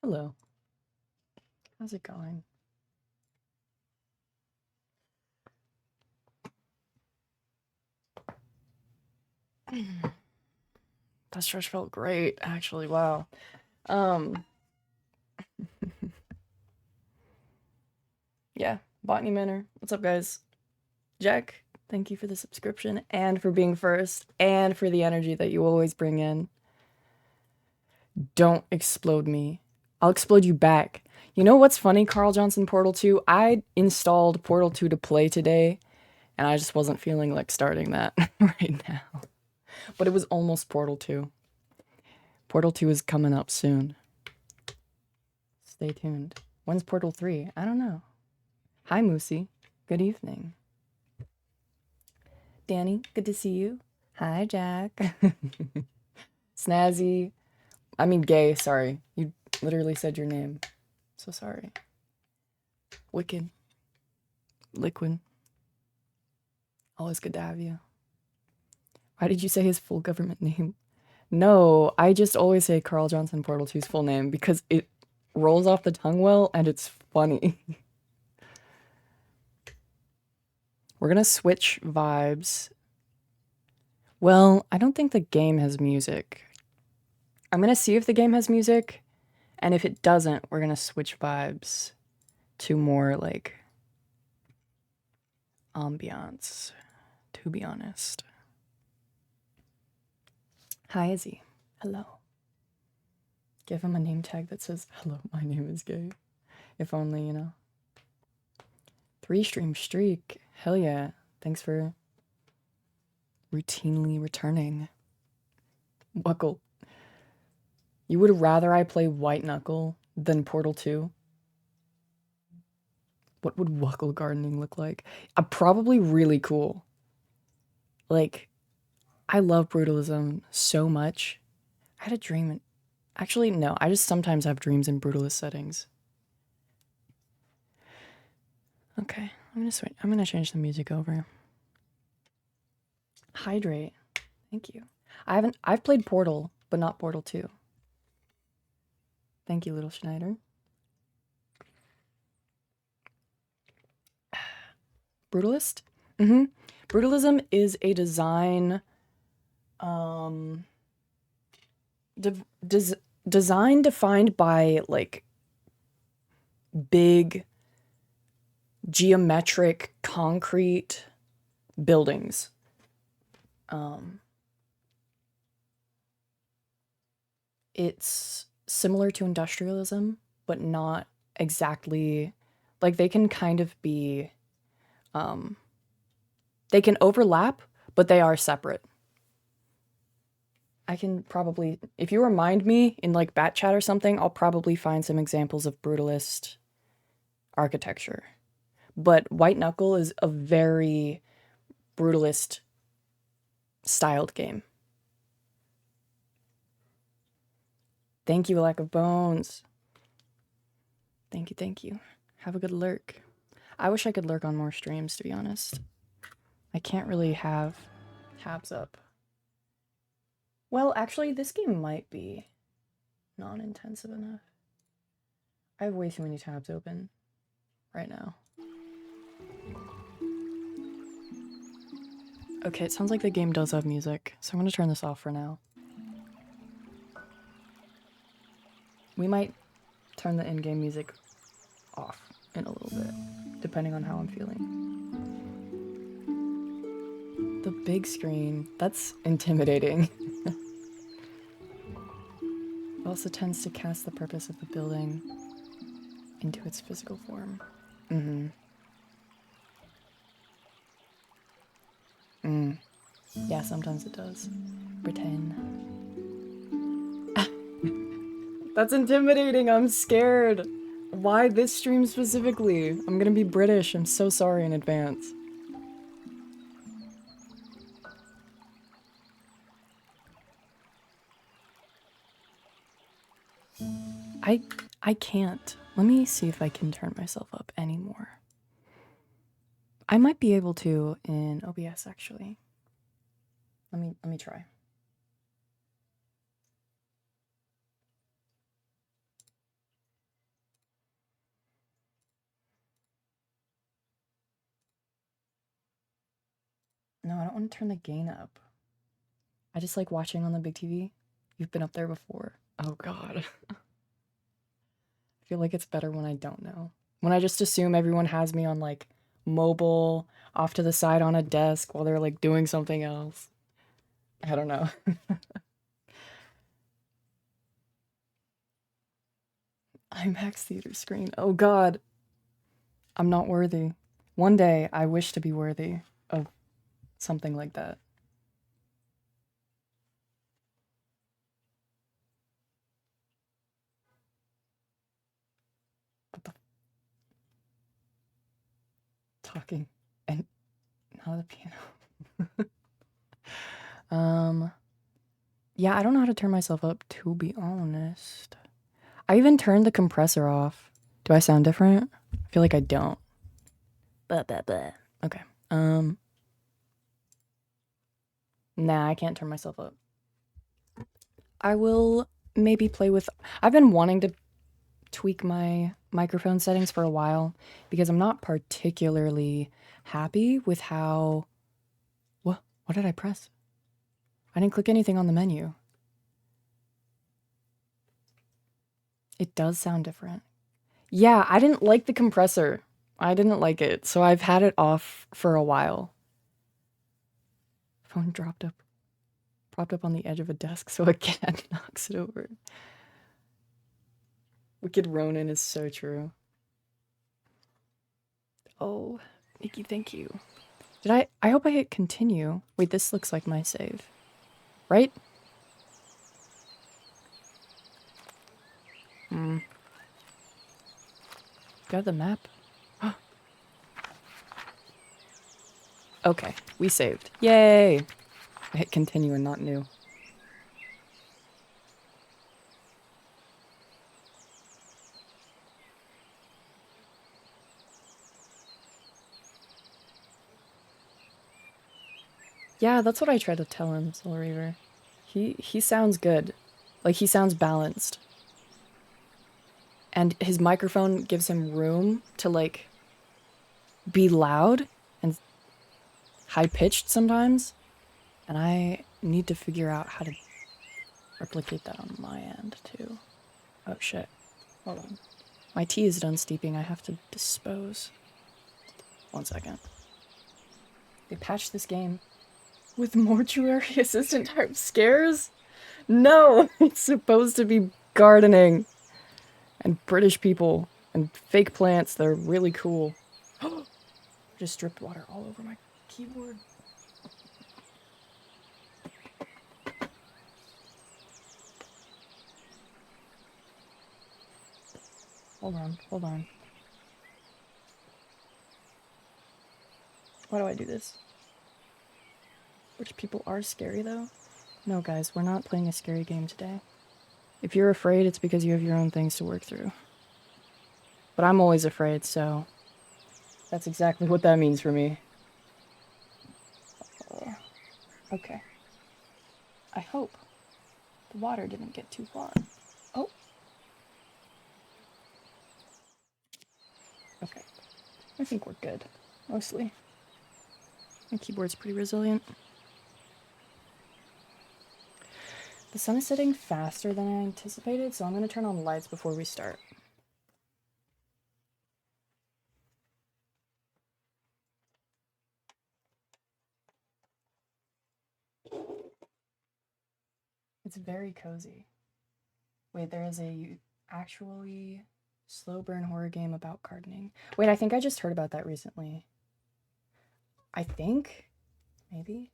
Hello. How's it going? That stretch felt great, actually. Wow. Um, yeah, Botany Manor. What's up, guys? Jack, thank you for the subscription and for being first and for the energy that you always bring in. Don't explode me. I'll explode you back. You know what's funny, Carl Johnson Portal 2? I installed Portal 2 to play today, and I just wasn't feeling like starting that right now. But it was almost Portal 2. Portal 2 is coming up soon. Stay tuned. When's Portal 3? I don't know. Hi, Moosey. Good evening. Danny, good to see you. Hi, Jack. Snazzy. I mean, gay, sorry. You literally said your name. So sorry. Wicked. Liquid. Always good to have you. Why did you say his full government name? No, I just always say Carl Johnson Portal 2's full name because it rolls off the tongue well and it's funny. We're gonna switch vibes. Well, I don't think the game has music. I'm gonna see if the game has music, and if it doesn't, we're gonna switch vibes to more like ambiance, to be honest. Hi, Izzy. Hello. Give him a name tag that says, hello, my name is gay. If only, you know. 3-stream streak. Hell yeah. Thanks for routinely returning. Buckle. You would rather I play White Knuckle than Portal 2? What would Wuckle gardening look like? Probably really cool. Like, I love brutalism so much. I had a dream. Actually, no, I just sometimes have dreams in brutalist settings. Okay, I'm gonna switch. I'm gonna change the music over. Hydrate. Thank you. I've played Portal, but not Portal 2. Thank you, little Schneider. Brutalist? Mm-hmm. Brutalism is a design design defined by like big geometric concrete buildings. It's similar to industrialism, but not exactly. Like they can kind of be they can overlap, but they are separate. I can probably, if you remind me in like Bat Chat or something, I'll probably find some examples of brutalist architecture. But White Knuckle is a very brutalist styled game. Thank you, Lack of Bones. Thank you, thank you. Have a good lurk. I wish I could lurk on more streams, to be honest. I can't really have tabs up. Well, actually, this game might be non-intensive enough. I have way too many tabs open right now. Okay, it sounds like the game does have music, so I'm gonna turn this off for now. We might turn the in-game music off in a little bit, depending on how I'm feeling. The big screen, that's intimidating. It also tends to cast the purpose of the building into its physical form. Yeah, sometimes it does. Pretend. That's intimidating, I'm scared. Why this stream specifically? I'm gonna be British, I'm so sorry in advance. I can't. Let me see if I can turn myself up anymore. I might be able to in OBS actually. Let me try. No, I don't want to turn the gain up. I just like watching on the big TV. You've been up there before. Oh god. I feel like it's better when I don't know. When I just assume everyone has me on like mobile, off to the side on a desk while they're like doing something else. I don't know. IMAX theater screen. Oh god. I'm not worthy. One day I wish to be worthy of something like that. What the talking and not the piano. Yeah, I don't know how to turn myself up, to be honest. I even turned the compressor off. Do I sound different? I feel like I don't. Okay. Nah, I can't turn myself up. I will maybe play with. I've been wanting to tweak my microphone settings for a while because I'm not particularly happy with how. What did I press? I didn't click anything on the menu. It does sound different. Yeah, I didn't like the compressor. I didn't like it, so I've had it off for a while. Phone propped up on the edge of a desk so a cat knocks it over. Wicked Ronin is so true. Oh, Nikki, thank you. I hope I hit continue. Wait, this looks like my save. Right? Got the map? Okay, we saved. Yay! I hit continue and not new. Yeah, that's what I tried to tell him, Soul Reaver. He sounds good. Like, he sounds balanced. And his microphone gives him room to, like, be loud and high-pitched sometimes. And I need to figure out how to replicate that on my end, too. Oh, shit. Hold on. My tea is done steeping. I have to dispose. 1 second. They patched this game with mortuary assistant type scares? No! It's supposed to be gardening. And British people. And fake plants. They're really cool. Just dripped water all over my keyboard. Hold on. Why do I do this? British people are scary, though? No, guys, we're not playing a scary game today. If you're afraid, it's because you have your own things to work through. But I'm always afraid, so that's exactly what that means for me. Okay. I hope the water didn't get too far. Oh. Okay. I think we're good, mostly. My keyboard's pretty resilient. The sun is setting faster than I anticipated, so I'm going to turn on the lights before we start. It's very cozy. Wait, there is a actually slow burn horror game about gardening. Wait, I think I just heard about that recently. I think? Maybe?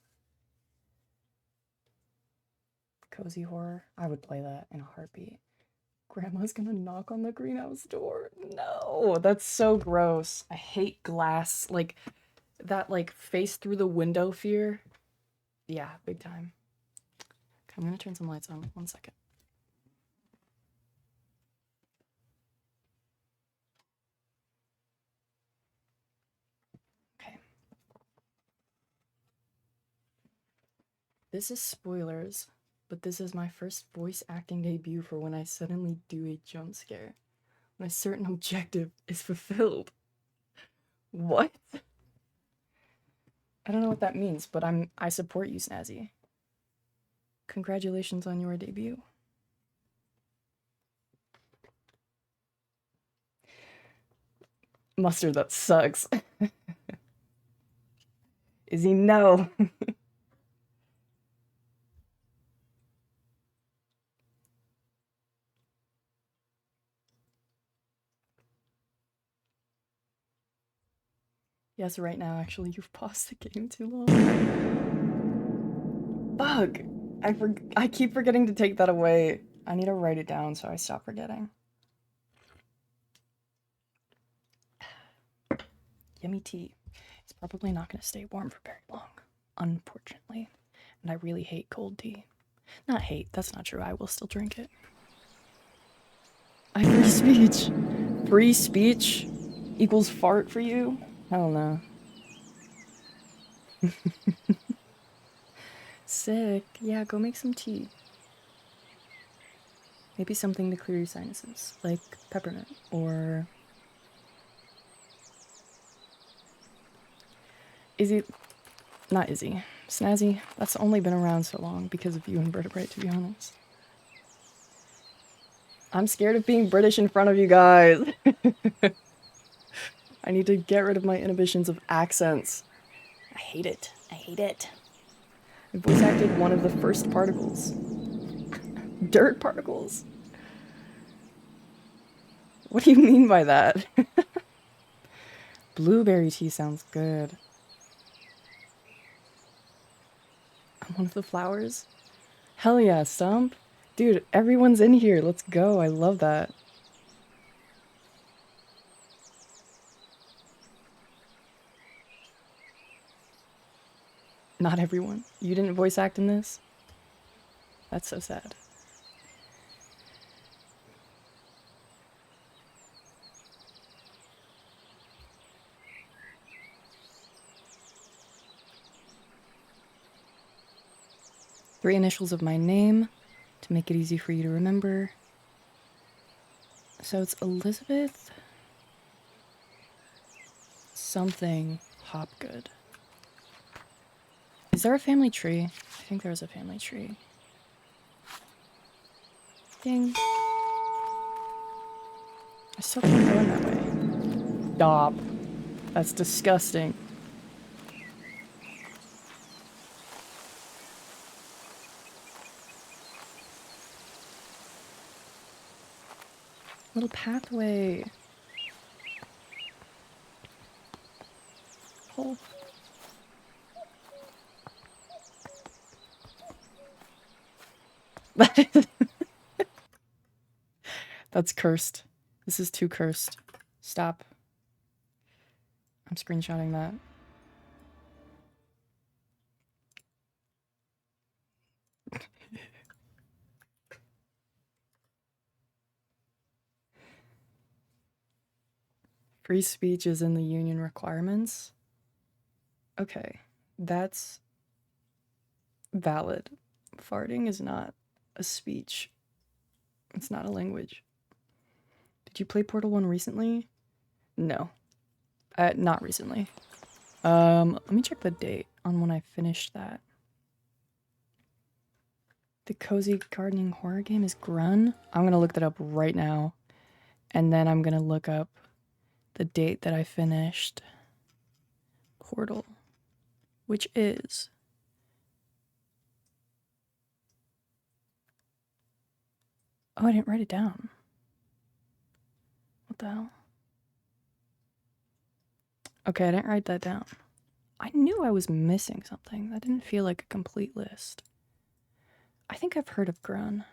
Cozy horror? I would play that in a heartbeat. Grandma's gonna knock on the greenhouse door. No, that's so gross. I hate glass. Like, that, like, face through the window fear. Yeah, big time. Okay, I'm gonna turn some lights on. 1 second. Okay. This is spoilers, but this is my first voice acting debut for when I suddenly do a jump scare. When a certain objective is fulfilled. What? I don't know what that means, but I support you, Snazzy. Congratulations on your debut. Mustard, that sucks. Izzy, no. Yes, right now, actually, you've paused the game too long. Fuck! I keep forgetting to take that away. I need to write it down so I stop forgetting. Yummy tea. It's probably not going to stay warm for very long, unfortunately. And I really hate cold tea. Not hate, that's not true. I will still drink it. I free speech. Free speech equals fart for you? Hell no. Sick. Yeah, go make some tea. Maybe something to clear your sinuses, like peppermint or... Izzy... Not Izzy. Snazzy. That's only been around so long because of you and Vertebrate, to be honest. I'm scared of being British in front of you guys. I need to get rid of my inhibitions of accents. I hate it. I hate it. I voice acted one of the first particles. Dirt particles? What do you mean by that? Blueberry tea sounds good. I'm one of the flowers? Hell yeah, Stump. Dude, everyone's in here. Let's go. I love that. Not everyone. You didn't voice act in this? That's so sad. Three initials of my name to make it easy for you to remember. So it's Elizabeth something Hopgood. Is there a family tree? I think there is a family tree. Ding. I still can't go in that way. Stop. That's disgusting. Little pathway. Oh. That's cursed. This is too cursed. Stop. I'm screenshotting that. Free speech is in the union requirements. Okay, that's valid. Farting is not a speech. It's not a language. Did you play Portal 1 recently? No. Not recently. Let me check the date on when I finished that. The cozy gardening horror game is Grun. I'm gonna look that up right now. And then I'm gonna look up the date that I finished Portal, which is... Oh, I didn't write it down. What the hell? Okay, I didn't write that down. I knew I was missing something. That didn't feel like a complete list. I think I've heard of Grun.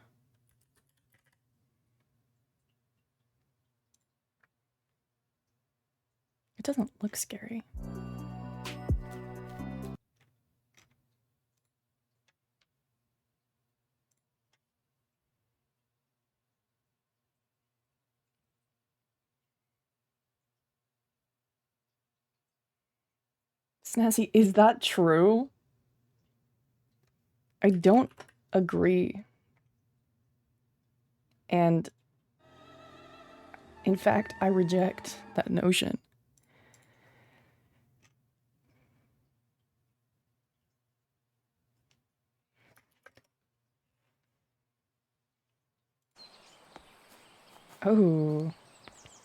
It doesn't look scary. Snazzy, is that true? I don't agree. And in fact, I reject that notion. Oh,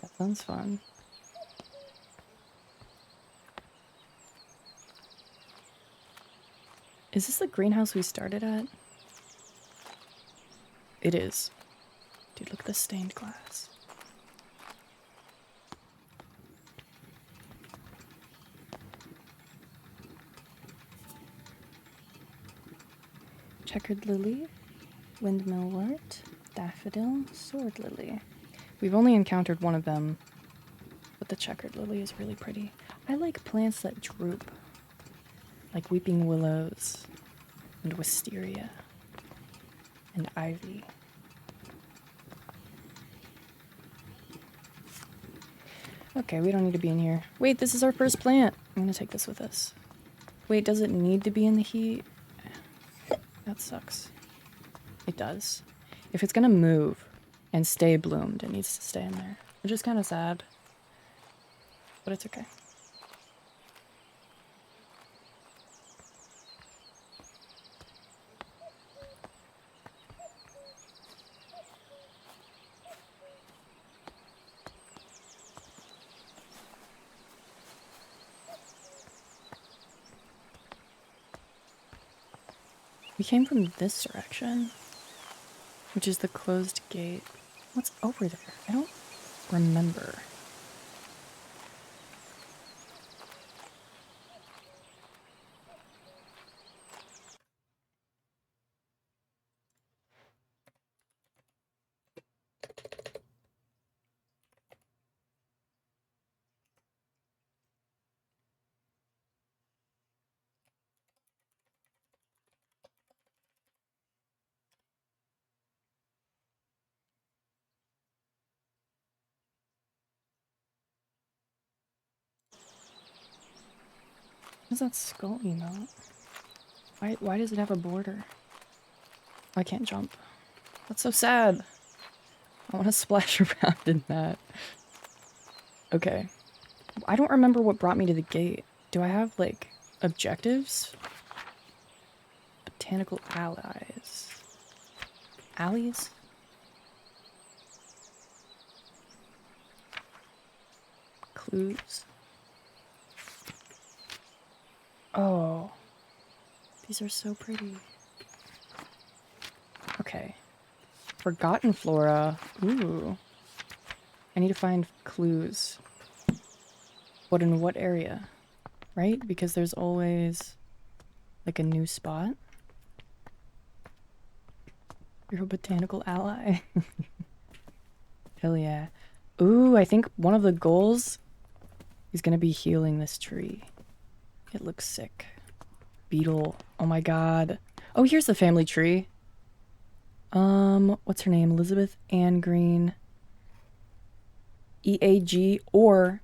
that sounds fun. Is this the greenhouse we started at? It is. Dude, look at the stained glass. Checkered lily, windmill wort, daffodil, sword lily. We've only encountered one of them, but the checkered lily is really pretty. I like plants that droop, like weeping willows and wisteria and ivy. Okay, we don't need to be in here. Wait, this is our first plant. I'm gonna take this with us. Wait, does it need to be in the heat? That sucks. It does. If it's gonna move and stay bloomed, it needs to stay in there. Which is kind of sad, but it's okay. We came from this direction, which is the closed gate. What's over there? I don't remember. What is that skull emote? Why does it have a border? I can't jump. That's so sad. I want to splash around in that. Okay. I don't remember what brought me to the gate. Do I have, like, objectives? Botanical allies. Alleys? Clues? Oh. These are so pretty. Okay. Forgotten flora. Ooh. I need to find clues. But in what area? Right? Because there's always, like, a new spot. You're a botanical ally. Hell yeah. Ooh, I think one of the goals is gonna be healing this tree. It looks sick. Beetle. Oh my god. Oh, here's the family tree. What's her name? Elizabeth Ann Green. EAG or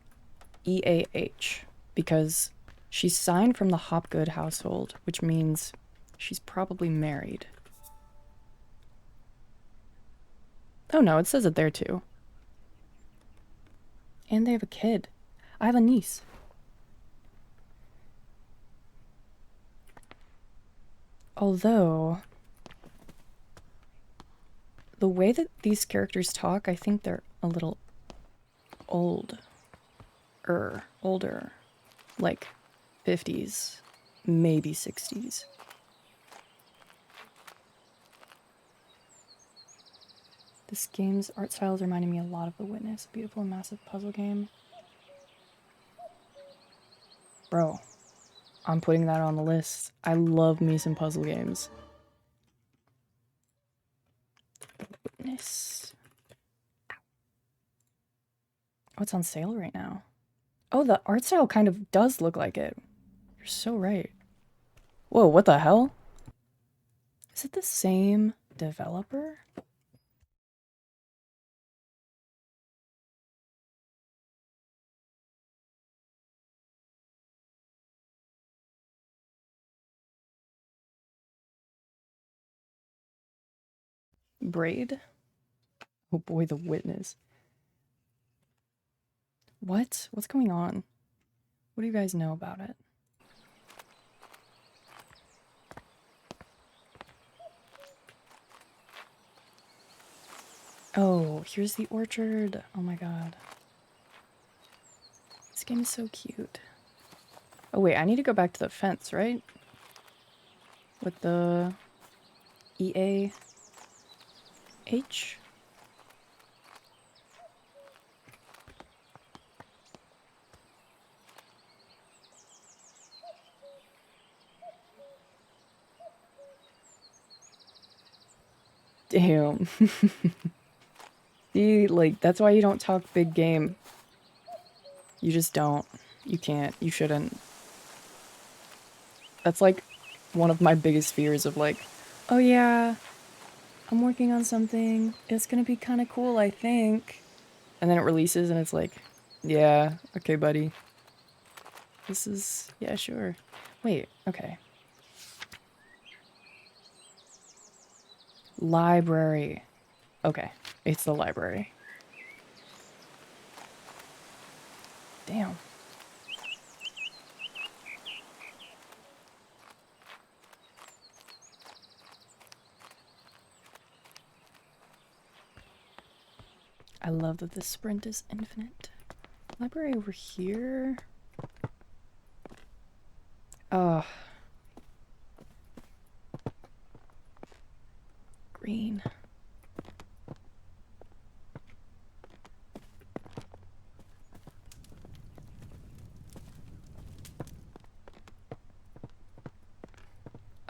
EAH. Because she's signed from the Hopgood household, which means she's probably married. Oh no, it says it there too. And they have a kid. I have a niece. Although, the way that these characters talk, I think they're a little older. Like 50s, maybe 60s. This game's art style is reminding me a lot of The Witness, a beautiful and massive puzzle game. Bro, I'm putting that on the list. I love me some puzzle games. Witness. Oh, it's on sale right now. Oh, the art style kind of does look like it. You're so right. Whoa, what the hell? Is it the same developer? Braid? Oh boy, The Witness. What? What's going on? What do you guys know about it? Oh, here's the orchard. Oh my god. This game is so cute. Oh wait, I need to go back to the fence, right? With the EAH? Damn. See, like, that's why you don't talk big game. You just don't. You can't. You shouldn't. That's like one of my biggest fears of like, oh yeah, I'm working on something. It's gonna be kind of cool, I think. And then it releases and it's like, yeah, okay, buddy. This is, yeah, sure. Wait, okay. Library. Okay, it's the library. Damn. I love that the sprint is infinite. Library over here. Oh. Green.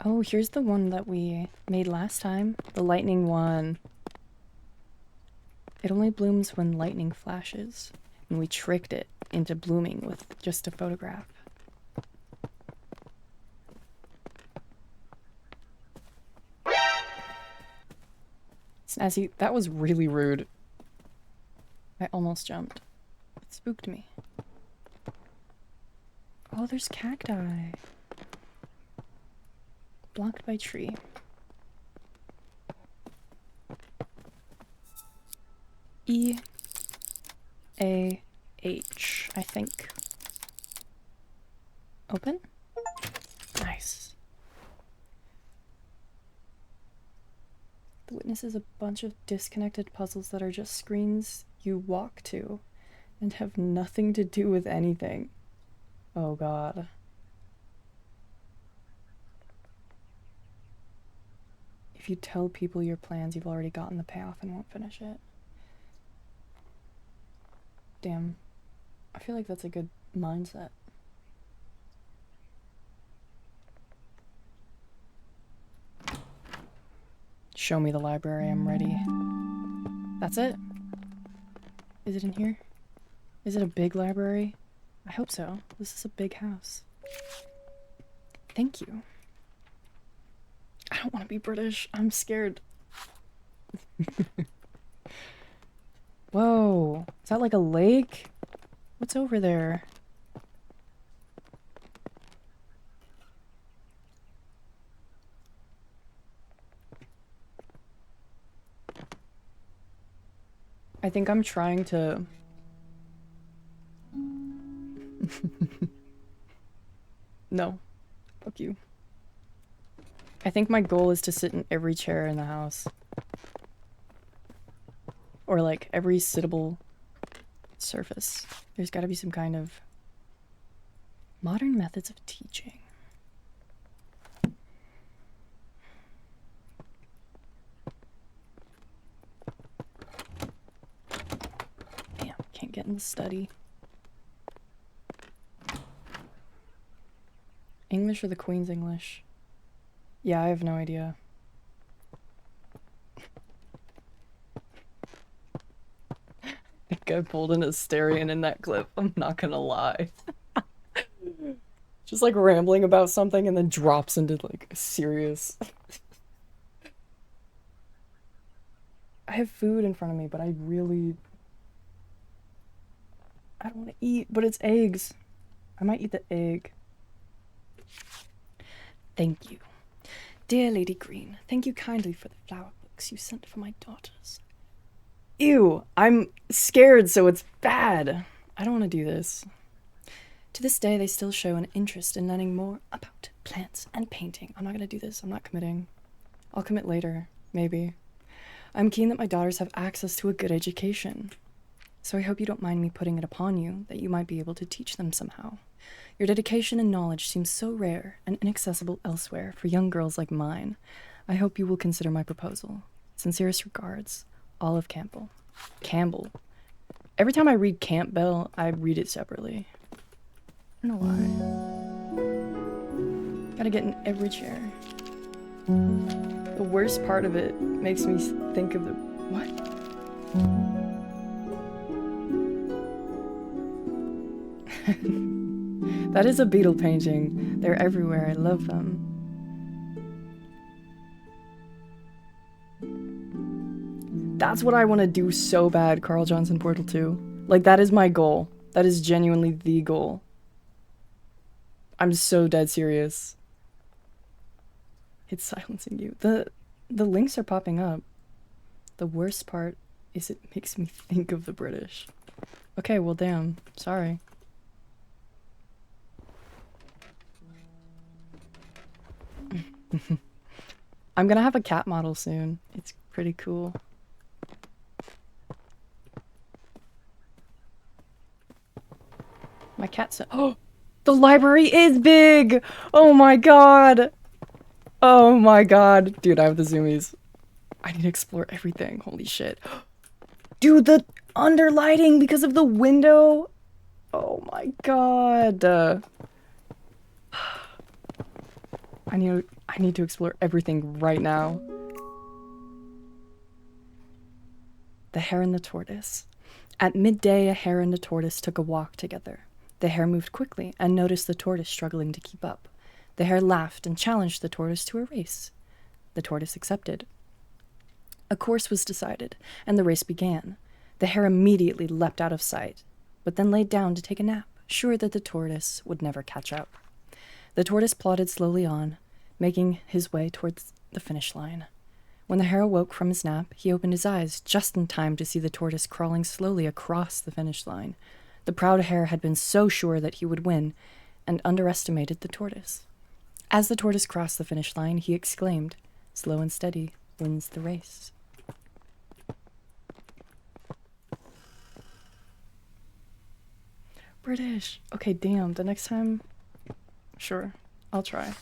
Oh, here's the one that we made last time. The lightning one. It only blooms when lightning flashes. And we tricked it into blooming with just a photograph. Snazzy, that was really rude. I almost jumped. It spooked me. Oh, there's cacti. Blocked by tree. EAH, I think. Open? Nice. The witness is a bunch of disconnected puzzles that are just screens you walk to and have nothing to do with anything. Oh god. If you tell people your plans, you've already gotten the payoff and won't finish it. Damn. I feel like that's a good mindset. Show me the library, I'm ready. That's it? Is it in here? Is it a big library? I hope so. This is a big house. Thank you. I don't want to be British. I'm scared. Whoa. Is that like a lake? What's over there? I think I'm trying to... No. Fuck you. I think my goal is to sit in every chair in the house. Or like every sittable surface. There's gotta be some kind of modern methods of teaching. Damn, can't get in the study. English or the Queen's English? Yeah, I have no idea. I think I pulled an Asterian in that clip, I'm not gonna lie. Just like rambling about something and then drops into like serious. I have food in front of me, but I don't want to eat, but it's eggs. I might eat the egg. Thank you. Dear Lady Green, thank you kindly for the flower books you sent for my daughters. Ew, I'm scared, so it's bad. I don't want to do this. To this day, they still show an interest in learning more about plants and painting. I'm not going to do this. I'm not committing. I'll commit later, maybe. I'm keen that my daughters have access to a good education. So I hope you don't mind me putting it upon you that you might be able to teach them somehow. Your dedication and knowledge seems so rare and inaccessible elsewhere for young girls like mine. I hope you will consider my proposal. Sincerest regards, Olive Campbell. Campbell. Every time I read Campbell, I read it separately. I don't know why. Gotta get in every chair. The worst part of it makes me think of the... What? That is a beetle painting. They're everywhere. I love them. That's what I want to do so bad, Carl Johnson Portal 2. Like, that is my goal. That is genuinely the goal. I'm so dead serious. It's silencing you. The links are popping up. The worst part is it makes me think of the British. Okay, well, damn. Sorry. I'm gonna have a cat model soon. It's pretty cool. My cat's... Oh! The library is big! Oh my god! Oh my god. Dude, I have the zoomies. I need to explore everything. Holy shit. Dude, the underlighting because of the window! Oh my god. I need to explore everything right now. The Hare and the Tortoise. At midday, a hare and a tortoise took a walk together. The hare moved quickly and noticed the tortoise struggling to keep up. The hare laughed and challenged the tortoise to a race. The tortoise accepted. A course was decided, and the race began. The hare immediately leapt out of sight, but then laid down to take a nap, sure that the tortoise would never catch up. The tortoise plodded slowly on, making his way towards the finish line. When the hare awoke from his nap, he opened his eyes just in time to see the tortoise crawling slowly across the finish line. The proud hare had been so sure that he would win, and underestimated the tortoise. As the tortoise crossed the finish line, he exclaimed, "Slow and steady wins the race." British. Okay, damn. The next time... Sure, I'll try.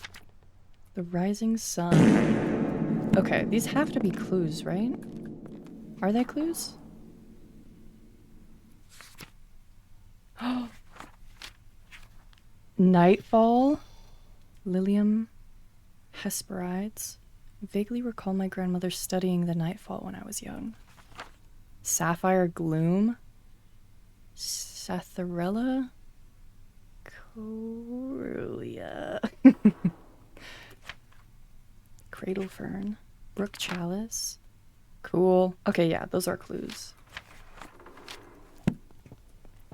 The rising sun. Okay, these have to be clues, right? Are they clues? Nightfall. Lilium. Hesperides. Vaguely recall my grandmother studying the nightfall when I was young. Sapphire gloom. Satharella. Corulia. Cradle fern. Brook chalice. Cool. Okay, yeah, those are clues.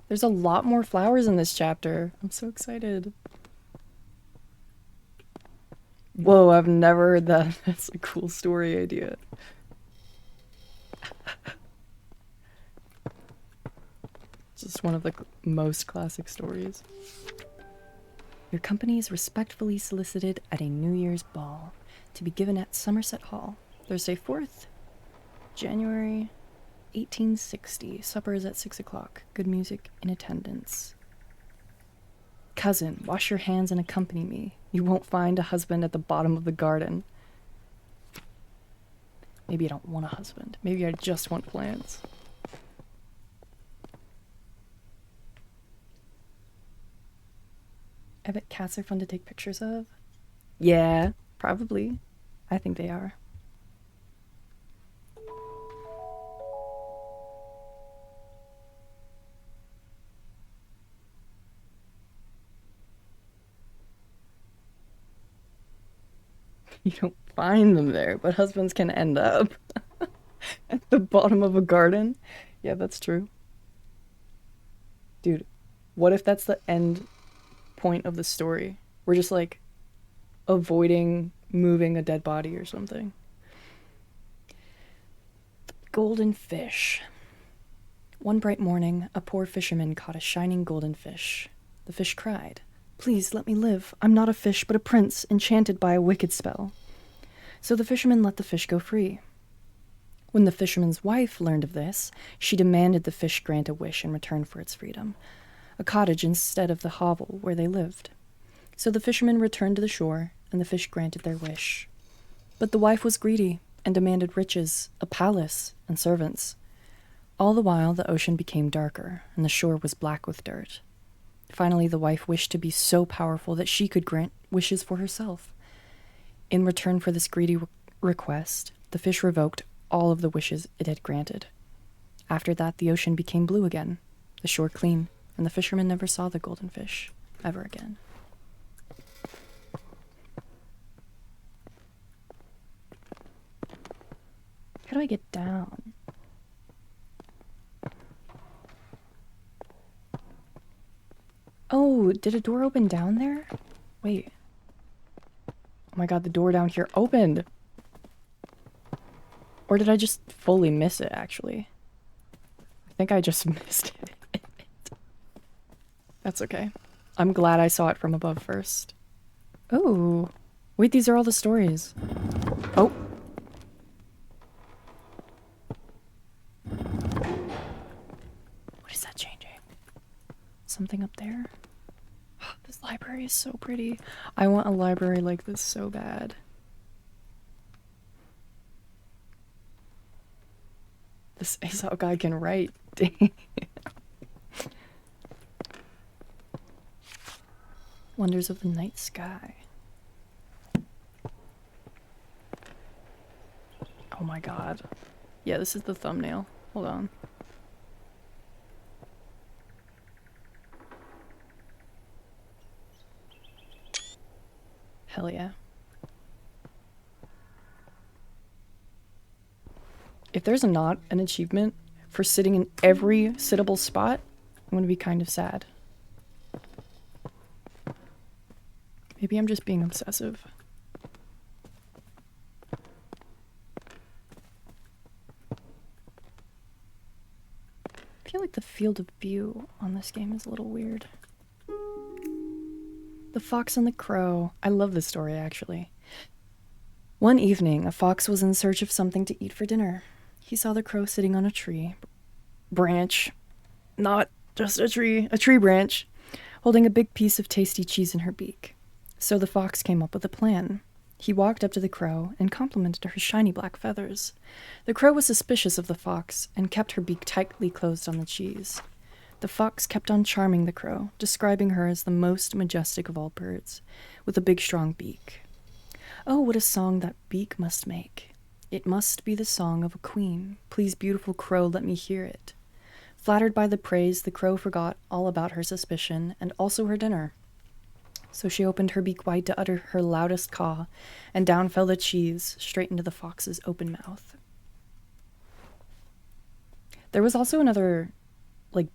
There's a lot more flowers in this chapter. I'm so excited. Whoa, I've never heard that. That's a cool story idea. Just one of the most classic stories. Your company is respectfully solicited at a New Year's ball to be given at Somerset Hall, Thursday 4th, January 1860. Supper is at 6 o'clock. Good music in attendance. Cousin, wash your hands and accompany me. You won't find a husband at the bottom of the garden. Maybe I don't want a husband. Maybe I just want plants. I bet cats are fun to take pictures of. Yeah, probably. I think they are. You don't find them there, but husbands can end up at the bottom of a garden. Yeah, that's true. Dude, what if that's the end point of the story? We're just like avoiding moving a dead body or something. Golden fish. One bright morning, a poor fisherman caught a shining golden fish. The fish cried, "Please let me live. I'm not a fish, but a prince, enchanted by a wicked spell." So the fisherman let the fish go free. When the fisherman's wife learned of this, she demanded the fish grant a wish in return for its freedom, a cottage instead of the hovel where they lived. So the fisherman returned to the shore, and the fish granted their wish. But the wife was greedy and demanded riches, a palace, and servants. All the while, the ocean became darker, and the shore was black with dirt. Finally, the wife wished to be so powerful that she could grant wishes for herself. In return for this greedy request, the fish revoked all of the wishes it had granted. After that, the ocean became blue again, the shore clean, and the fisherman never saw the golden fish ever again. How do I get down? Oh, did a door open down there? Wait. Oh my god, the door down here opened! Or did I just fully miss it, actually? I think I just missed it. That's okay. I'm glad I saw it from above first. Oh. Wait, these are all the stories. Oh. What is that changing? Something up there? This library is so pretty. I want a library like this so bad. This Aesop guy can write. Wonders of the night sky. Oh my god. Yeah, this is the thumbnail. Hold on. Hell yeah. If there's not an achievement for sitting in every sittable spot, I'm gonna be kind of sad. Maybe I'm just being obsessive. I feel like the field of view on this game is a little weird. The Fox and the Crow. I love this story, actually. One evening, a fox was in search of something to eat for dinner. He saw the crow sitting on a tree branch, not just a tree branch, holding a big piece of tasty cheese in her beak. So the fox came up with a plan. He walked up to the crow and complimented her shiny black feathers. The crow was suspicious of the fox and kept her beak tightly closed on the cheese. The fox kept on charming the crow, describing her as the most majestic of all birds, with a big strong beak. Oh, what a song that beak must make. It must be the song of a queen. Please, beautiful crow, let me hear it. Flattered by the praise, the crow forgot all about her suspicion and also her dinner. So she opened her beak wide to utter her loudest caw, and down fell the cheese, straight into the fox's open mouth. There was also another,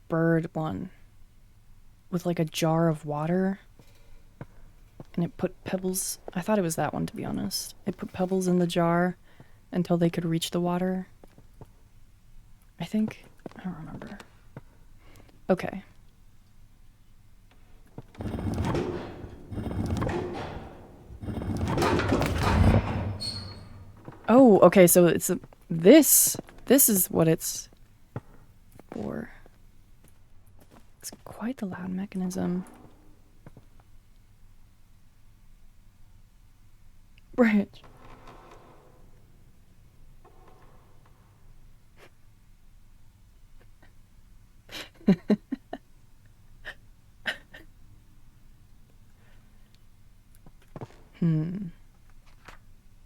bird one, with, a jar of water, and it put pebbles. I thought it was that one, to be honest. It put pebbles in the jar until they could reach the water. I think. I don't remember. Okay. Oh, okay, so it's this is what it's for. It's quite the loud mechanism. Branch.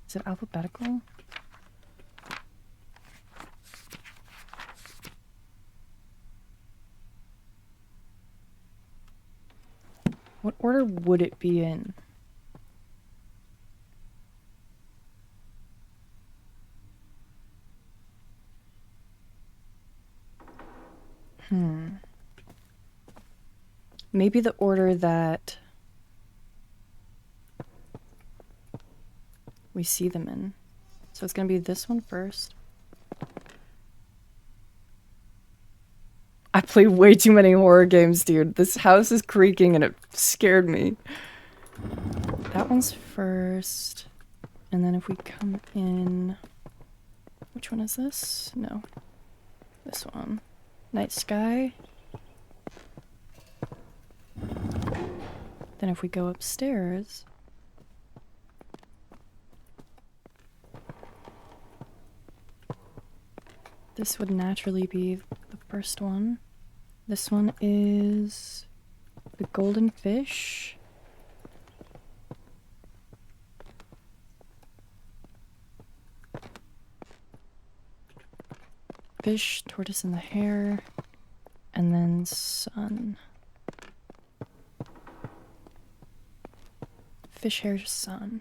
Is it alphabetical? What order would it be in? Maybe the order that we see them in. So it's gonna be this one first. I play way too many horror games, dude. This house is creaking and it scared me. That one's first. And then if we come in... Which one is this? No. This one. Night sky. Then if we go upstairs... This would naturally be the first one. This one is the golden fish. Fish, tortoise in the hare, and then sun. Fish, hare, sun.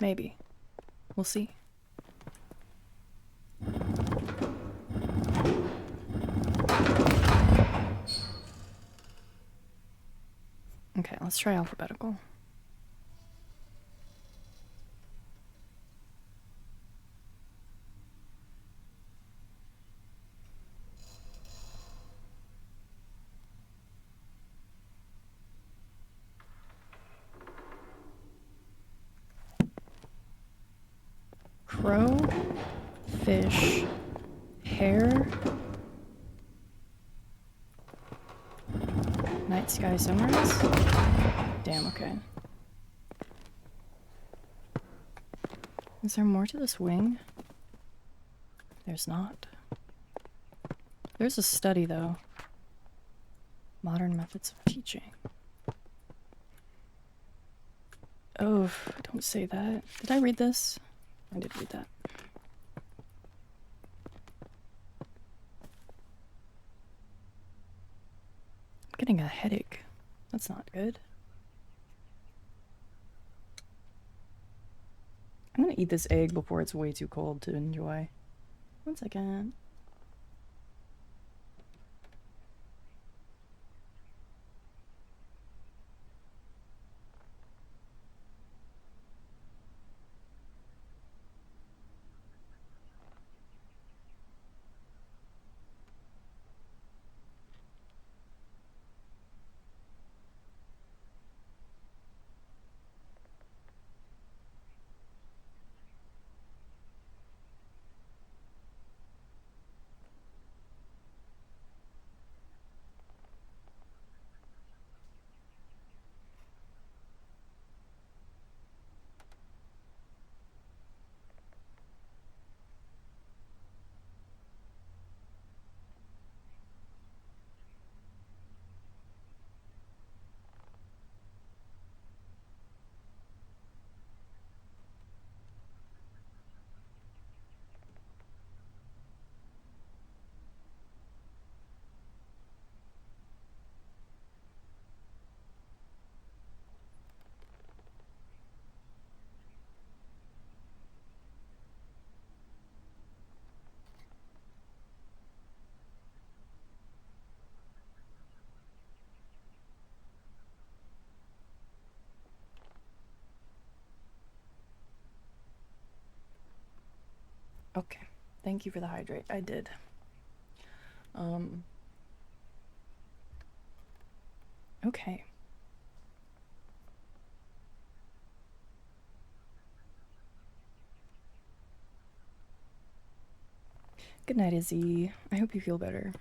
Maybe. We'll see. Okay, let's try alphabetical. Crow, fish, hare, night sky, sunrise. Damn, okay. Is there more to this wing? There's not. There's a study, though. Modern methods of teaching. Oh, don't say that. Did I read this? I did read that. I'm getting a headache. That's not good. I'm gonna eat this egg before it's way too cold to enjoy. 1 second. Okay, thank you for the hydrate. I did. Okay. Good night, Izzy. I hope you feel better.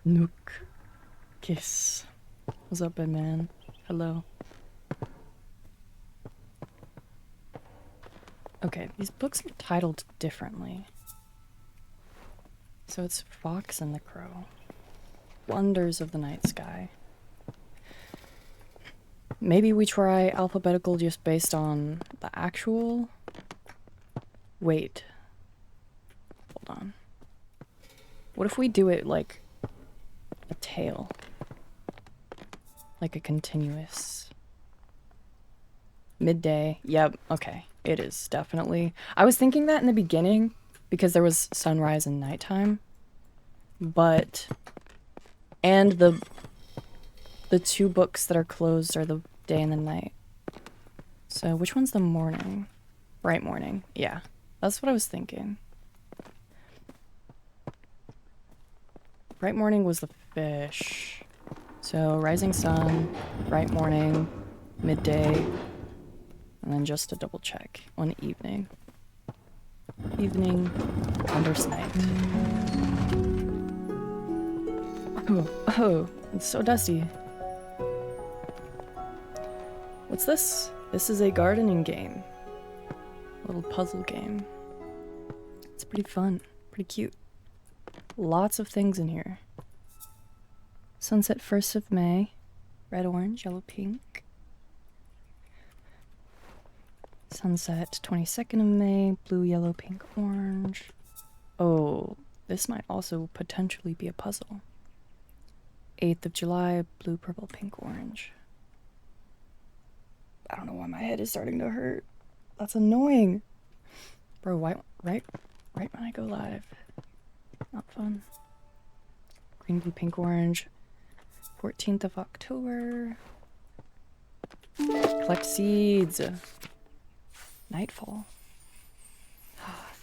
Nook. Kiss. What's up, man? Hello. Okay, these books are titled differently. So it's Fox and the Crow. Wonders of the Night Sky. Maybe we try alphabetical just based on the actual... Wait. Hold on. What if we do it, like, a tail. Like a continuous. Midday. Yep, okay. It is definitely. I was thinking that in the beginning because there was sunrise and nighttime. But and the two books that are closed are the day and the night. So which one's the morning? Bright morning. Yeah. That's what I was thinking. Bright morning was the fish. So rising sun, bright morning, midday, and then just to double check on evening. Evening, wondrous night. Oh, it's so dusty. What's this? This is a gardening game. A little puzzle game. It's pretty fun, pretty cute. Lots of things in here. Sunset 1st of May. Red, orange, yellow, pink. Sunset 22nd of May. Blue, yellow, pink, orange. Oh, this might also potentially be a puzzle. 8th of July. Blue, purple, pink, orange. I don't know why my head is starting to hurt. That's annoying. Bro, why, right when I go live. Not fun. Green, blue, pink, orange. 14th of October. Collect seeds. Nightfall.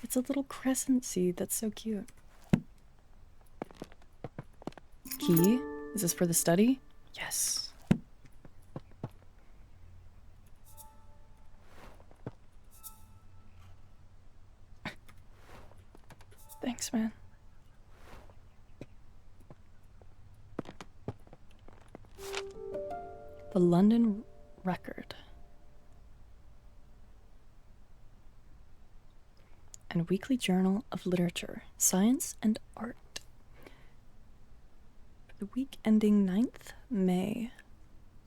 It's a little crescent seed. That's so cute. Key? Is this for the study? Yes. Thanks, man. The London Record. And Weekly Journal of Literature, Science and Art. For the week ending 9th May,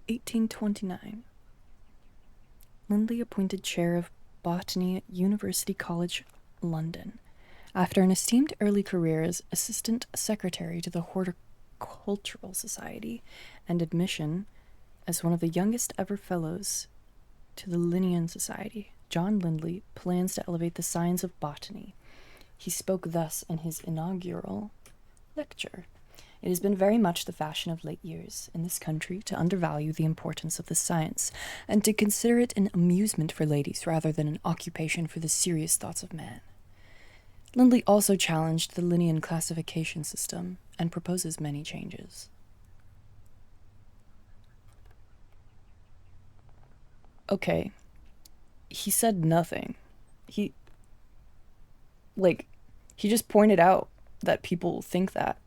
1829. Lindley appointed chair of Botany at University College, London. After an esteemed early career as assistant secretary to the Horticultural Society and admission as one of the youngest ever fellows to the Linnean Society, John Lindley plans to elevate the science of botany. He spoke thus in his inaugural lecture. It has been very much the fashion of late years in this country to undervalue the importance of the science and to consider it an amusement for ladies rather than an occupation for the serious thoughts of man. Lindley also challenged the Linnean classification system and proposes many changes. Okay, he said nothing. He just pointed out that people think that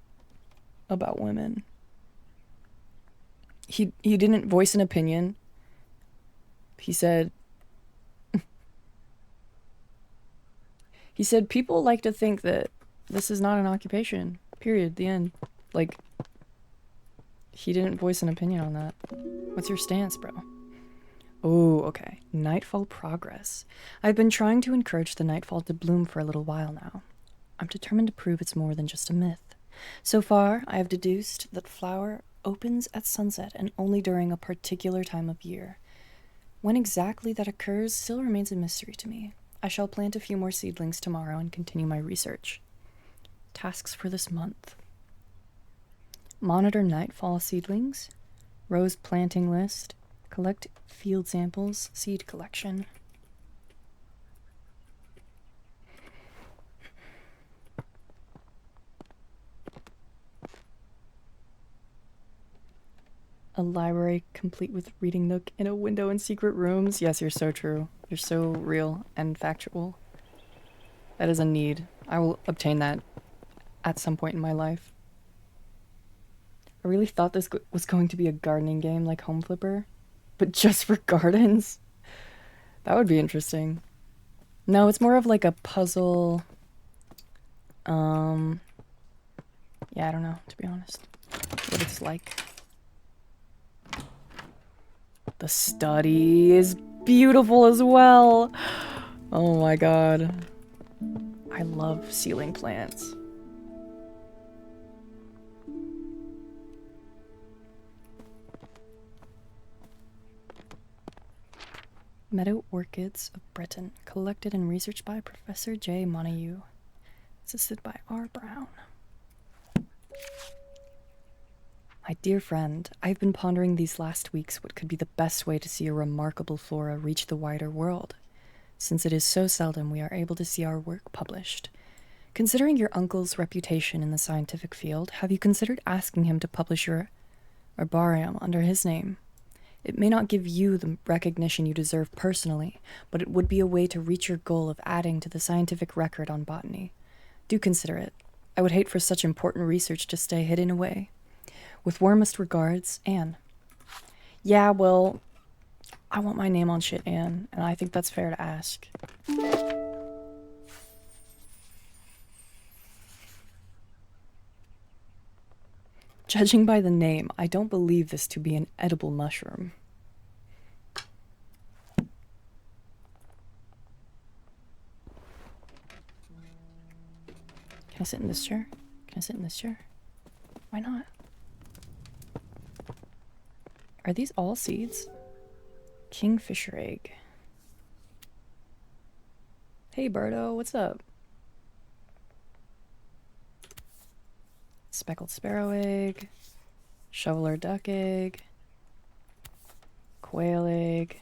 about women. He didn't voice an opinion. He said people like to think that this is not an occupation. Period. The end. Like, he didn't voice an opinion on that. What's your stance, bro? Oh, okay. Nightfall progress. I've been trying to encourage the nightfall to bloom for a little while now. I'm determined to prove it's more than just a myth. So far, I have deduced that flower opens at sunset and only during a particular time of year. When exactly that occurs still remains a mystery to me. I shall plant a few more seedlings tomorrow and continue my research. Tasks for this month. Monitor nightfall seedlings. Rose planting list. Collect field samples. Seed collection. A library complete with reading nook and a window and secret rooms. Yes, you're so true. You're so real and factual. That is a need. I will obtain that at some point in my life. I really thought this was going to be a gardening game like Home Flipper, but just for gardens. That would be interesting. No, it's more of like a puzzle. Yeah, I don't know, to be honest, what it's like. The study is beautiful as well. Oh my god. I love ceiling plants. Meadow Orchids of Britain, collected and researched by Professor J. Montague, assisted by R. Brown. My dear friend, I've been pondering these last weeks what could be the best way to see a remarkable flora reach the wider world, since it is so seldom we are able to see our work published. Considering your uncle's reputation in the scientific field, have you considered asking him to publish your Herbarium under his name? It may not give you the recognition you deserve personally, but it would be a way to reach your goal of adding to the scientific record on botany. Do consider it. I would hate for such important research to stay hidden away. With warmest regards, Anne. Yeah, well, I want my name on shit, Anne, and I think that's fair to ask. Judging by the name, I don't believe this to be an edible mushroom. Can I sit in this chair? Can I sit in this chair? Why not? Are these all seeds? Kingfisher egg. Hey, Birdo, what's up? Speckled sparrow egg. Shoveler duck egg. Quail egg.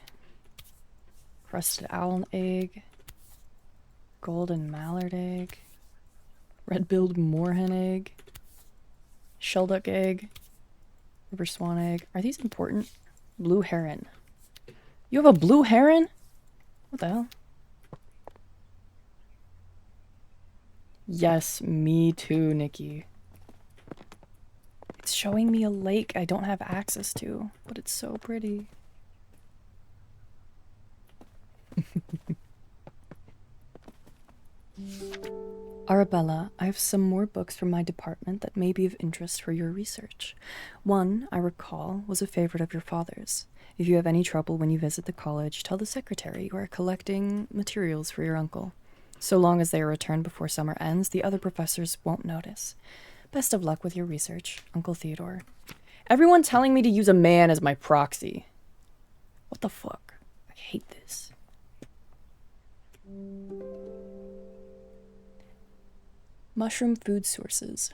Crested owl egg. Golden mallard egg. Red-billed moorhen egg. Shelduck egg. River swan egg. Are these important? Blue heron. You have a blue heron? What the hell? Yes, me too, Nikki. It's showing me a lake I don't have access to, but it's so pretty. Arabella, I have some more books from my department that may be of interest for your research. One, I recall, was a favorite of your father's. If you have any trouble when you visit the college, tell the secretary you are collecting materials for your uncle. So long as they are returned before summer ends, the other professors won't notice. Best of luck with your research, Uncle Theodore. Everyone telling me to use a man as my proxy. What the fuck? I hate this. Mushroom food sources.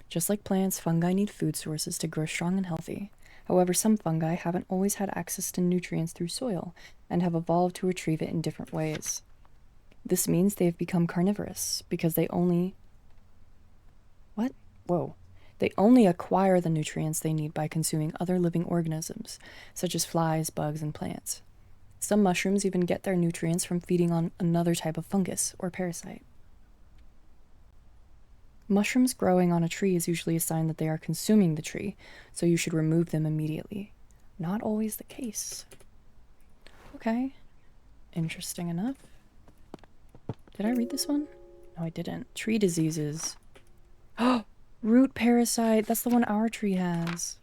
Just like plants, fungi need food sources to grow strong and healthy. However, some fungi haven't always had access to nutrients through soil and have evolved to retrieve it in different ways. This means they have become carnivorous because they only... What? Whoa. They only acquire the nutrients they need by consuming other living organisms, such as flies, bugs, and plants. Some mushrooms even get their nutrients from feeding on another type of fungus or parasite. Mushrooms growing on a tree is usually a sign that they are consuming the tree, so you should remove them immediately. Not always the case. Okay. Interesting enough. Did I read this one? No, I didn't. Tree diseases. Oh! Root parasite. That's the one our tree has.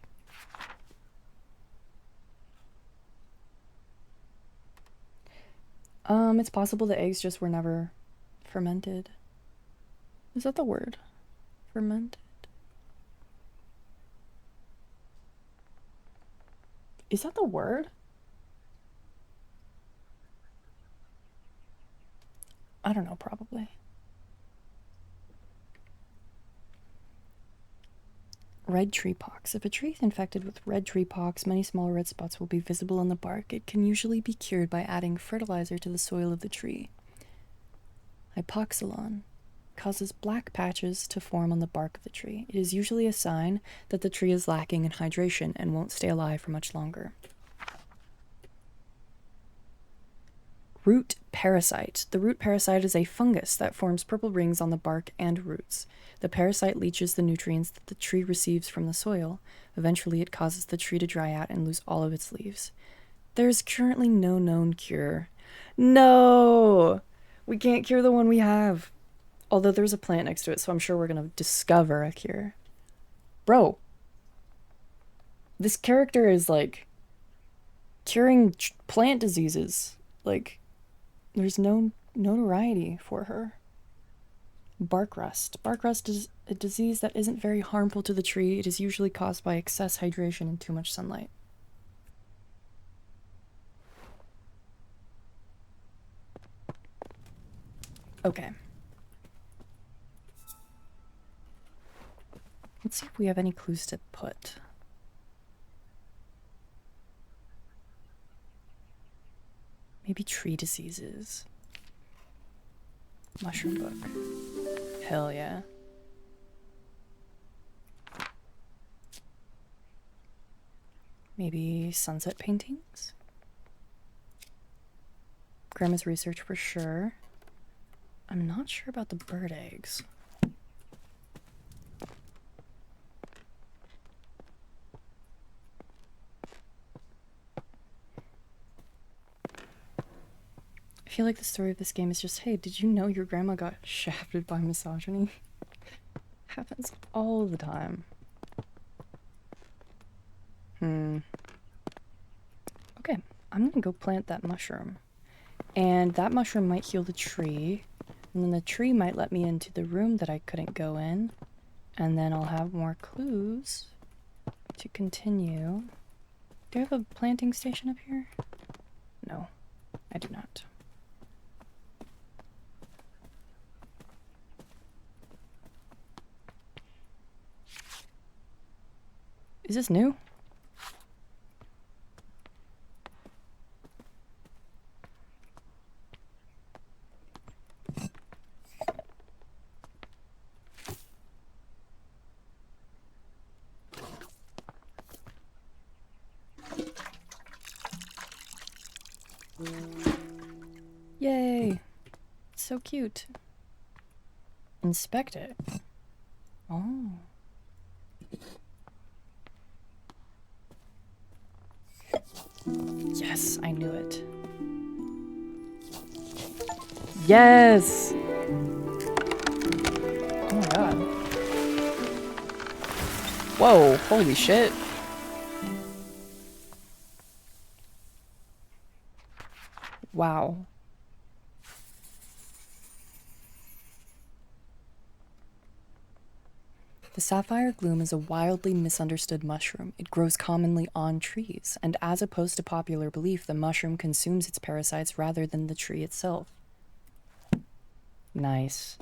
It's possible the eggs just were never fermented. Is that the word? Fermented? Is that the word? I don't know, probably. Red tree pox. If a tree is infected with red tree pox, many small red spots will be visible on the bark. It can usually be cured by adding fertilizer to the soil of the tree. Hypoxylon causes black patches to form on the bark of the tree. It is usually a sign that the tree is lacking in hydration and won't stay alive for much longer. Root parasite. The root parasite is a fungus that forms purple rings on the bark and roots. The parasite leaches the nutrients that the tree receives from the soil. Eventually, it causes the tree to dry out and lose all of its leaves. There is currently no known cure. No! We can't cure the one we have. Although there's a plant next to it, so I'm sure we're gonna discover a cure. Bro. This character is, like, curing plant diseases. Like, there's no notoriety for her. Bark rust. Bark rust is a disease that isn't very harmful to the tree. It is usually caused by excess hydration and too much sunlight. Okay. Let's see if we have any clues to put. Maybe tree diseases. Mushroom book. Hell yeah. Maybe sunset paintings? Grandma's research for sure. I'm not sure about the bird eggs. I feel like the story of this game is just, hey, did you know your grandma got shafted by misogyny? Happens all the time. Okay, I'm gonna go plant that mushroom. And that mushroom might heal the tree. And then the tree might let me into the room that I couldn't go in. And then I'll have more clues to continue. Do I have a planting station up here? No, I do not. Is this new? Yay! It's so cute. Inspect it. Oh. Yes, I knew it. Yes! Oh my god. Whoa, holy shit. Wow. The sapphire gloom is a wildly misunderstood mushroom. It grows commonly on trees, and as opposed to popular belief, the mushroom consumes its parasites rather than the tree itself. Nice.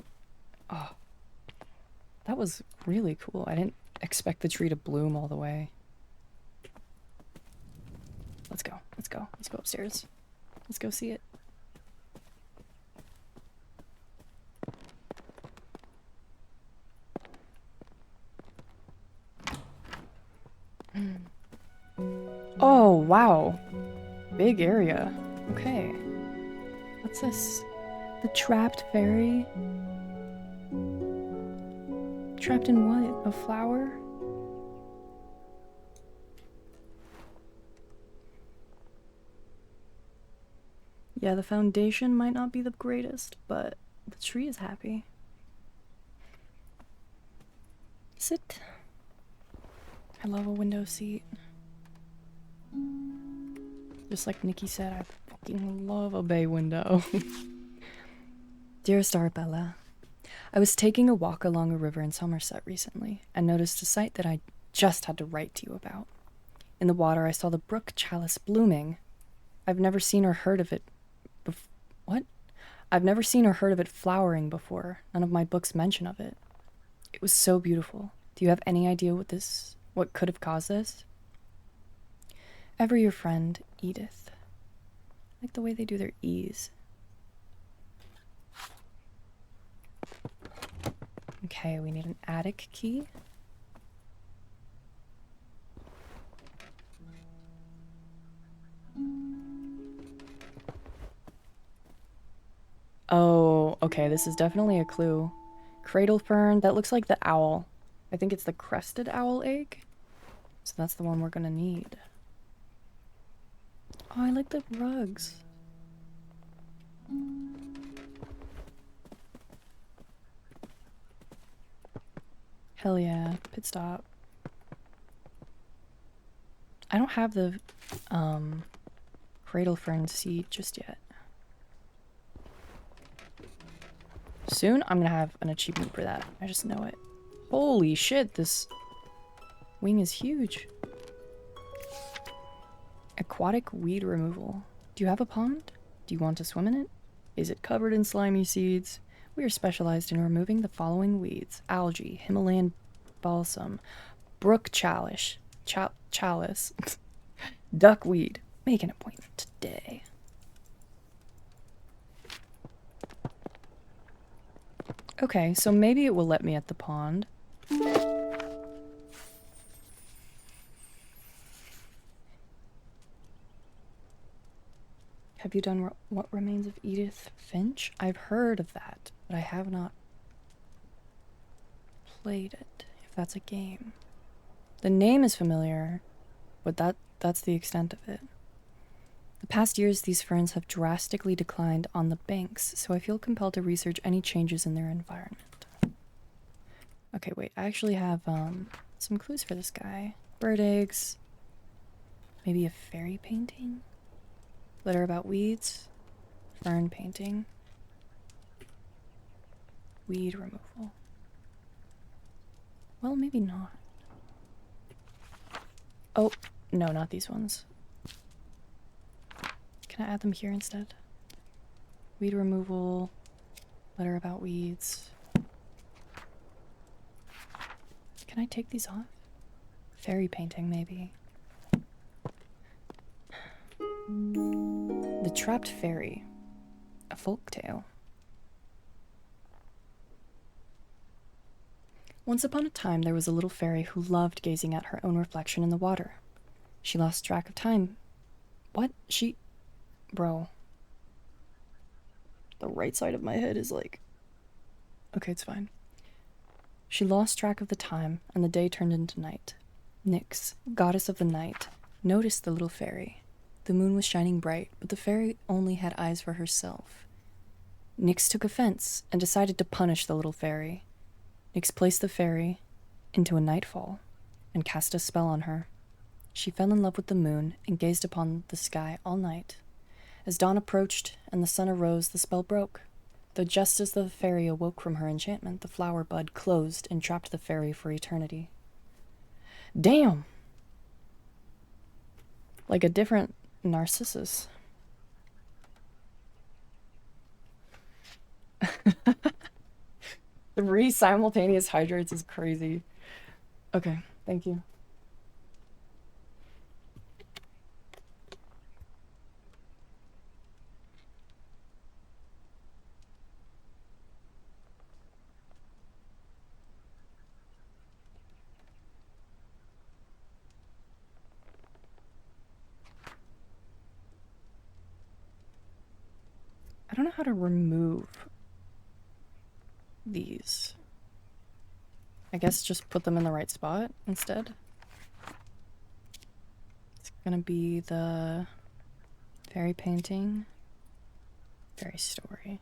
Oh, that was really cool. I didn't expect the tree to bloom all the way. Let's go. Let's go. Let's go upstairs. Let's go see it. Oh, wow. Big area. Okay. What's this? The trapped fairy? Trapped in what? A flower? Yeah, the foundation might not be the greatest, but the tree is happy. Sit. I love a window seat. Just like Nikki said, I fucking love a bay window. Dearest Arabella, I was taking a walk along a river in Somerset recently and noticed a sight that I just had to write to you about. In the water, I saw the brook chalice blooming. I've never seen or heard of it what? I've never seen or heard of it flowering before. None of my books mention of it. It was so beautiful. Do you have any idea what could have caused this? Ever your friend, Edith. I like the way they do their E's. Okay, we need an attic key. Oh, okay, this is definitely a clue. Cradle fern, that looks like the owl. I think it's the crested owl egg. So that's the one we're gonna need. Oh, I like the rugs. Hell yeah, pit stop. I don't have the cradle fern seed just yet. Soon I'm gonna have an achievement for that. I just know it. Holy shit, this wing is huge. Aquatic weed removal. Do you have a pond? Do you want to swim in it? Is it covered in slimy seeds? We are specialized in removing the following weeds: algae, Himalayan balsam, brook chalice, duckweed. Make an appointment today. Okay, so maybe it will let me at the pond. Have you done What Remains of Edith Finch? I've heard of that, but I have not played it, if that's a game. The name is familiar, but that's the extent of it. The past years, these ferns have drastically declined on the banks, so I feel compelled to research any changes in their environment. Okay, wait, I actually have some clues for this guy. Bird eggs, maybe a fairy painting? Letter about weeds, fern painting, weed removal. Well, maybe not. Oh, no, not these ones. Can I add them here instead? Weed removal, letter about weeds. Can I take these off? Fairy painting, maybe. The Trapped Fairy. A folktale. Once upon a time, there was a little fairy who loved gazing at her own reflection in the water. She lost track of time. What? Bro. The right side of my head is like... Okay, it's fine. She lost track of the time, and the day turned into night. Nyx, goddess of the night, noticed the little fairy. The moon was shining bright, but the fairy only had eyes for herself. Nyx took offense and decided to punish the little fairy. Nyx placed the fairy into a nightfall and cast a spell on her. She fell in love with the moon and gazed upon the sky all night. As dawn approached and the sun arose, the spell broke. Though just as the fairy awoke from her enchantment, the flower bud closed and trapped the fairy for eternity. Damn! Like a different Narcissus. Three simultaneous hydrates is crazy. Okay, thank you. I don't know how to remove these. I guess just put them in the right spot instead. It's gonna be the fairy painting, fairy story.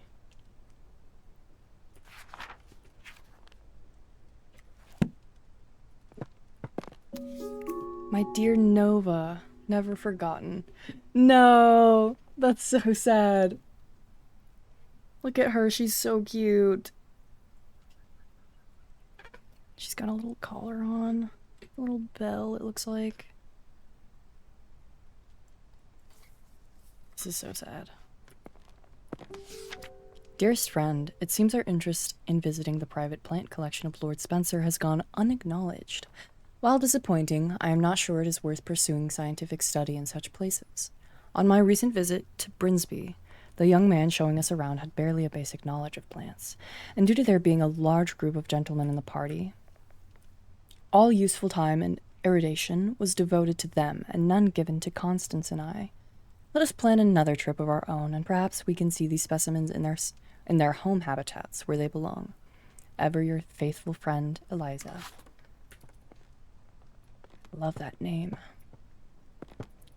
My dear Nova, never forgotten. No, that's so sad. Look at her, she's so cute. She's got a little collar on, a little bell, it looks like. This is so sad. Dearest friend, it seems our interest in visiting the private plant collection of Lord Spencer has gone unacknowledged. While disappointing, I am not sure it is worth pursuing scientific study in such places. On my recent visit to Brinsby, the young man showing us around had barely a basic knowledge of plants, and due to there being a large group of gentlemen in the party, all useful time and erudition was devoted to them, and none given to Constance and I. Let us plan another trip of our own, and perhaps we can see these specimens in their home habitats where they belong. Ever your faithful friend, Eliza. Love that name.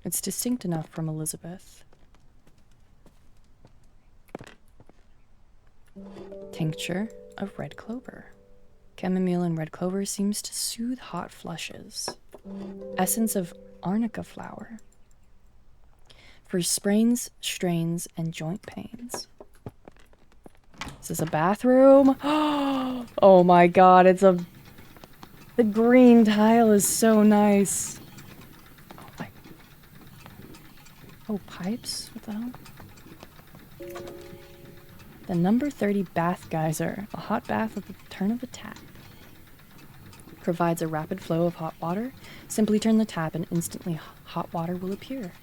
It's distinct enough from Elizabeth. Tincture of red clover. Chamomile and red clover seems to soothe hot flushes. Essence of arnica flower. For sprains, strains, and joint pains. Is this a bathroom? Oh my god, the green tile is so nice. Oh my. Oh, pipes? What the hell? The number 30 bath geyser, a hot bath at the turn of a tap. Provides a rapid flow of hot water. Simply turn the tap and instantly hot water will appear.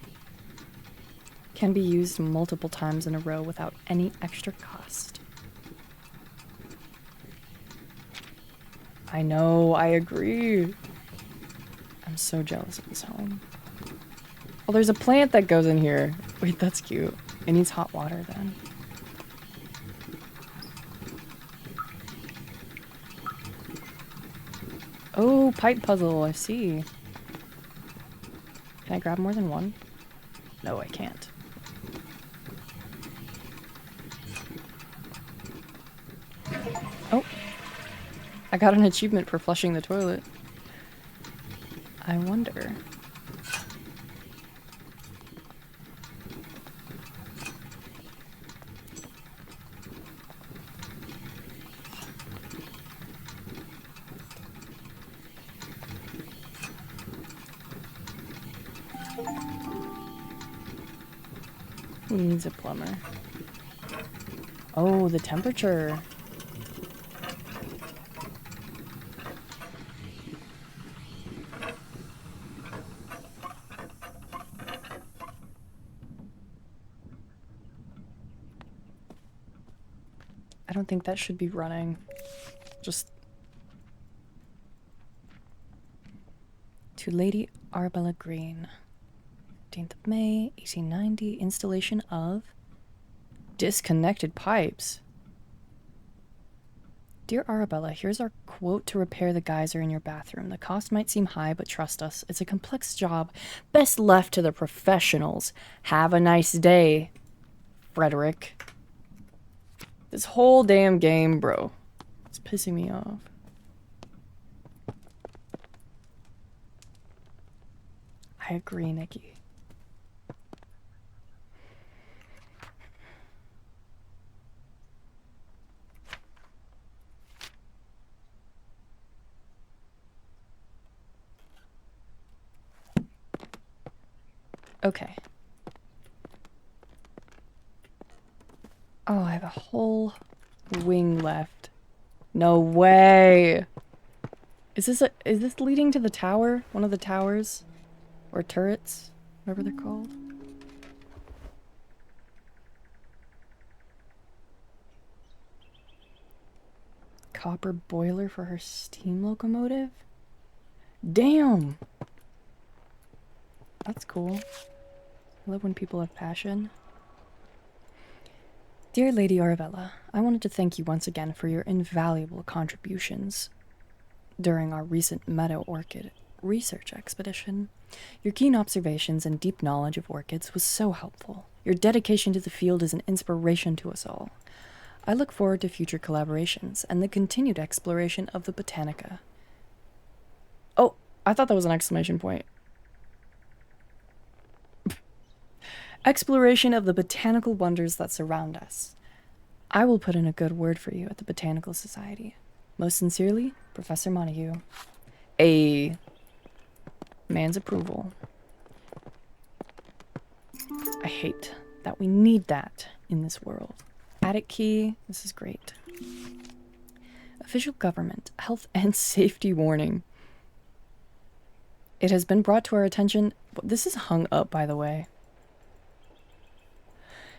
Can be used multiple times in a row without any extra cost. I know, I agree. I'm so jealous of this home. Oh, there's a plant that goes in here. Wait, that's cute. It needs hot water then. Oh, pipe puzzle, I see. Can I grab more than one? No, I can't. Oh. I got an achievement for flushing the toilet. I wonder. Who needs a plumber? Oh, the temperature. I don't think that should be running. Just to Lady Arabella Green. 15th of May, 1890. Installation of disconnected pipes. Dear Arabella, here's our quote to repair the geyser in your bathroom. The cost might seem high, but trust us, it's a complex job best left to the professionals. Have a nice day, Frederick. This whole damn game, bro. It's pissing me off. I agree, Nikki. Okay. Oh, I have a whole wing left. No way. Is this leading to the tower? One of the towers? Or turrets? Whatever they're called. Copper boiler for her steam locomotive? Damn! That's cool. I love when people have passion. Dear Lady Arabella, I wanted to thank you once again for your invaluable contributions during our recent meadow orchid research expedition. Your keen observations and deep knowledge of orchids was so helpful. Your dedication to the field is an inspiration to us all. I look forward to future collaborations and the continued exploration of the Botanica. Oh, I thought that was an exclamation point. Exploration of the botanical wonders that surround us. I will put in a good word for you at the Botanical Society. Most sincerely, Professor Montague. A man's approval. I hate that we need that in this world. Attic key. This is great. Official government, health and safety warning. It has been brought to our attention. This is hung up, by the way.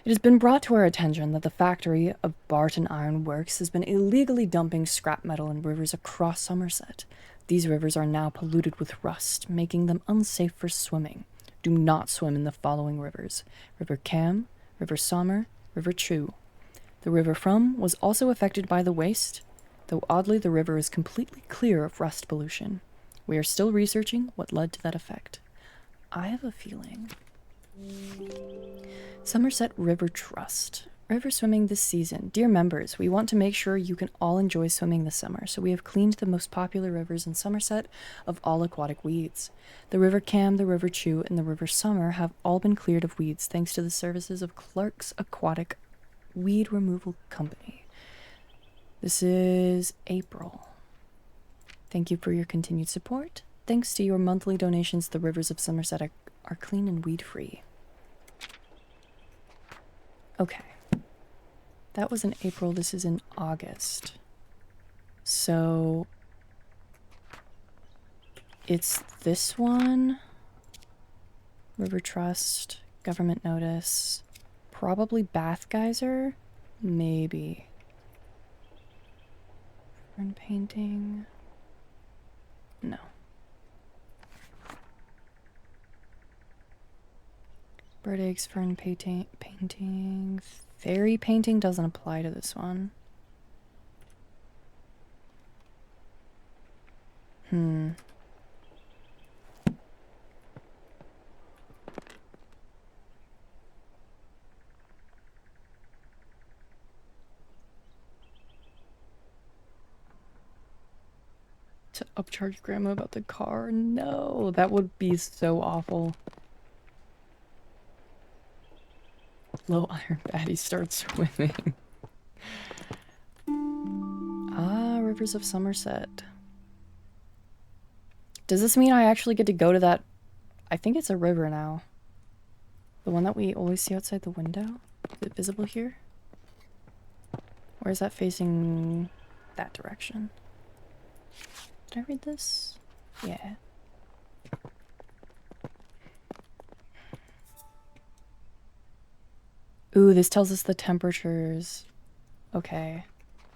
It has been brought to our attention that the factory of Barton Iron Works has been illegally dumping scrap metal in rivers across Somerset. These rivers are now polluted with rust, making them unsafe for swimming. Do not swim in the following rivers: River Cam, River Somer, River Chew. The River From was also affected by the waste, though oddly the river is completely clear of rust pollution. We are still researching what led to that effect. I have a feeling. Somerset River Trust. River swimming this season. Dear members, we want to make sure you can all enjoy swimming this summer, so we have cleaned the most popular rivers in Somerset of all aquatic weeds. The River Cam, the River Chew, and the River Somer have all been cleared of weeds thanks to the services of Clark's Aquatic Weed Removal Company. This is April. Thank you for your continued support. Thanks to your monthly donations, the rivers of Somerset are clean and weed-free. Okay. That was in April. This is in August. So it's this one. River Trust, government notice, probably bath geyser, maybe. Fern painting, no. Bird eggs, fern painting, fairy painting doesn't apply to this one. To upcharge grandma about the car? No, that would be so awful. Low iron baddie starts swimming. Ah, Rivers of Somerset. Does this mean I actually get to go to that? I think it's a river now. The one that we always see outside the window? Is it visible here? Or is that facing that direction? Did I read this? Yeah. Ooh, this tells us the temperatures. Okay.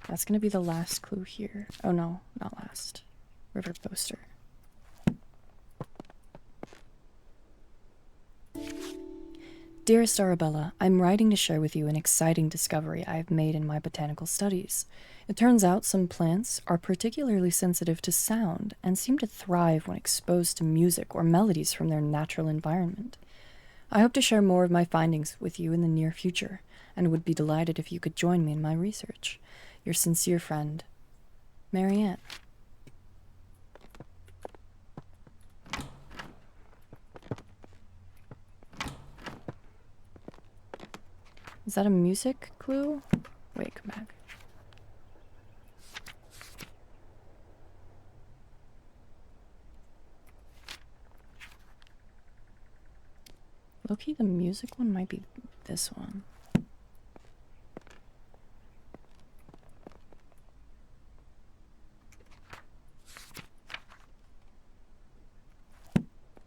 That's gonna be the last clue here. Oh no, not last. River poster. Dearest Arabella, I'm writing to share with you an exciting discovery I have made in my botanical studies. It turns out some plants are particularly sensitive to sound and seem to thrive when exposed to music or melodies from their natural environment. I hope to share more of my findings with you in the near future, and would be delighted if you could join me in my research. Your sincere friend, Marianne. Is that a music clue? Wait, come back. Low-key, the music one might be this one.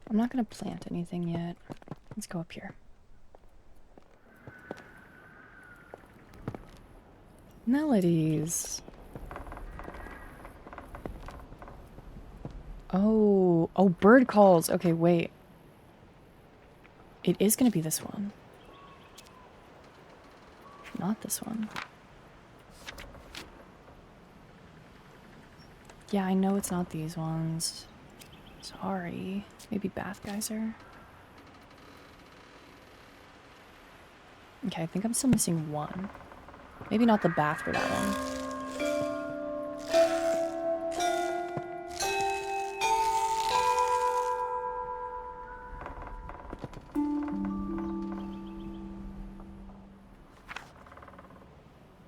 I'm not gonna plant anything yet. Let's go up here. Melodies. Oh, bird calls. Okay, wait. It is gonna be this one. Not this one. Yeah, I know it's not these ones. Sorry. Maybe bath geyser. Okay, I think I'm still missing one. Maybe not the bath for that one.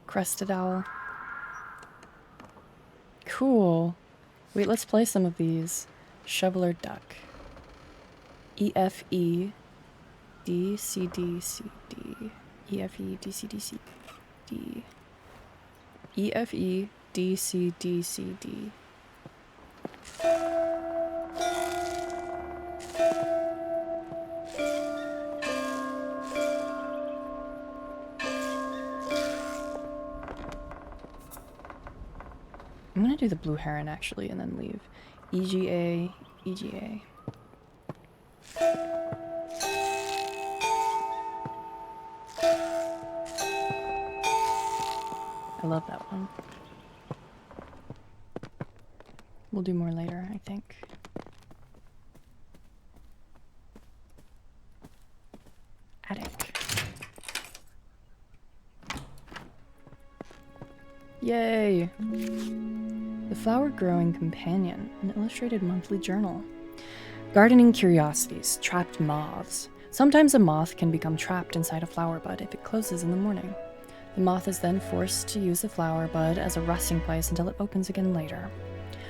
Crested owl. Cool. Wait, let's play some of these. Shoveler duck. E-F-E D-C-D-C-D. E-F-E D-C-D-C-D. E-F-E D-C-D-C-D. I'm gonna do the blue heron actually and then leave. EGA, EGA. I love that one. We'll do more later, I think. Attic. Yay! The Flower Growing Companion, an illustrated monthly journal. Gardening curiosities, trapped moths. Sometimes a moth can become trapped inside a flower bud if it closes in the morning. The moth is then forced to use the flower bud as a resting place until it opens again later.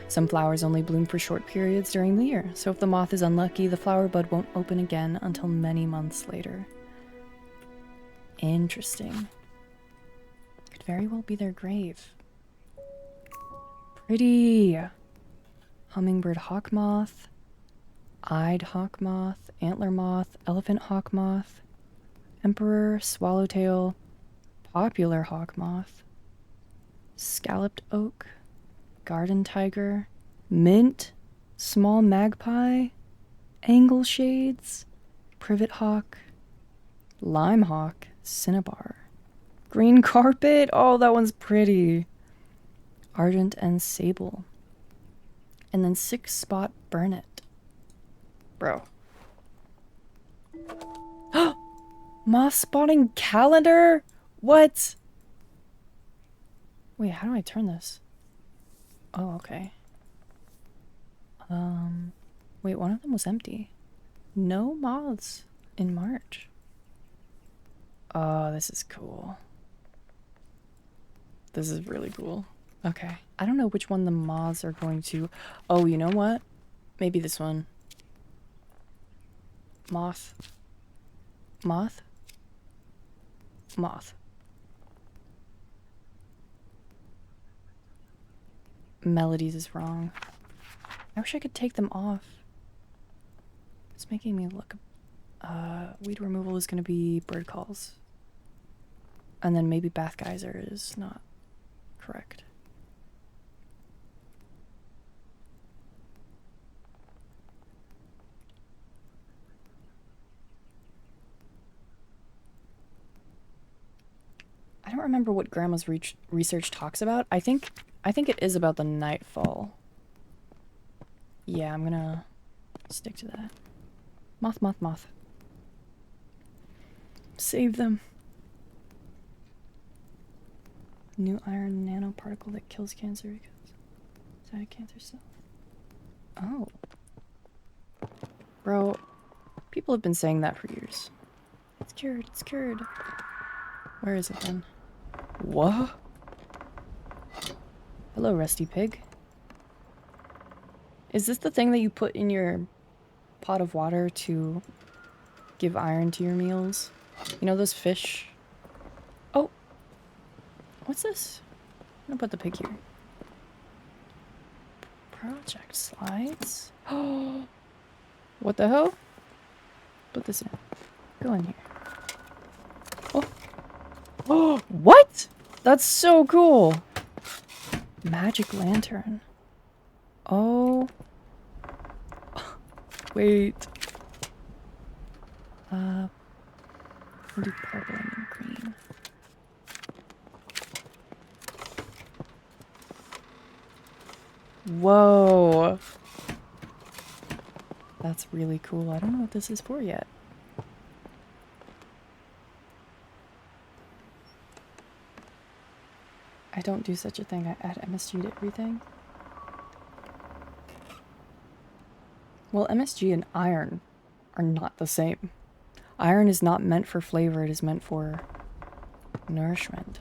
Some flowers only bloom for short periods during the year, so if the moth is unlucky, the flower bud won't open again until many months later. Interesting. could very well be their grave. Pretty. Hummingbird hawk moth, eyed hawk moth, antler moth, elephant hawk moth, emperor swallowtail, popular hawk moth, scalloped oak, garden tiger, mint, small magpie, angle shades, privet hawk, lime hawk, cinnabar, green carpet. Oh, that one's pretty. Argent and sable. And then 6-spot burnet. Bro. Moth spotting calendar? What? Wait, how do I turn this? Oh, okay. Wait, one of them was empty. No moths in March. Oh, this is cool. This is really cool. Okay. I don't know which one the moths are going to... Oh, you know what? Maybe this one. Moth. Moth? Moth. Melodies is wrong. I wish I could take them off. It's making me look... weed removal is going to be bird calls. And then maybe bath geyser is not correct. I don't remember what Grandma's research talks about. I think it is about the nightfall. Yeah, I'm gonna stick to that. Moth, moth, moth. Save them. New iron nanoparticle that kills cancer because inside a cancer cell. Oh. Bro, people have been saying that for years. It's cured, it's cured. Where is it then? What? Hello, Rusty Pig. Is this the thing that you put in your pot of water to give iron to your meals? You know those fish? Oh! What's this? I'm gonna put the pig here. Project slides? Oh! What the hell? Put this in. Go in here. Oh! Oh! What? That's so cool! Magic lantern. Oh. Wait. We'll do purple and then green. Whoa. That's really cool. I don't know what this is for yet. I don't do such a thing. I add MSG to everything. Well, MSG and iron are not the same. Iron is not meant for flavor, it is meant for nourishment.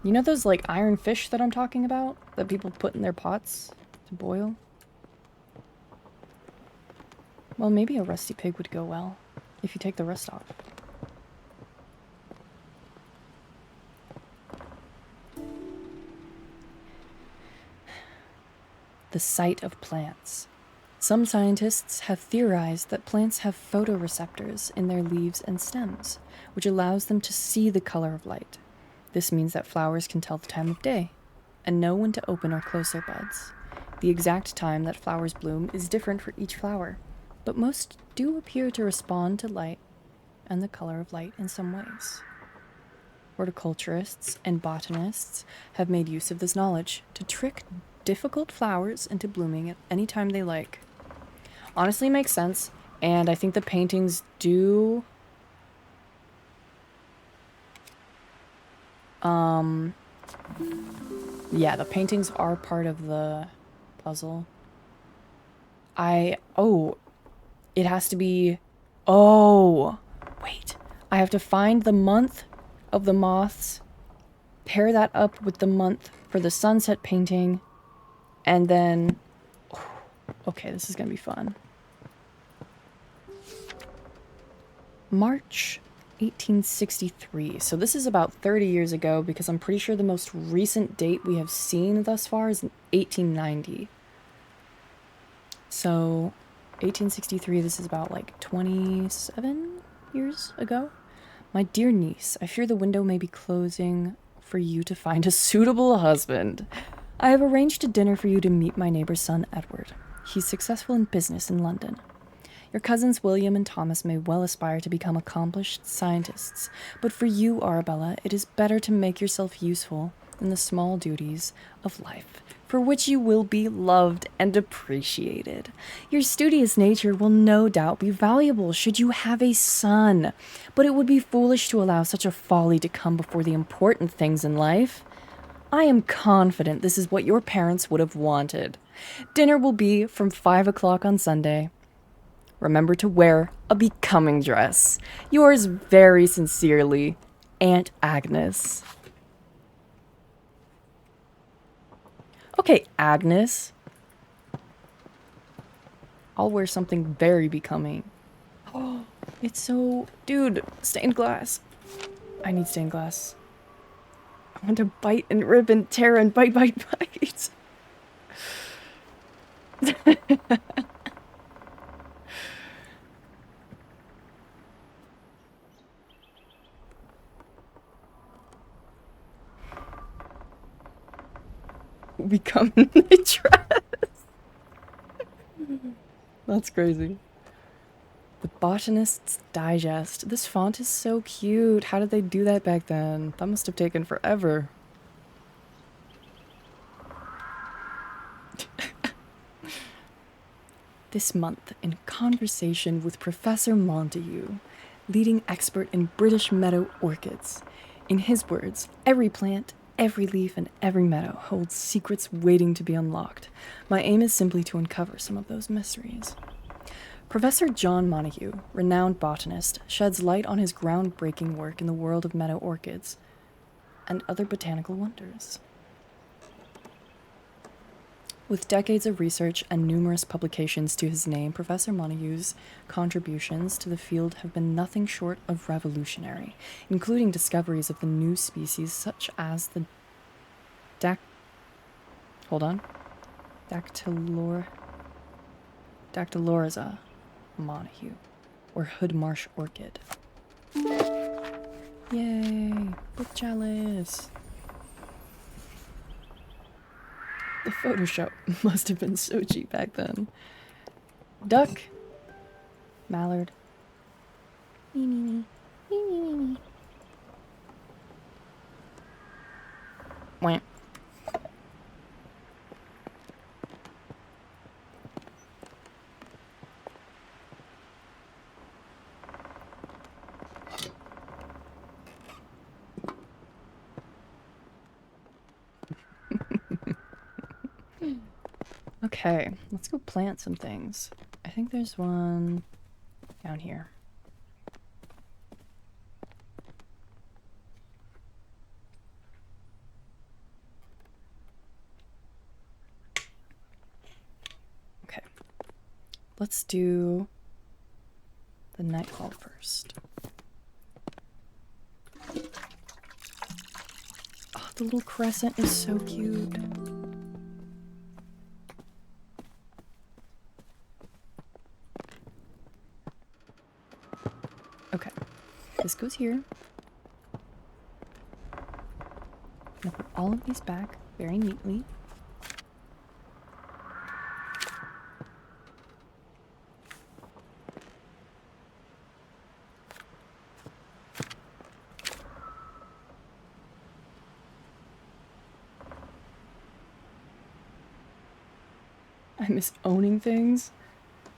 You know those like iron fish that I'm talking about? That people put in their pots to boil? Well, maybe a rusty pig would go well if you take the rust off. The sight of plants. Some scientists have theorized that plants have photoreceptors in their leaves and stems, which allows them to see the color of light. This means that flowers can tell the time of day and know when to open or close their buds. The exact time that flowers bloom is different for each flower, but most do appear to respond to light and the color of light in some ways. Horticulturists and botanists have made use of this knowledge to trick difficult flowers into blooming at any time they like. Honestly, makes sense, and I think the paintings do... Yeah, the paintings are part of the puzzle. Oh, it has to be... Oh, wait. I have to find the month of the moths, pair that up with the month for the sunset painting, and then... Okay, this is gonna be fun. March 1863. So this is about 30 years ago because I'm pretty sure the most recent date we have seen thus far is 1890. So 1863, this is about like 27 years ago. My dear niece, I fear the window may be closing for you to find a suitable husband. I have arranged a dinner for you to meet my neighbor's son, Edward. He's successful in business in London. Your cousins William and Thomas may well aspire to become accomplished scientists, but for you, Arabella, it is better to make yourself useful in the small duties of life, for which you will be loved and appreciated. Your studious nature will no doubt be valuable should you have a son, but it would be foolish to allow such a folly to come before the important things in life. I am confident this is what your parents would have wanted. Dinner will be from 5 o'clock on Sunday. Remember to wear a becoming dress. Yours very sincerely, Aunt Agnes. Okay, Agnes. I'll wear something very becoming. Oh, it's so... Dude, stained glass. I need stained glass. I want to bite and rip and tear and bite, bite, bite. Become the dress. That's crazy. The Botanist's Digest. This font is so cute. How did they do that back then? That must have taken forever. This month, in conversation with Professor Montague, leading expert in British meadow orchids. In his words, every plant, every leaf, and every meadow holds secrets waiting to be unlocked. My aim is simply to uncover some of those mysteries. Professor John Montague, renowned botanist, sheds light on his groundbreaking work in the world of meadow orchids and other botanical wonders. With decades of research and numerous publications to his name, Professor Montague's contributions to the field have been nothing short of revolutionary, including discoveries of the new species such as the Dactylorza Montague, or hood marsh orchid. Yay! Book chalice! The Photoshop must have been so cheap back then. Duck. Mallard. Me, me, me. Me, me, me, me. Wah. Okay, let's go plant some things. I think there's one down here. Okay, let's do the nightfall first. Oh, the little crescent is so cute. Okay, this goes here. I'm gonna put all of these back very neatly. I miss owning things.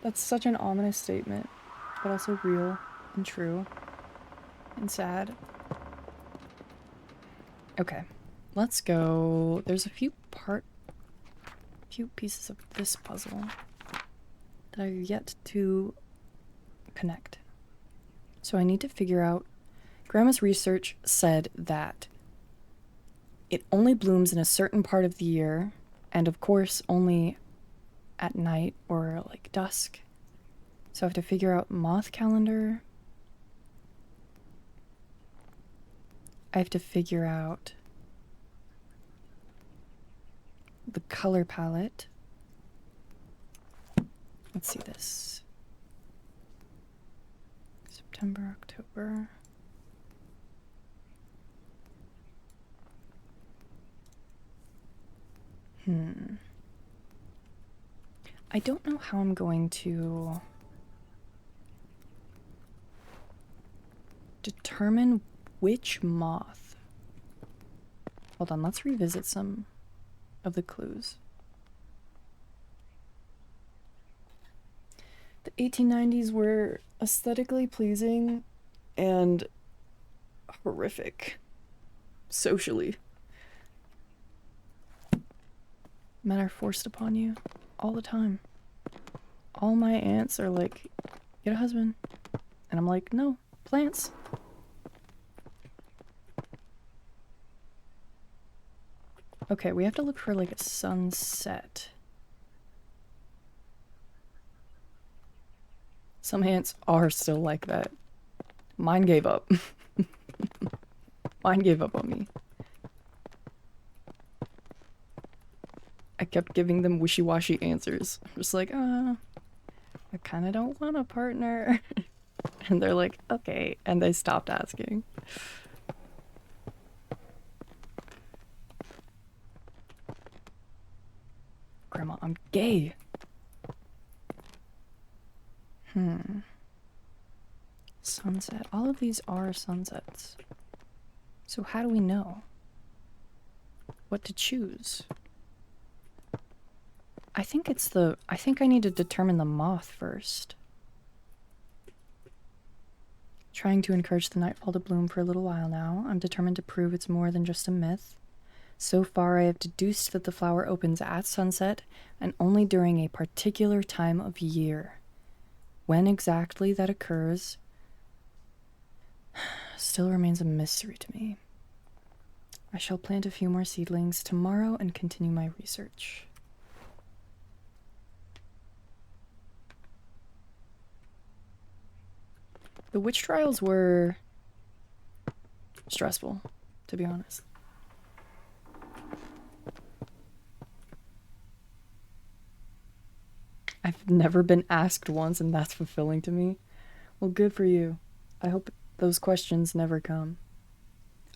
That's such an ominous statement, but also real and true and sad. Okay, let's go. There's a few pieces of this puzzle that are yet to connect. So I need to figure out. Grandma's research said that it only blooms in a certain part of the year, and of course only at night or like dusk. So I have to figure out moth calendar. I have to figure out the color palette. Let's see this. September, October. I don't know how I'm going to determine which moth. Hold on, let's revisit some of the clues. The 1890s were aesthetically pleasing and horrific socially. Men are forced upon you all the time. All my aunts are like, get a husband. And I'm like, no, plants. Okay, we have to look for like a sunset. Some ants are still like that. Mine gave up. Mine gave up on me. I kept giving them wishy-washy answers. I'm just like, I kind of don't want a partner. And they're like, okay. And they stopped asking. Grandma, I'm gay. Sunset. All of these are sunsets. So how do we know what to choose? I think I need to determine the moth first. Trying to encourage the nightfall to bloom for a little while now. I'm determined to prove it's more than just a myth. So far, I have deduced that the flower opens at sunset and only during a particular time of year. When exactly that occurs still remains a mystery to me. I shall plant a few more seedlings tomorrow and continue my research. The witch trials were stressful, to be honest. I've never been asked once, and that's fulfilling to me. Well, good for you. I hope those questions never come.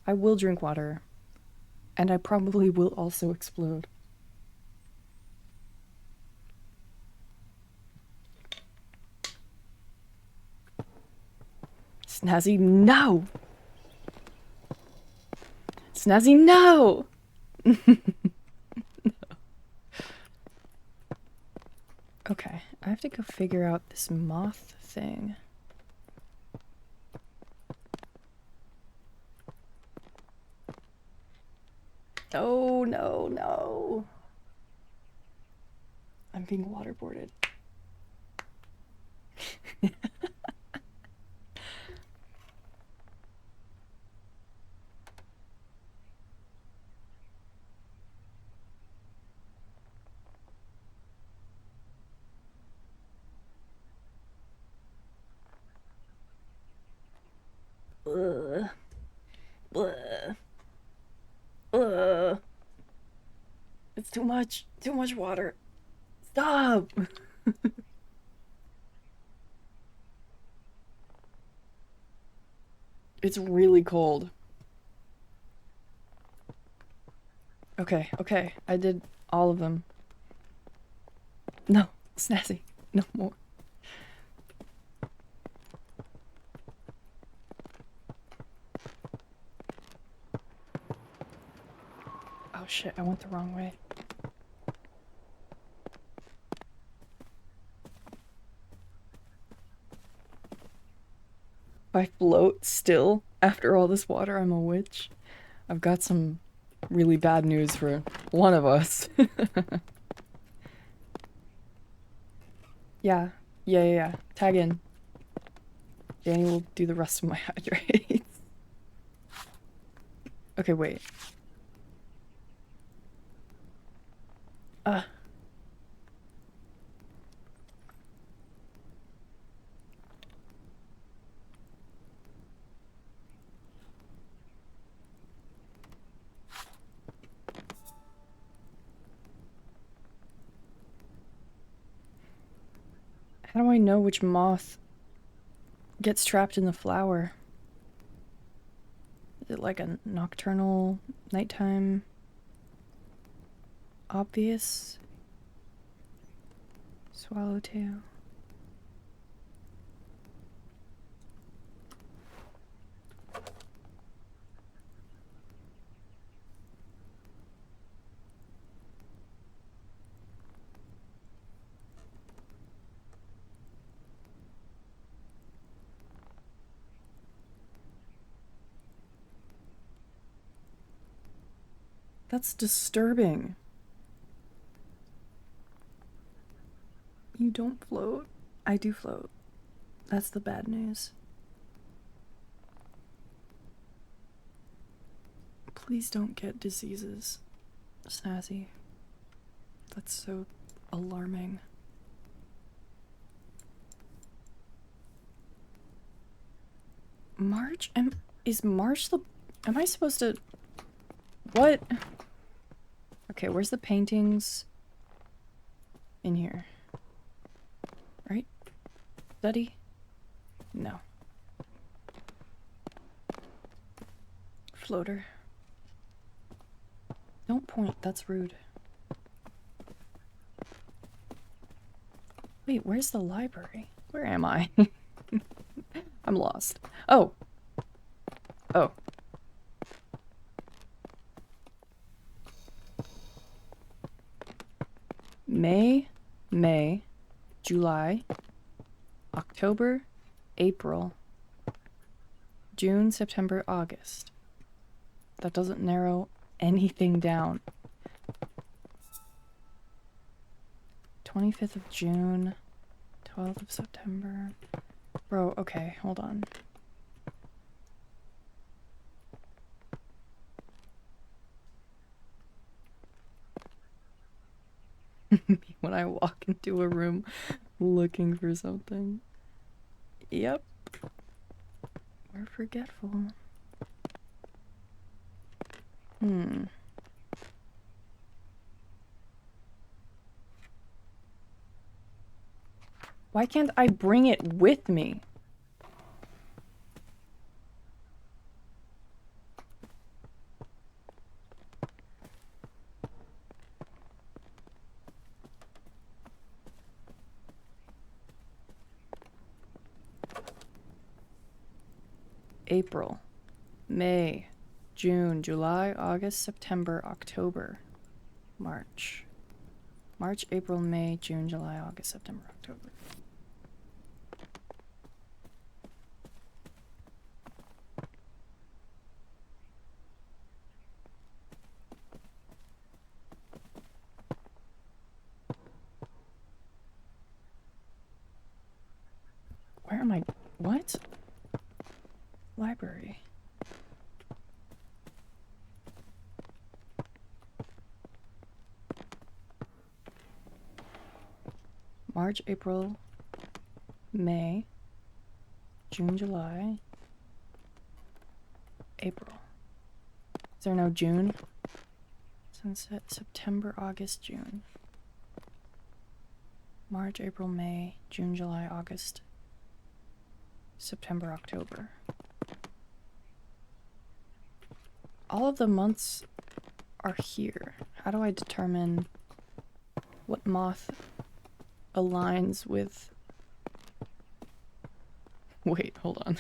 I will drink water, and I probably will also explode. Snazzy, no! Snazzy, no! No. Okay, I have to go figure out this moth thing. Oh, no, no. I'm being waterboarded. Ugh. Ugh. Ugh. It's too much water. Stop! It's really cold. Okay, okay, I did all of them. No, Snazzy, no more. Oh shit, I went the wrong way. If I float still after all this water, I'm a witch. I've got some really bad news for one of us. Yeah. Tag in. Danny will do the rest of my hydrates. Okay, wait. How do I know which moth gets trapped in the flower? Is it like a nocturnal, nighttime, obvious swallowtail? That's disturbing. You don't float. I do float. That's the bad news. Please don't get diseases, Snazzy. That's so alarming. March? Is March the... Am I supposed to... What? Okay, where's the paintings? In here. Right? Study? No. Floater. Don't point, that's rude. Wait, where's the library? Where am I? I'm lost. Oh. Oh. May, July, October, April, June, September, August. That doesn't narrow anything down. 25th of June, 12th of September. Bro, okay, hold on. When I walk into a room looking for something. Yep. We're forgetful. Why can't I bring it with me? April, May, June, July, August, September, October, March. March, April, May, June, July, August, September, October. Where am I? What? Library. March, April, May, June, July, April. Is there no June? Sunset, September, August, June. March, April, May, June, July, August, September, October. All of the months are here. How do I determine what moth aligns with... Wait, hold on.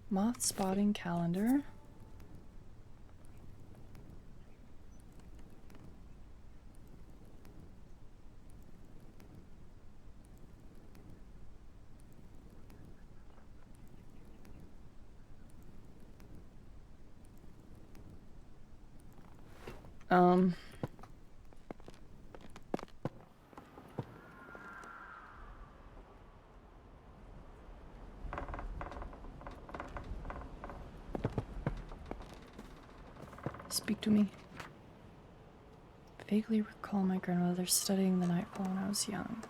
Moth spotting calendar. Speak to me. Vaguely recall my grandmother studying the nightfall when I was young.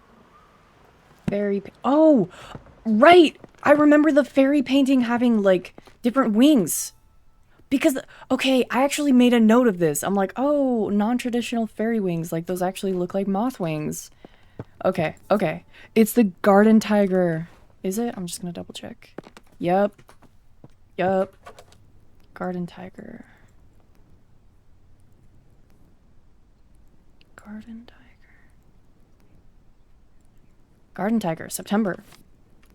Oh! Right! I remember the fairy painting having, like, different wings. Because, okay, I actually made a note of this. I'm like, oh, non-traditional fairy wings. Like, those actually look like moth wings. Okay, okay. It's the garden tiger. Is it? I'm just gonna double check. Yup. Yup. Garden tiger. Garden tiger. Garden tiger, September.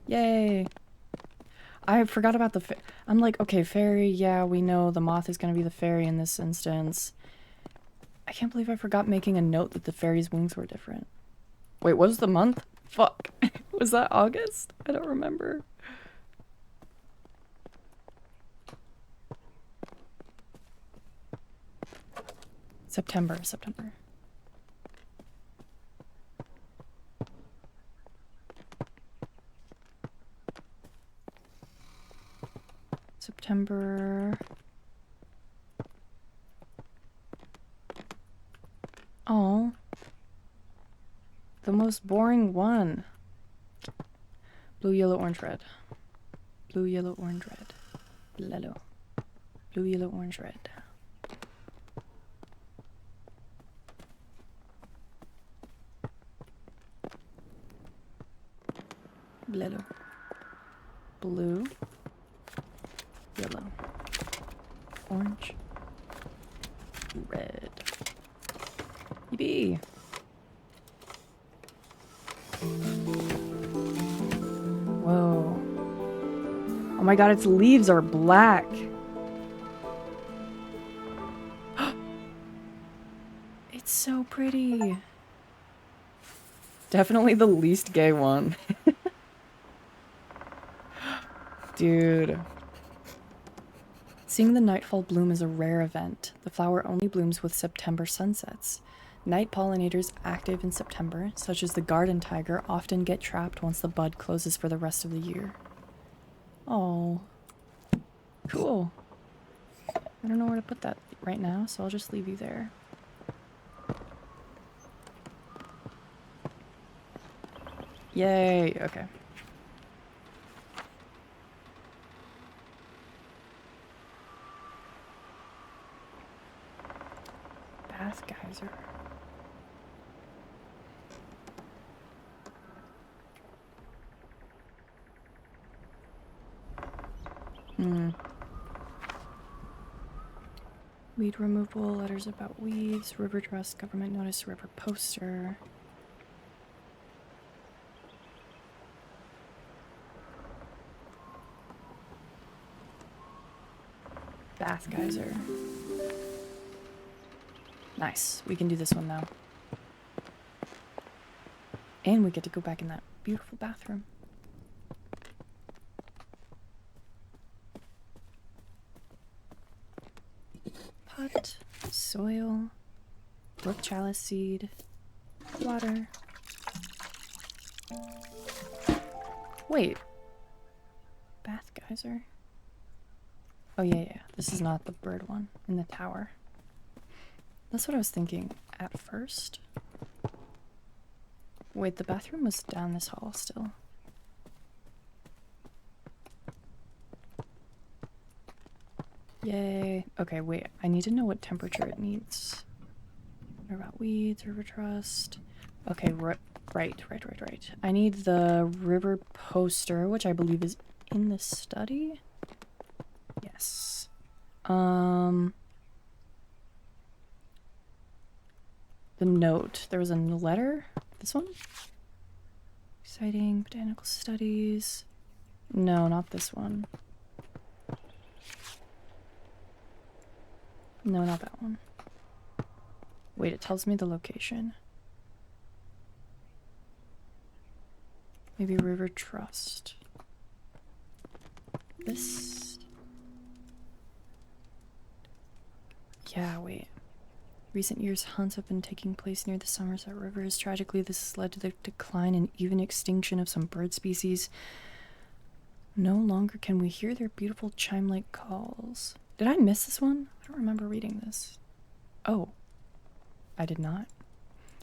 Yay. I forgot about the I'm like, okay, fairy, yeah, we know the moth is gonna be the fairy in this instance. I can't believe I forgot making a note that the fairy's wings were different. Wait, what was the month? Fuck. Was that August? I don't remember. September. September. Oh. The most boring one. Blue, yellow, orange, red. Blue, yellow, orange, red. Lello. Blue, yellow, orange, red. Lello. Blue. Yellow. Orange. Red. Yippee! Whoa. Oh my god, its leaves are black. It's so pretty. Definitely the least gay one. Dude. Seeing the nightfall bloom is a rare event. The flower only blooms with September sunsets. Night pollinators active in September, such as the garden tiger, often get trapped once the bud closes for the rest of the year. Oh. Cool. I don't know where to put that right now, so I'll just leave you there. Yay, okay. Bath geyser. Weed removal, letters about weeds, river trust, government notice, river poster. Bath geyser. Nice. We can do this one now. And we get to go back in that beautiful bathroom. Pot, soil, brook chalice seed, water. Wait. Bath geyser? Oh yeah. This is not the bird one in the tower. That's what I was thinking at first. Wait, the bathroom was down this hall still. Yay. Okay, wait. I need to know what temperature it needs. What about weeds, river trust? Okay, right. I need the river poster, which I believe is in the study. Yes. The note. There was a letter. This one? Exciting botanical studies. No, not this one. No, not that one. Wait, it tells me the location. Maybe River Trust. This. Yeah, wait. Recent years, hunts have been taking place near the Somerset rivers. Tragically, this has led to the decline and even extinction of some bird species. No longer can we hear their beautiful chime-like calls. Did I miss this one? I don't remember reading this. Oh, I did not.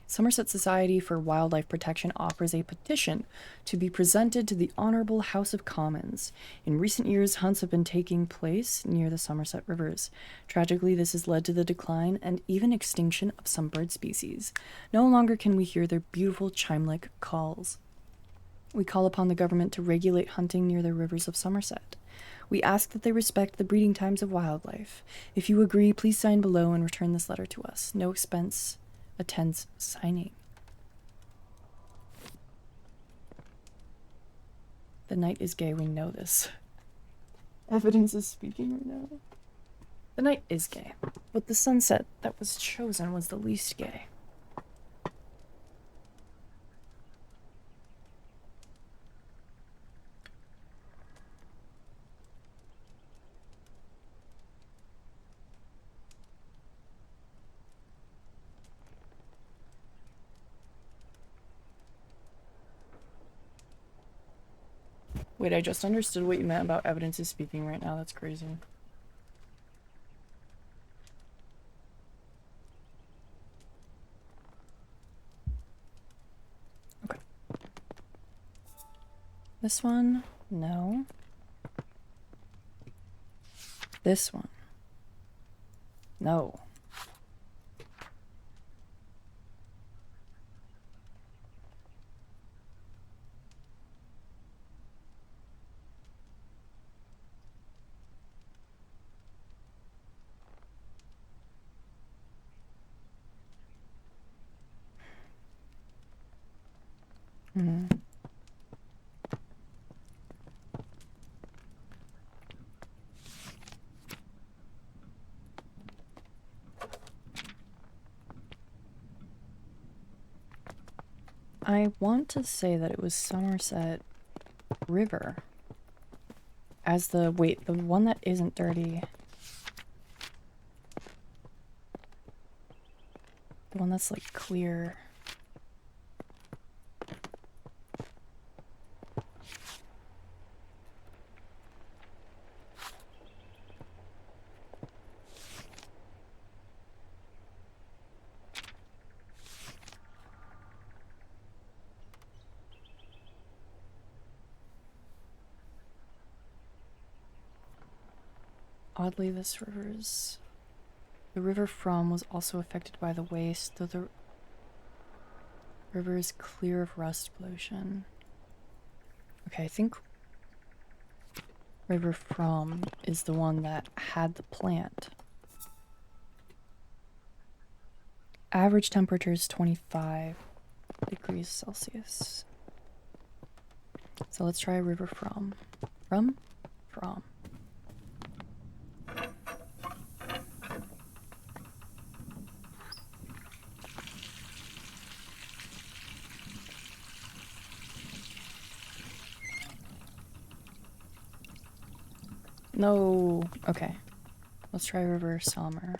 Somerset Society for Wildlife Protection offers a petition to be presented to the Honourable House of Commons. In recent years, hunts have been taking place near the Somerset rivers. Tragically, this has led to the decline and even extinction of some bird species. No longer can we hear their beautiful chime-like calls. We call upon the government to regulate hunting near the rivers of Somerset. We ask that they respect the breeding times of wildlife. If you agree, please sign below and return this letter to us. No expense attends signing. The night is gay, we know this. Evidence is speaking right now. The night is gay, but the sunset that was chosen was the least gay. Wait, I just understood what you meant about evidence is speaking right now. That's crazy. Okay. This one? No. This one? No. Hmm. I want to say that it was Somerset River. As the, wait, the one that isn't dirty. The one that's like clear. Oddly, this river's... The river from was also affected by the waste, though the river is clear of rust pollution. Okay, I think river from is the one that had the plant. Average temperature is 25 degrees Celsius. So let's try river from. From? No. Okay. Let's try river Sommer.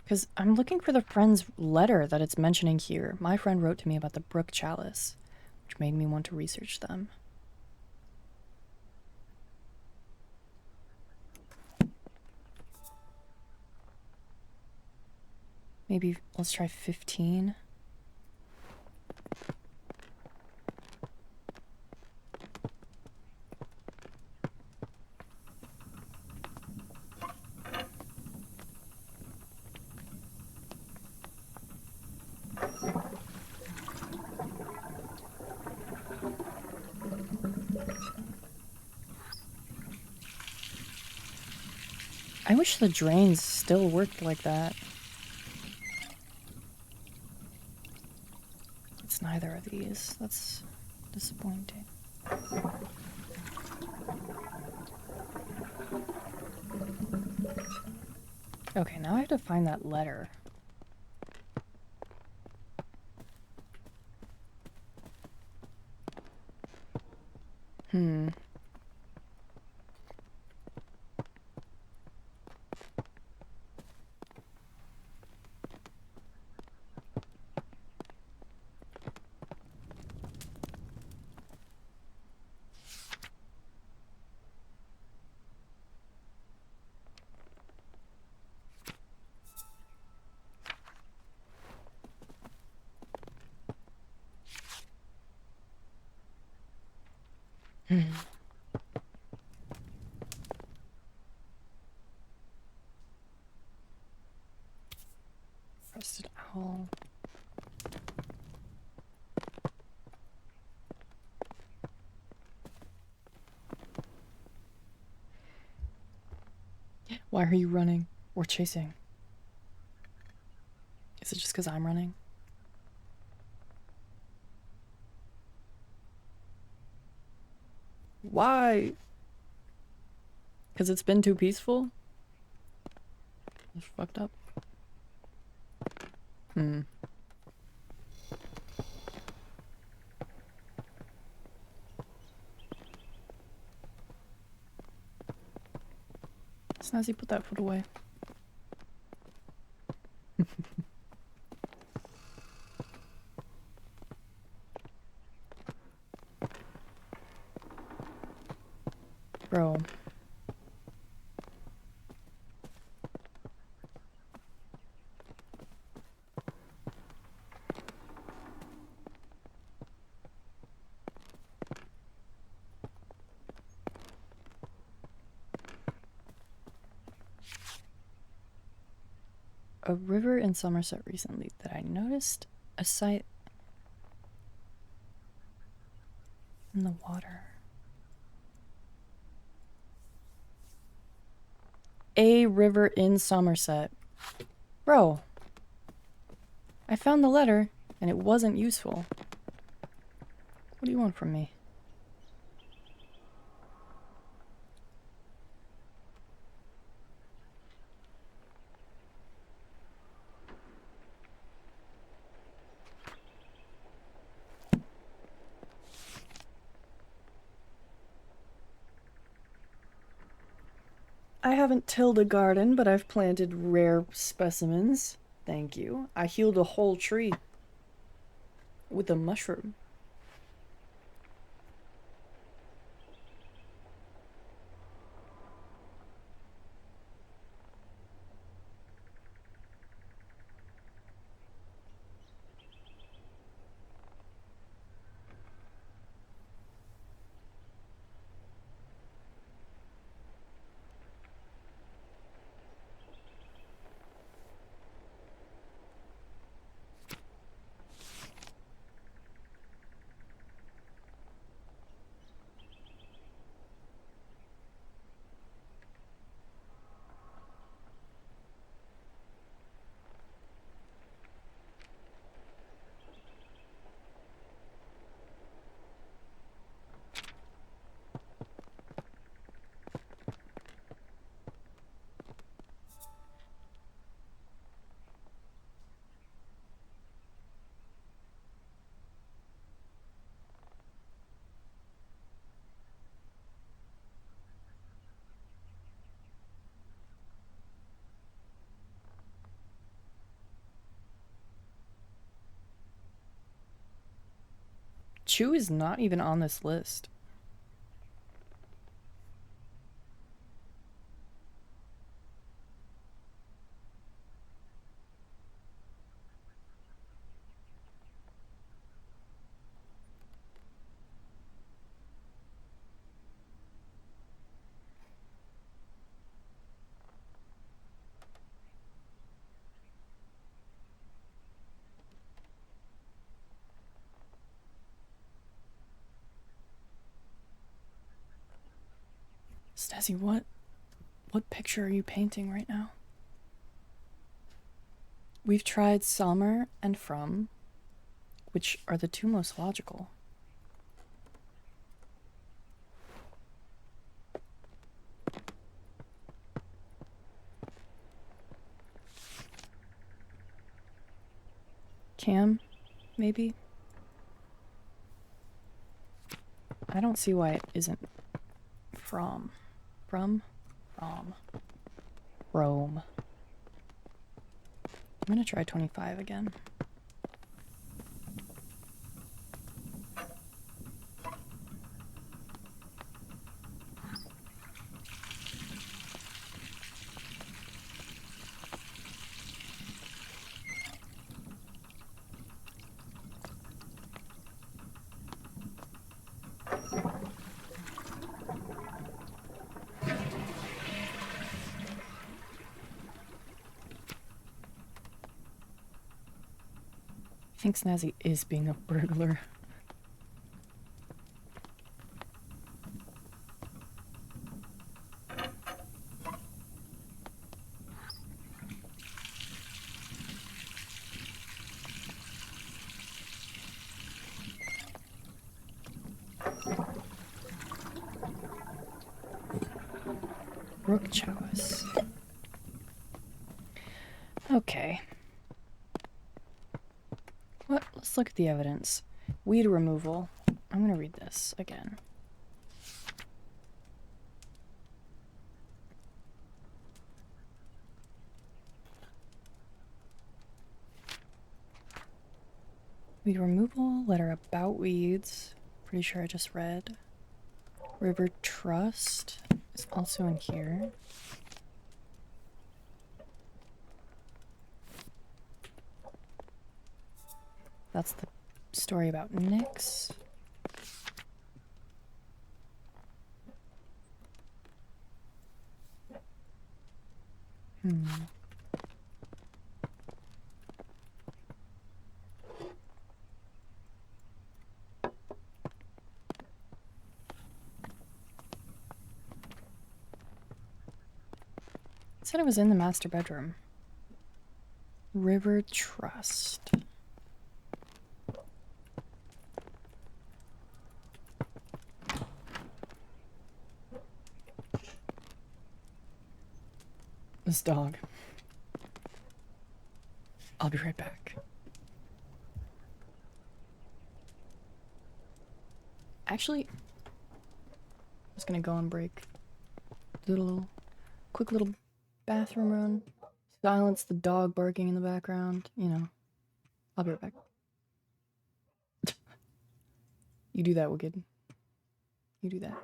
Because I'm looking for the friend's letter that it's mentioning here. My friend wrote to me about the brook chalice, which made me want to research them. Maybe let's try 15. I wish the drains still worked like that. It's neither of these. That's disappointing. Okay, now I have to find that letter. Rusted owl. Why are you running or chasing? Is it just because I'm running? Why? Because it's been too peaceful? It's fucked up. Snazzy, put that foot away. Bro. A river in Somerset recently that I noticed a sight in the water. A river in Somerset. Bro. I found the letter and it wasn't useful. What do you want from me? I haven't tilled a garden, but I've planted rare specimens. Thank you. I healed a whole tree with a mushroom. Chew is not even on this list. Stazzy, what picture are you painting right now? We've tried Summer and From, which are the two most logical. Cam, maybe? I don't see why it isn't From. From? Rome. I'm gonna try 25 again. think Snazzy is being a burglar. Rook chalice. Okay. What? Let's look at the evidence. Weed removal. I'm gonna read this again. Weed removal, letter about weeds. Pretty sure I just read. River Trust is also in here. That's the story about Nyx. It said it was in the master bedroom. River Trust. This dog. I'll be right back. Actually, I was gonna go on break. Quick little bathroom run. Silence the dog barking in the background. You know. I'll be right back. You do that, Wicked. You do that.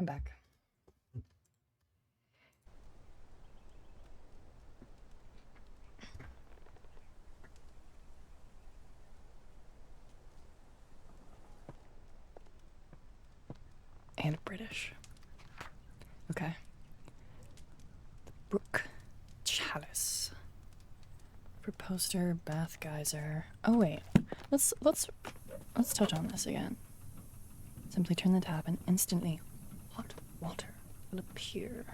I'm back. And British. Okay. Brook Chalice. For poster, bath geyser. Oh wait. Let's touch on this again. Simply turn the tap and instantly hot water will appear.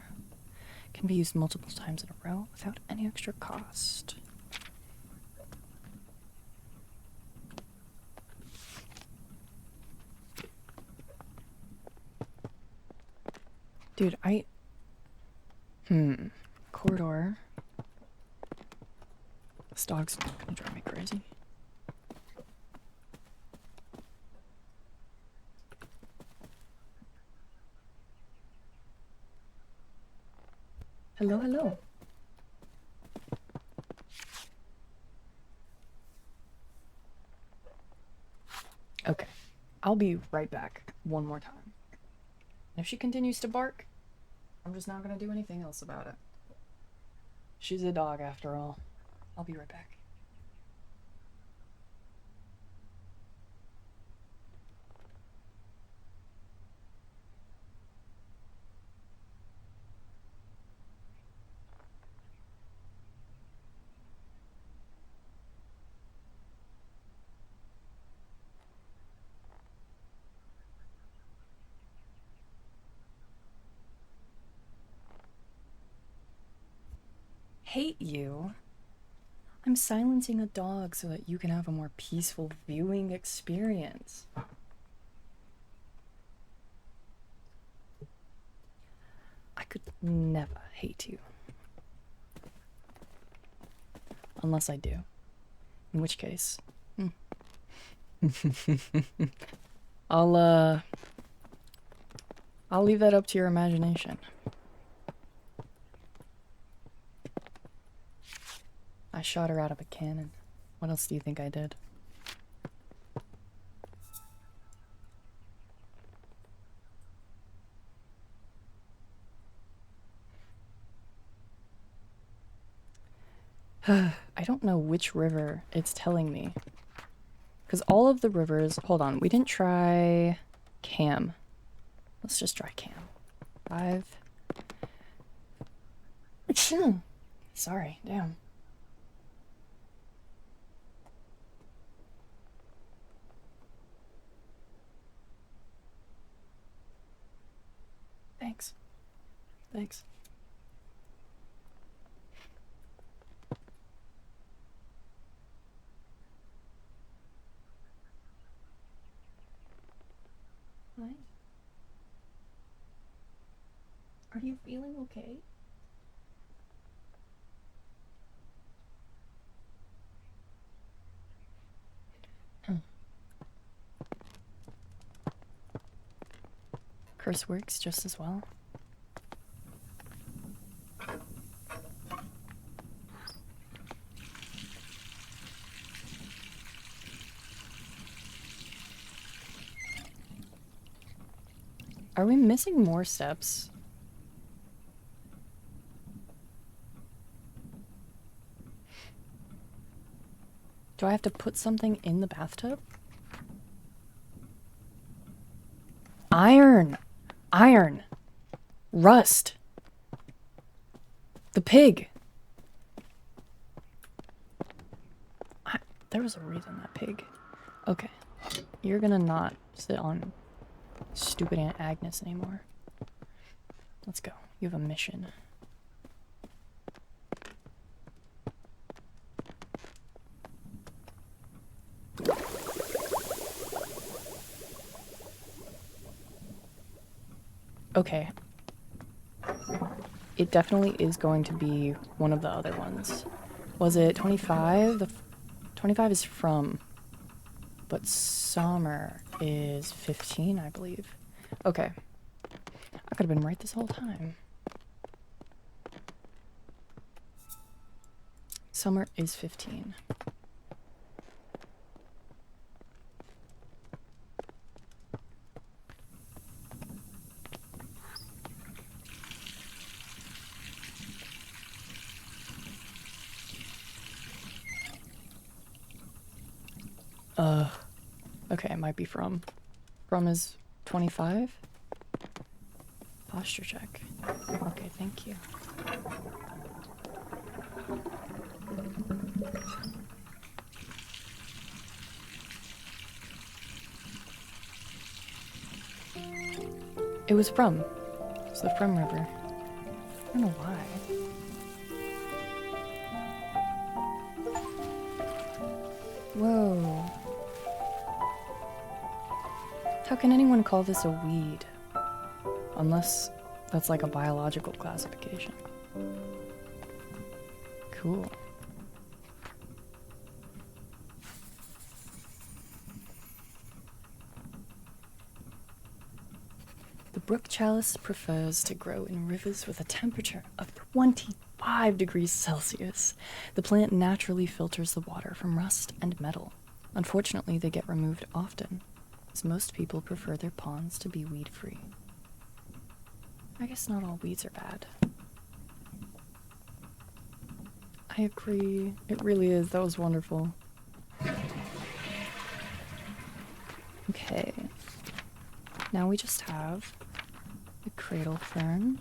Can be used multiple times in a row without any extra cost. Dude, corridor. This dog's gonna drive me crazy. Hello, hello. Okay, I'll be right back one more time. If she continues to bark, I'm just not gonna do anything else about it. She's a dog after all. I'll be right back. Hate you? I'm silencing a dog so that you can have a more peaceful viewing experience. I could never hate you. Unless I do. In which case... I'll leave that up to your imagination. I shot her out of a cannon. What else do you think I did? I don't know which river it's telling me. Because all of the rivers... Hold on, we didn't try Cam. Let's just try Cam. 5. Sorry, damn. Thanks. Thanks. What? Are you feeling okay? Curse works just as well. Are we missing more steps? Do I have to put something in the bathtub? Iron! Iron! Rust! The pig! There was a reason that pig. Okay. You're gonna not sit on stupid Aunt Agnes anymore. Let's go. You have a mission. Okay. It definitely is going to be one of the other ones. Was it 25? 25 is from, but summer is 15, I believe. Okay. I could have been right this whole time. Summer is 15. Okay, it might be from. From is 25? Posture check. Okay, thank you. It was from. It's the From River. I don't know why. Whoa. How can anyone call this a weed? Unless that's like a biological classification. Cool. The brook chalice prefers to grow in rivers with a temperature of 25 degrees Celsius. The plant naturally filters the water from rust and metal. Unfortunately, they get removed often, as most people prefer their ponds to be weed-free. I guess not all weeds are bad. I agree. It really is. That was wonderful. Okay. Now we just have the cradle fern.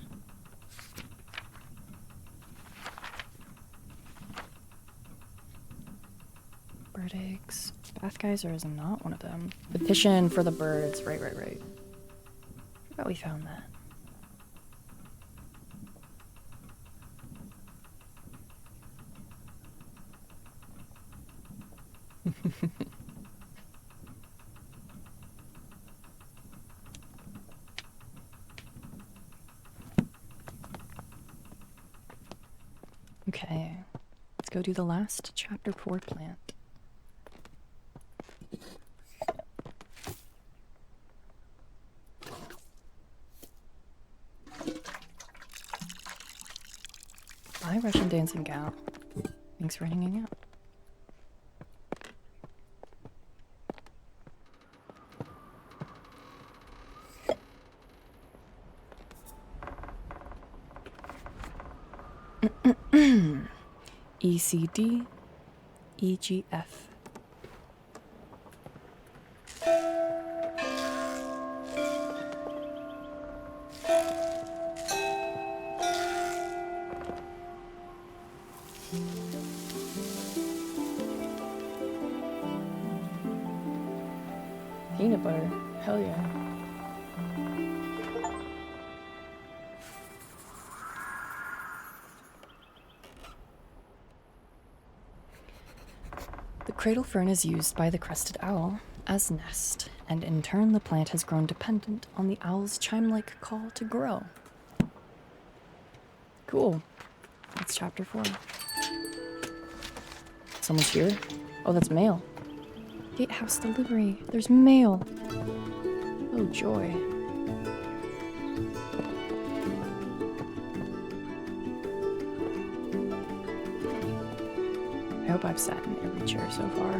Bird eggs. Bath geyser is not one of them. Petition for the birds. Right. Forgot we found that. Okay, let's go do the last chapter 4 plant. Bye, Russian dancing gal. Thanks for hanging out. ECD, EGF. Peanut butter. Hell yeah. The cradle fern is used by the crested owl as nest, and in turn the plant has grown dependent on the owl's chime-like call to grow. Cool. That's chapter 4. Someone's here? Oh, that's mail. Gatehouse delivery. There's mail. Oh, joy. I hope I've sat in every chair so far.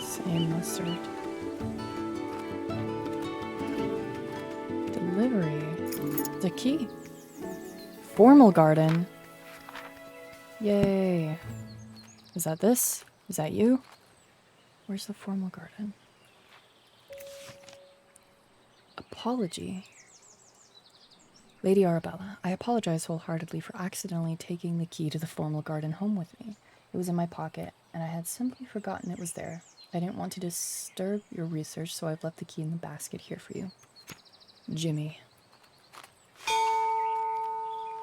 Same mustard. Delivery. The key. Formal garden. Yay. Is that this? Is that you? Where's the formal garden? Apology. Lady Arabella, I apologize wholeheartedly for accidentally taking the key to the formal garden home with me. It was in my pocket, and I had simply forgotten it was there. I didn't want to disturb your research, so I've left the key in the basket here for you. Jimmy.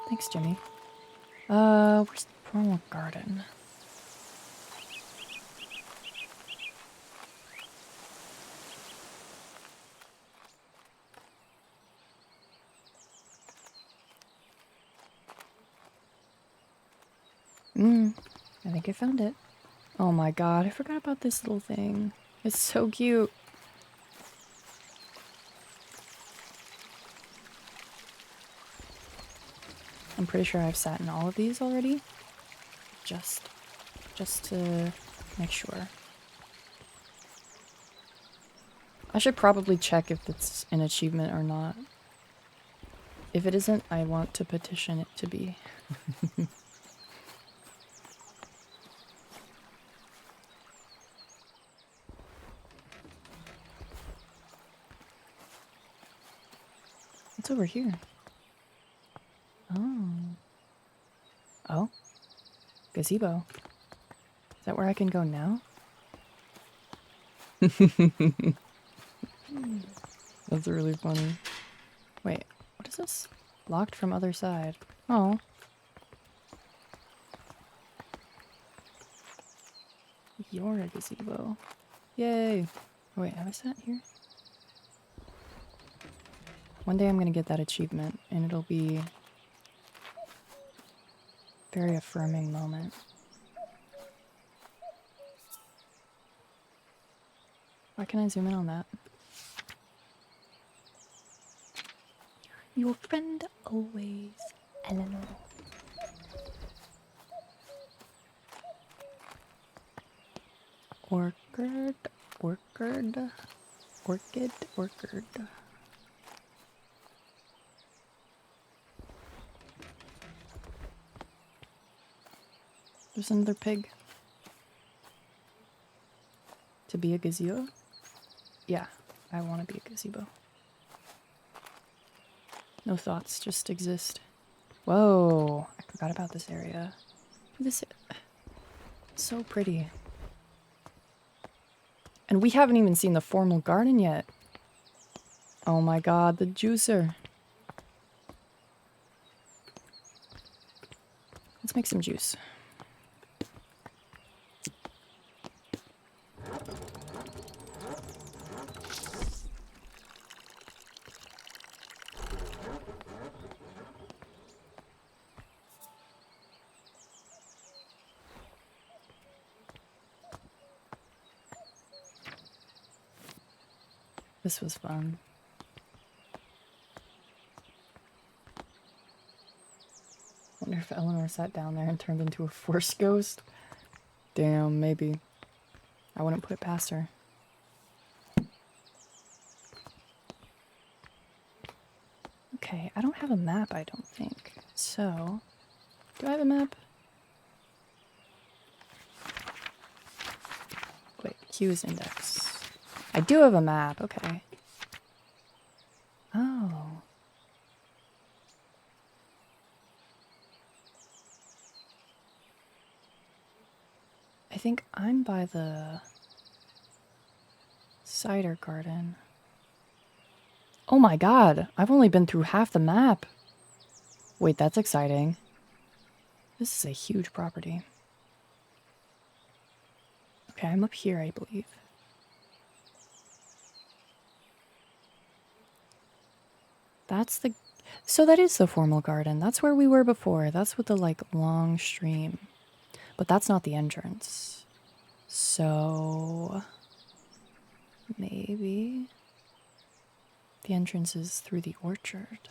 Thanks, Jimmy. Where's the formal garden? I think I found it. Oh my god, I forgot about this little thing. It's so cute. I'm pretty sure I've sat in all of these already. Just to make sure. I should probably check if it's an achievement or not. If it isn't, I want to petition it to be. What's over here? Oh. Oh. Gazebo. Is that where I can go now? That's really funny. Wait, what is this? Locked from other side. Oh. You're a gazebo. Yay. Oh, wait, have I sat here? One day I'm gonna get that achievement, and it'll be a very affirming moment. Why can't I zoom in on that? Your friend always, Eleanor. Orchid. There's another pig. To be a gazebo? Yeah, I want to be a gazebo. No thoughts, just exist. Whoa, I forgot about this area. This is so pretty. And we haven't even seen the formal garden yet. Oh my god, the juicer. Let's make some juice. This was fun. Wonder if Eleanor sat down there and turned into a force ghost. Damn, maybe. I wouldn't put it past her. Okay, I don't have a map, I don't think. So, do I have a map? Wait, Q is index. I do have a map, okay. Oh. I think I'm by the cider garden. Oh my god, I've only been through half the map. Wait, that's exciting. This is a huge property. Okay, I'm up here, I believe. That's the... So that is the formal garden. That's where we were before. That's with the, like, long stream. But that's not the entrance. So... maybe... the entrance is through the orchard.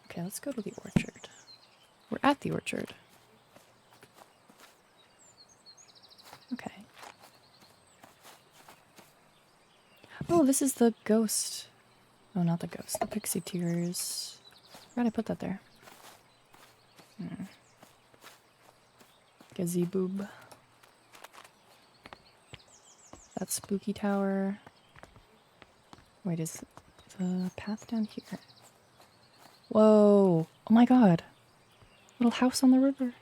Okay, let's go to the orchard. We're at the orchard. Okay. Oh, this is the ghost. Oh, not the ghost. The pixie tears. Why did I put that there? Gazeboob. That spooky tower. Wait, is the path down here? Whoa! Oh my god! Little house on the river.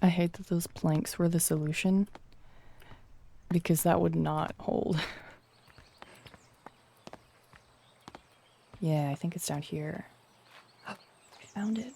I hate that those planks were the solution, because that would not hold. Yeah, I think it's down here. Oh, I found it.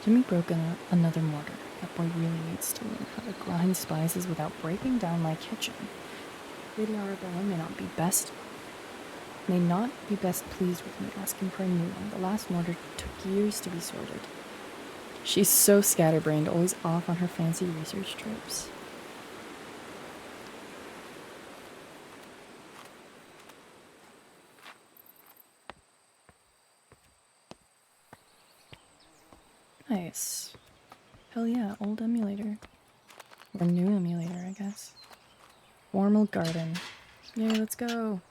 Jimmy broke another mortar. That boy really needs to learn how to grind spices without breaking down my kitchen. Lady Arabella may not be best pleased with me asking for a new one. The last mortar took years to be sorted. She's so scatterbrained, always off on her fancy research trips. Nice. Hell yeah, old emulator. Or new emulator, I guess. Formal garden. Yay, let's go.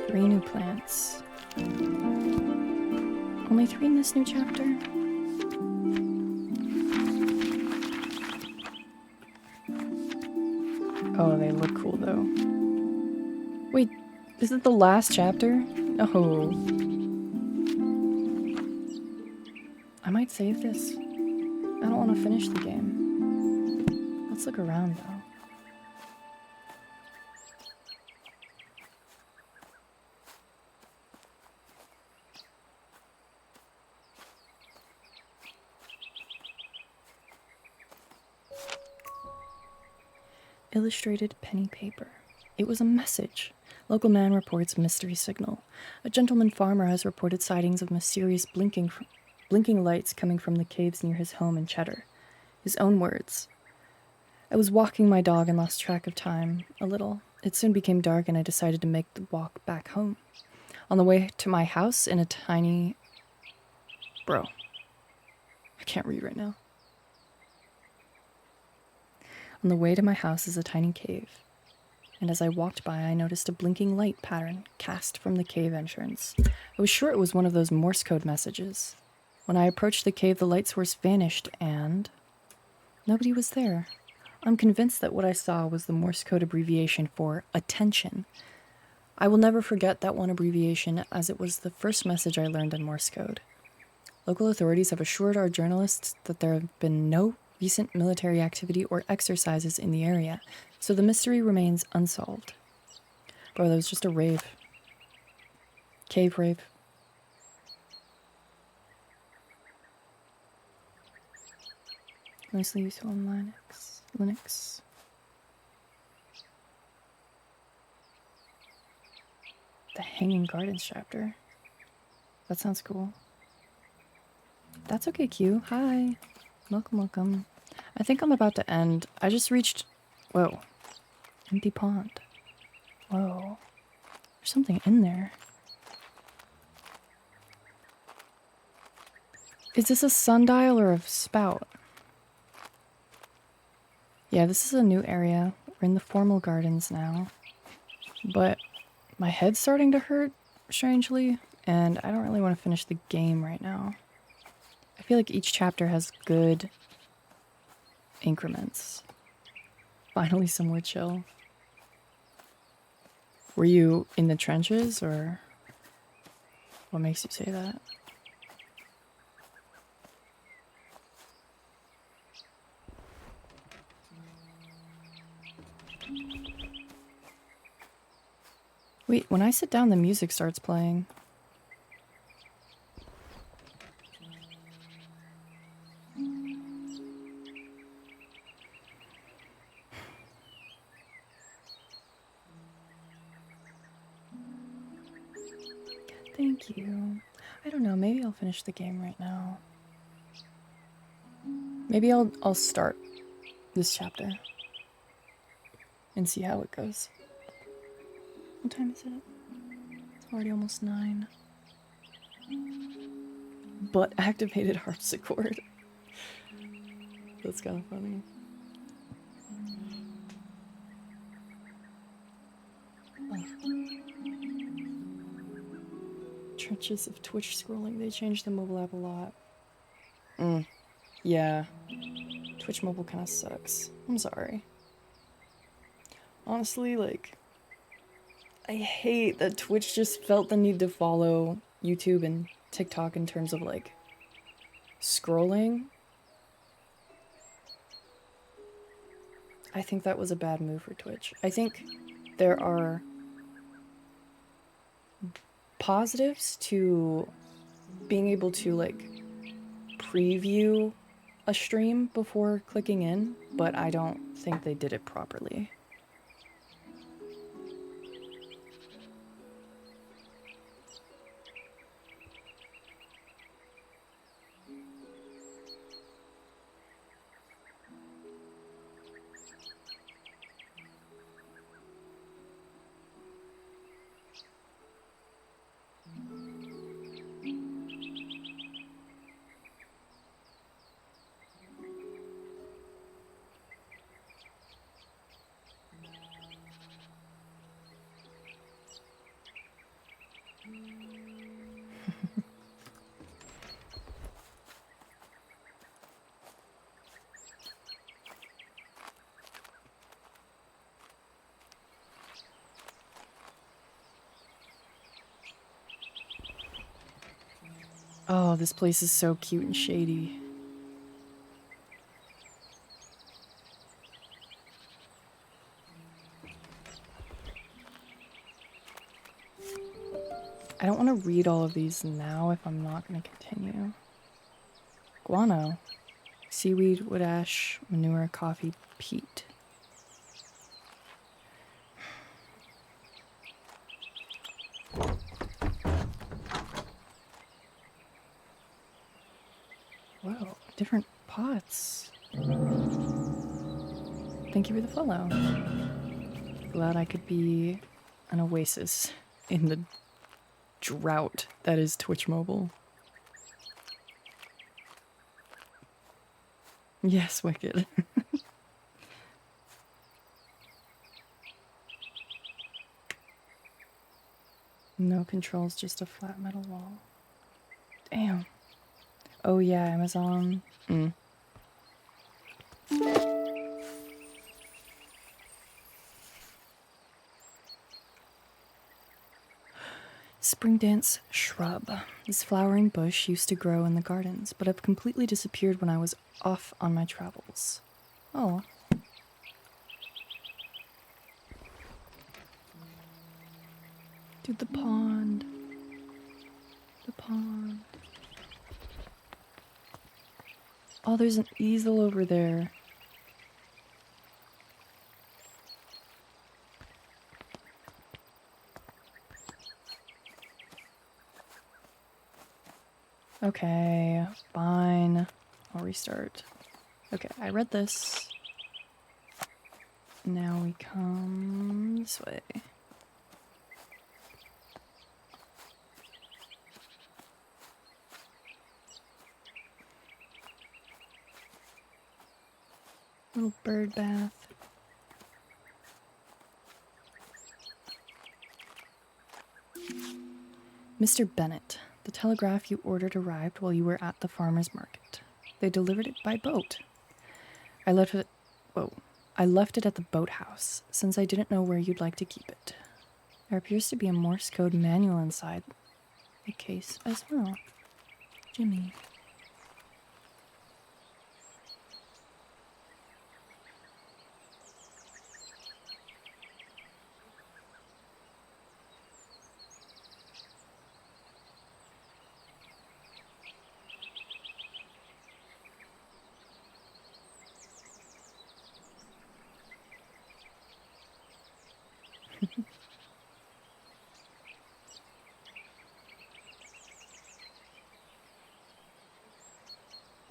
Three new plants. Only 3 in this new chapter? Oh, they look cool though. Wait, is it the last chapter? Oh. I might save this. I don't want to finish the game. Let's look around though. Illustrated penny paper. It was a message. Local man reports mystery signal. A gentleman farmer has reported sightings of mysterious blinking lights coming from the caves near his home in Cheddar. His own words. I was walking my dog and lost track of time a little. It soon became dark and I decided to make the walk back home. On the way to my house in a tiny... Bro. I can't read right now. On the way to my house is a tiny cave, and as I walked by, I noticed a blinking light pattern cast from the cave entrance. I was sure it was one of those Morse code messages. When I approached the cave, the light source vanished, and nobody was there. I'm convinced that what I saw was the Morse code abbreviation for attention. I will never forget that one abbreviation, as it was the first message I learned in Morse code. Local authorities have assured our journalists that there have been no recent military activity or exercises in the area, so the mystery remains unsolved. Bro, that was just a rave. Cave rave. Mostly useful on Linux. The Hanging Gardens chapter. That sounds cool. That's okay, Q. Hi. Welcome. I think I'm about to end. I just reached... Whoa. Empty pond. Whoa. There's something in there. Is this a sundial or a spout? Yeah, this is a new area. We're in the formal gardens now. But my head's starting to hurt, strangely, and I don't really want to finish the game right now. I feel like each chapter has good increments. Finally somewhere chill. Were you in the trenches, or what makes you say that? Wait, when I sit down, the music starts playing. Thank you. I don't know, maybe I'll finish the game right now. Maybe I'll start this chapter and see how it goes. What time is it? It's already almost 9. But activated harpsichord. That's kind of funny. Trenches of Twitch scrolling. They changed the mobile app a lot. Yeah. Twitch mobile kind of sucks. I'm sorry. Honestly, like, I hate that Twitch just felt the need to follow YouTube and TikTok in terms of like scrolling. I think that was a bad move for Twitch. I think there are positives to being able to like preview a stream before clicking in, but I don't think they did it properly. Oh, this place is so cute and shady. I don't want to read all of these now if I'm not going to continue. Guano. Seaweed, wood ash, manure, coffee, peat. Whoa, different pots. Thank you for the follow. Glad I could be an oasis in the drought that is Twitch Mobile. Yes, wicked. No controls, just a flat metal wall. Damn. Oh yeah, Amazon. Spring dance shrub. This flowering bush used to grow in the gardens, but have completely disappeared when I was off on my travels. Oh. Dude, the pond. The pond. Oh, there's an easel over there. Okay, fine. I'll restart. Okay, I read this. Now we come this way. Little bird bath. Mr. Bennett, the telegraph you ordered arrived while you were at the farmer's market. They delivered it by boat. I left it at the boathouse, since I didn't know where you'd like to keep it. There appears to be a Morse code manual inside the case as well. Jimmy.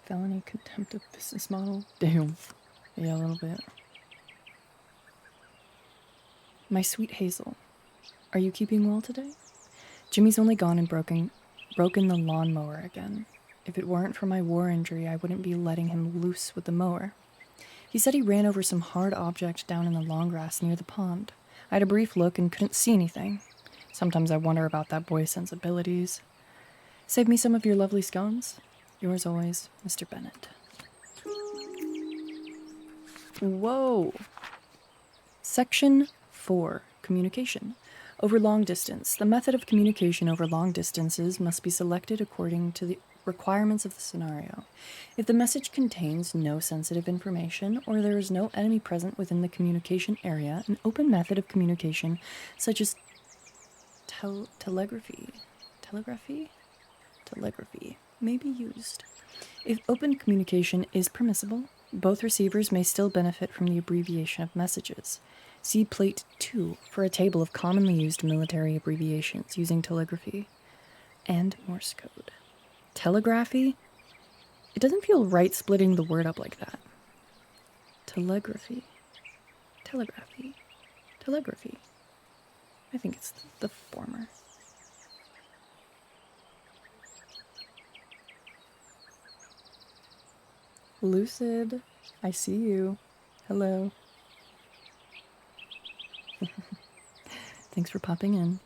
Felony contempt of business model? Damn. Yeah, a little bit. My sweet Hazel, are you keeping well today? Jimmy's only gone and broken the lawnmower again. If it weren't for my war injury, I wouldn't be letting him loose with the mower. He said he ran over some hard object down in the long grass near the pond. I had a brief look and couldn't see anything. Sometimes I wonder about that boy's sensibilities. Save me some of your lovely scones. Yours always, Mr. Bennett. Whoa. Section 4. Communication. Over long distance. The method of communication over long distances must be selected according to the requirements of the scenario. If the message contains no sensitive information or there is no enemy present within the communication area, an open method of communication such as telegraphy may be used. If open communication is permissible, both receivers may still benefit from the abbreviation of messages. See Plate 2 for a table of commonly used military abbreviations using telegraphy and Morse code. Telegraphy? It doesn't feel right splitting the word up like that. Telegraphy. Telegraphy. Telegraphy. I think it's the former. Lucid, I see you. Hello. Thanks for popping in.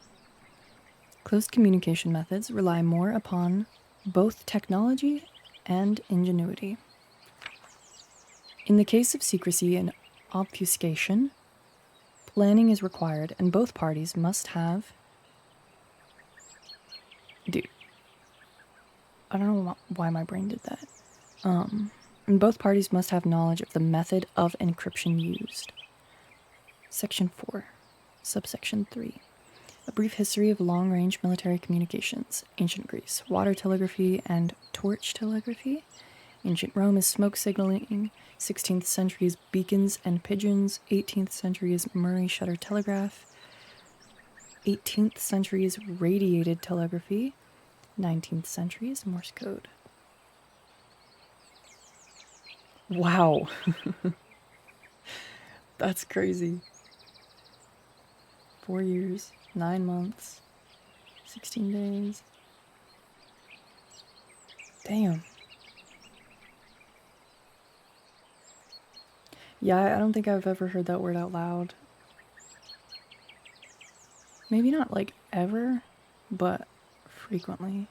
Closed communication methods rely more upon both technology and ingenuity. In the case of secrecy and obfuscation, planning is required and both parties must have... Dude. I don't know why my brain did that. And both parties must have knowledge of the method of encryption used. Section 4. Subsection 3. A brief history of long-range military communications. Ancient Greece. Water telegraphy and torch telegraphy. Ancient Rome is smoke signaling. 16th century is beacons and pigeons. 18th century is Murray shutter telegraph. 18th century is radiated telegraphy. 19th century is Morse code. Wow. That's crazy. 4 years, 9 months, 16 days. Damn. Yeah, I don't think I've ever heard that word out loud. Maybe not like ever, but frequently.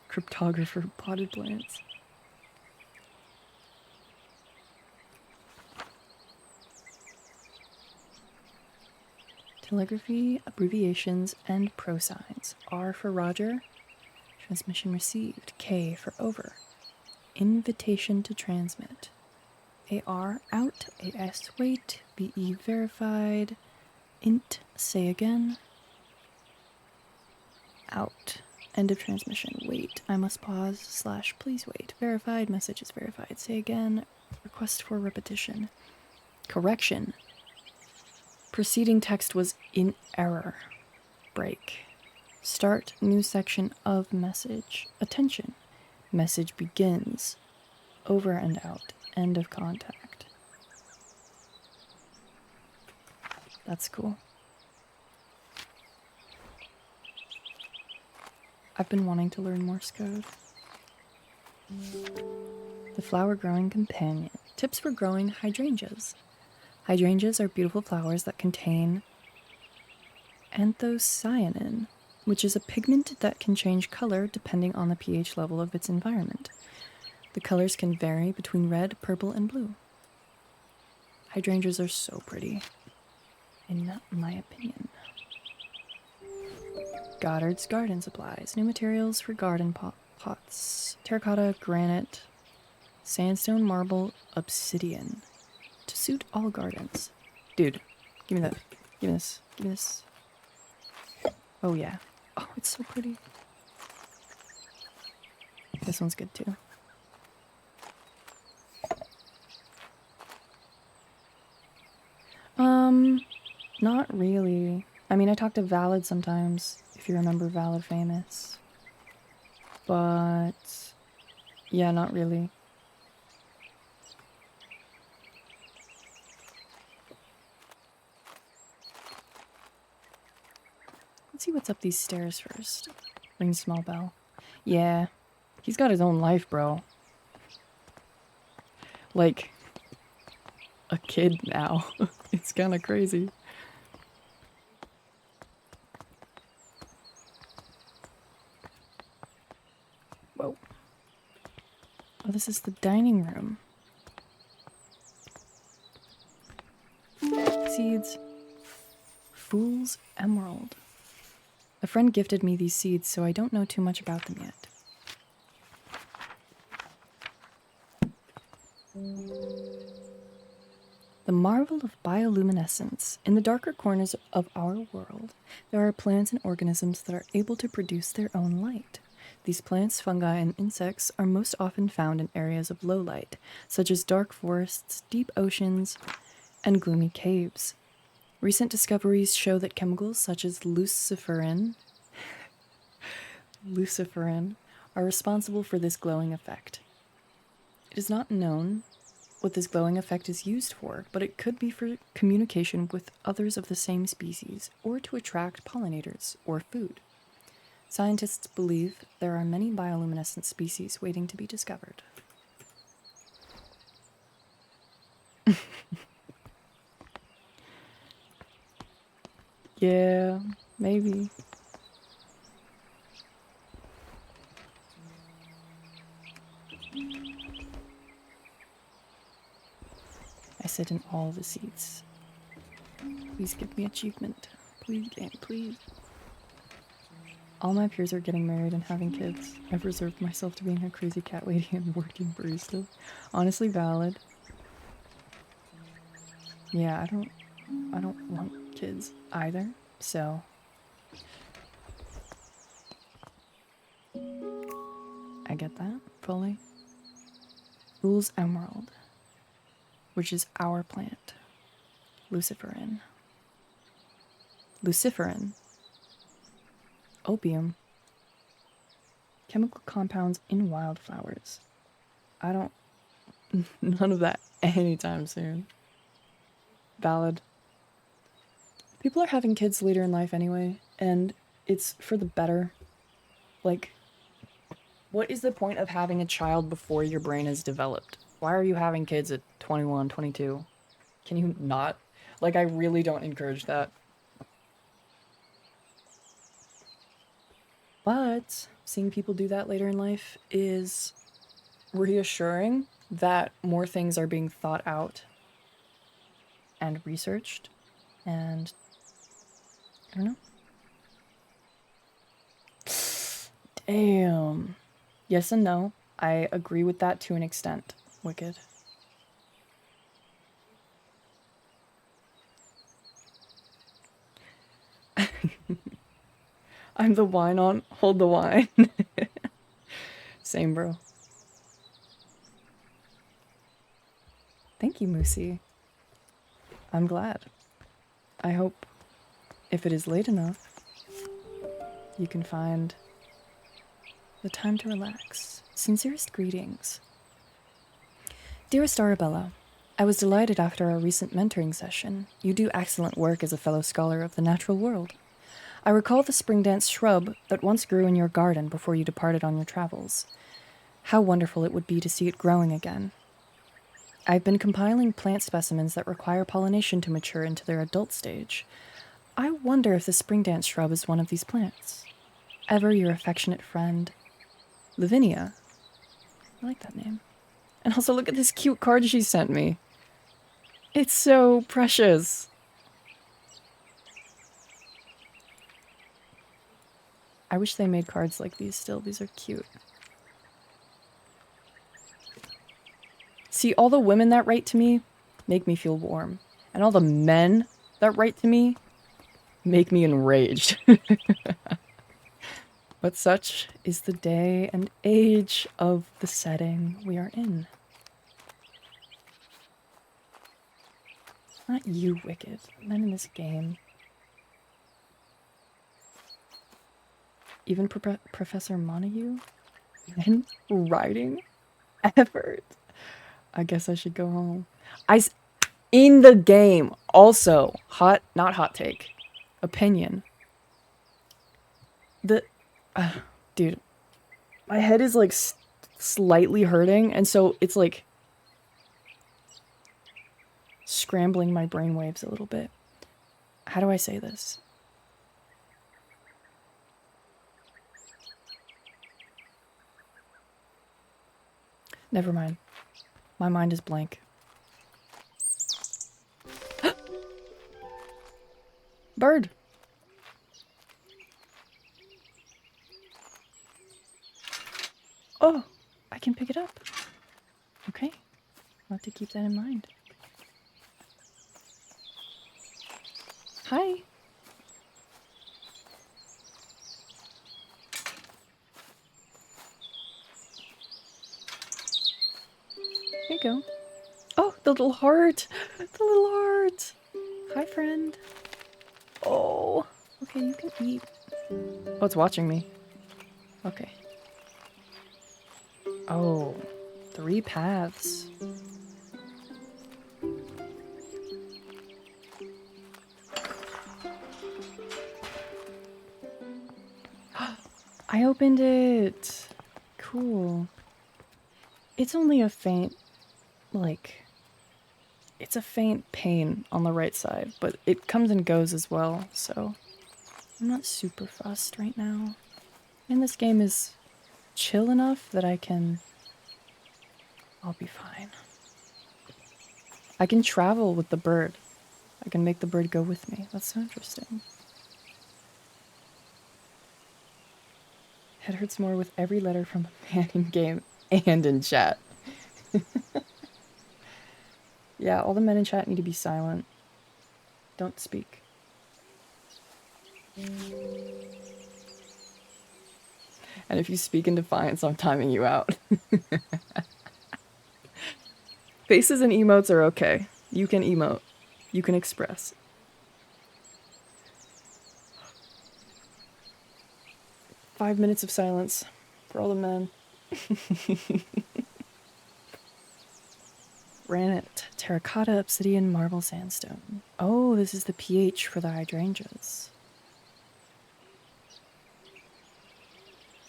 Cryptographer potted plants. Telegraphy, abbreviations, and prosigns. R for Roger, transmission received. K for over, invitation to transmit. AR out, AS wait, VE verified, int say again, out. End of transmission. Wait, I must pause / please wait. Verified, message is verified. Say again, request for repetition. Correction. Preceding text was in error. Break. Start new section of message. Attention. Message begins. Over and out. End of contact. That's cool. I've been wanting to learn Morse code. The flower growing companion. Tips for growing hydrangeas. Hydrangeas are beautiful flowers that contain anthocyanin, which is a pigment that can change color depending on the pH level of its environment. The colors can vary between red, purple, and blue. Hydrangeas are so pretty, in my opinion. Goddard's Garden Supplies. New materials for garden pots. Terracotta, granite, sandstone, marble, obsidian. To suit all gardens. Dude, give me that. Give me this. Give me this. Oh yeah. Oh, it's so pretty. This one's good too. Not really. I mean, I talk to Valid sometimes, if you remember Valid Famous. But yeah, not really. Let's see what's up these stairs first. Ring small bell. Yeah, he's got his own life, bro. Like a kid now. It's kind of crazy. Whoa. Oh, this is the dining room. Seeds. Fool's Emerald. A friend gifted me these seeds, so I don't know too much about them yet. The marvel of bioluminescence. In the darker corners of our world, there are plants and organisms that are able to produce their own light. These plants, fungi, and insects are most often found in areas of low light, such as dark forests, deep oceans, and gloomy caves. Recent discoveries show that chemicals such as luciferin are responsible for this glowing effect. It is not known what this glowing effect is used for, but it could be for communication with others of the same species or to attract pollinators or food. Scientists believe there are many bioluminescent species waiting to be discovered. Yeah, maybe. I sit in all the seats. Please give me achievement. Please, game, please. All my peers are getting married and having kids. I've reserved myself to being a crazy cat lady and working barista. Honestly valid. Yeah, I don't want kids either, so I get that fully. Fool's Emerald, which is our plant. Luciferin. Luciferin. Opium. Chemical compounds in wildflowers. I don't... None of that anytime soon. Valid. People are having kids later in life anyway, and it's for the better. Like, what is the point of having a child before your brain is developed? Why are you having kids at 21, 22? Can you not? Like, I really don't encourage that. But seeing people do that later in life is reassuring that more things are being thought out and researched, and I don't know. Damn. Yes and no. I agree with that to an extent. Wicked. I'm the wine on. Hold the wine. Same, bro. Thank you, Moosey. I'm glad. I hope if it is late enough, you can find the time to relax. Sincerest greetings. Dearest Arabella, I was delighted after our recent mentoring session. You do excellent work as a fellow scholar of the natural world. I recall the spring dance shrub that once grew in your garden before you departed on your travels. How wonderful it would be to see it growing again. I've been compiling plant specimens that require pollination to mature into their adult stage. I wonder if the spring dance shrub is one of these plants. Ever your affectionate friend, Lavinia. I like that name. And also look at this cute card she sent me. It's so precious. I wish they made cards like these still. These are cute. See, all the women that write to me make me feel warm. And all the men that write to me make me enraged. But such is the day and age of the setting we are in. Not you, Wicked. Men in this game. Even Professor Montague? Men writing? Effort? I guess I should go home. In the game. Also, not hot take. Opinion. Dude, my head is like slightly hurting, and so it's like scrambling my brainwaves a little bit. How do I say this? Never mind. My mind is blank. bird. Oh, I can pick it up. Okay, I'll have to keep that in mind. Hi. Here you go. Oh, the little heart. The little heart. Hi, friend. Oh, okay, you can eat. Oh, it's watching me. Okay. Oh, 3 paths. I opened it. Cool. It's only a faint, like, it's a faint pain on the right side, but it comes and goes as well, so I'm not super fussed right now. And this game is chill enough that I'll be fine. I can travel with the bird. I can make the bird go with me. That's so interesting. Head hurts more with every letter from a man in game and in chat. Yeah, all the men in chat need to be silent. Don't speak. And if you speak in defiance, I'm timing you out. Faces and emotes are okay. You can emote. You can express. Five minutes of silence for all the men. Granite, terracotta, obsidian, marble, sandstone. Oh, this is the pH for the hydrangeas.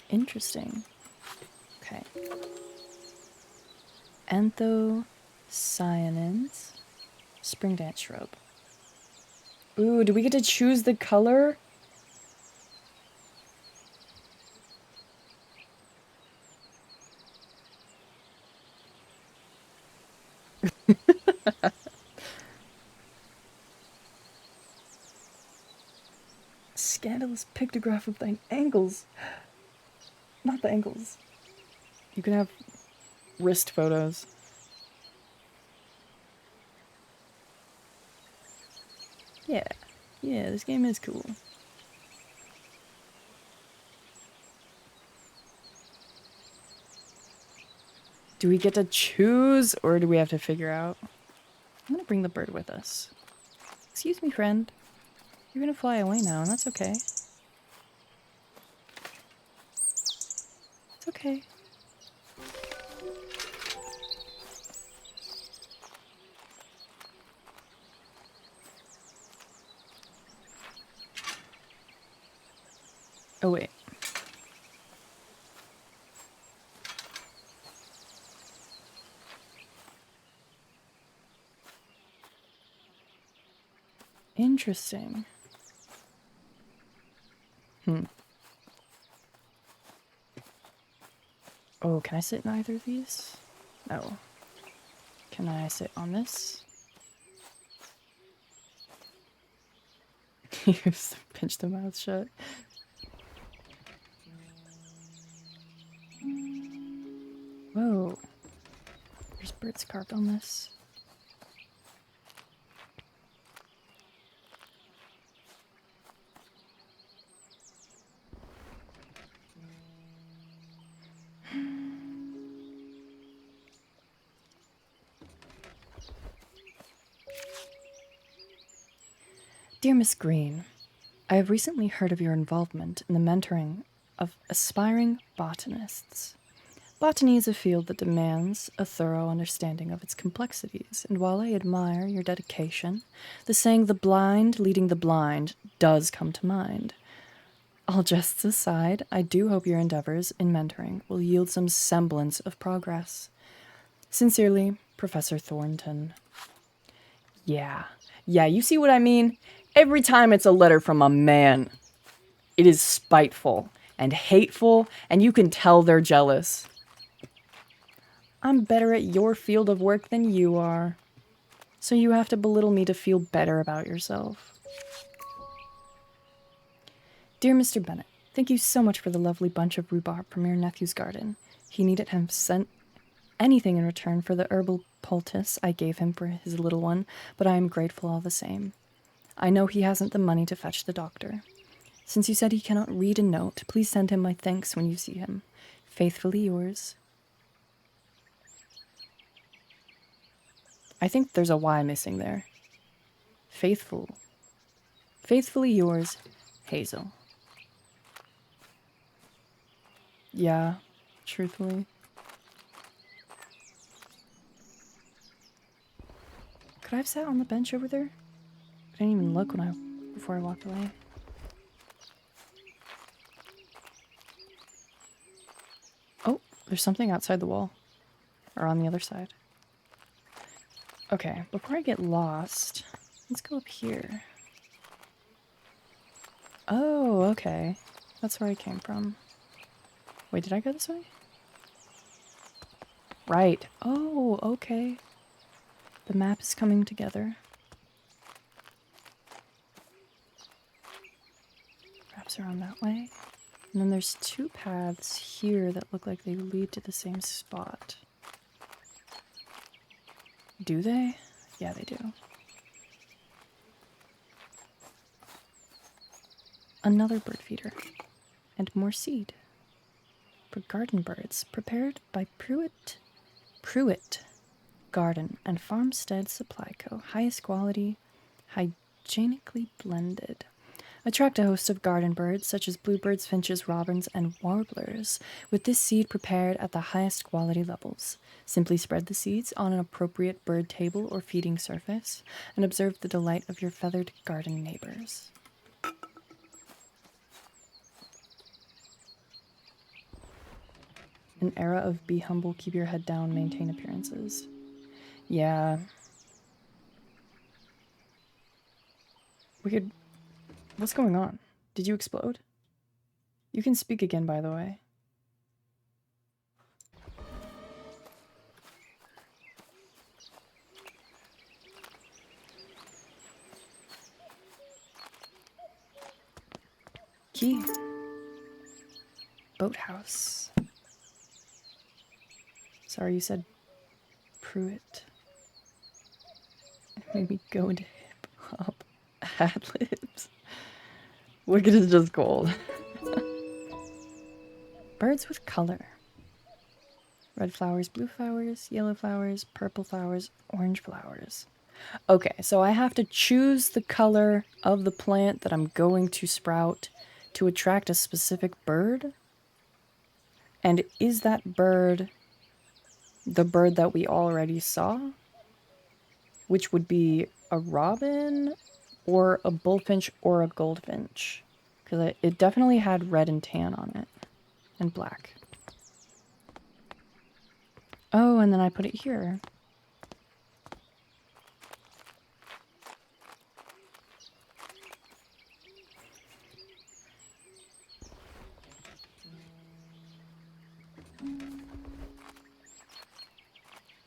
Interesting. Okay. Anthocyanins. Spring dance shrub. Ooh, do we get to choose the color? Scandalous pictograph of thine ankles. Not the ankles. You can have wrist photos. Yeah. Yeah, this game is cool. Do we get to choose, or do we have to figure out? I'm gonna bring the bird with us. Excuse me, friend. You're gonna fly away now, and that's okay. It's okay. Oh, wait. Interesting. Oh, can I sit in either of these? No. Can I sit on this? You just pinch the mouth shut. Whoa. There's birds carved on this. Dear Miss Green, I have recently heard of your involvement in the mentoring of aspiring botanists. Botany is a field that demands a thorough understanding of its complexities, and while I admire your dedication, the saying "the blind leading the blind" does come to mind. All jests aside, I do hope your endeavors in mentoring will yield some semblance of progress. Sincerely, Professor Thornton. Yeah, you see what I mean? Every time it's a letter from a man, it is spiteful and hateful, and you can tell they're jealous. I'm better at your field of work than you are, so you have to belittle me to feel better about yourself. Dear Mr. Bennet, thank you so much for the lovely bunch of rhubarb from your nephew's garden. He needn't have sent anything in return for the herbal poultice I gave him for his little one, but I am grateful all the same. I know he hasn't the money to fetch the doctor. Since you said he cannot read a note, please send him my thanks when you see him. Faithfully yours. I think there's a Y missing there. Faithfully yours, Hazel. Yeah, truthfully. Could I have sat on the bench over there? I didn't even look before I walked away. Oh, there's something outside the wall. Or on the other side. Okay, before I get lost, let's go up here. Oh, okay. That's where I came from. Wait, did I go this way? Right. Oh, okay. The map is coming together. Perhaps around that way. And then there's two paths here that look like they lead to the same spot. Do they? Yeah, they do. Another bird feeder. And more seed. For garden birds, prepared by Pruitt Garden and Farmstead Supply Co. Highest quality, hygienically blended. Attract a host of garden birds such as bluebirds, finches, robins, and warblers with this seed prepared at the highest quality levels. Simply spread the seeds on an appropriate bird table or feeding surface and observe the delight of your feathered garden neighbors. An era of be humble, keep your head down, maintain appearances. Yeah. Weird. What's going on? Did you explode? You can speak again, by the way. Key. Boathouse. Sorry, you said Pruitt. It made me go into hip-hop ad-libs. Wicked is just gold. Birds with color. Red flowers, blue flowers, yellow flowers, purple flowers, orange flowers. Okay, so I have to choose the color of the plant that I'm going to sprout to attract a specific bird? And is that bird the bird that we already saw? Which would be a robin or a bullfinch or a goldfinch? Because it definitely had red and tan on it. And black. Oh, and then I put it here.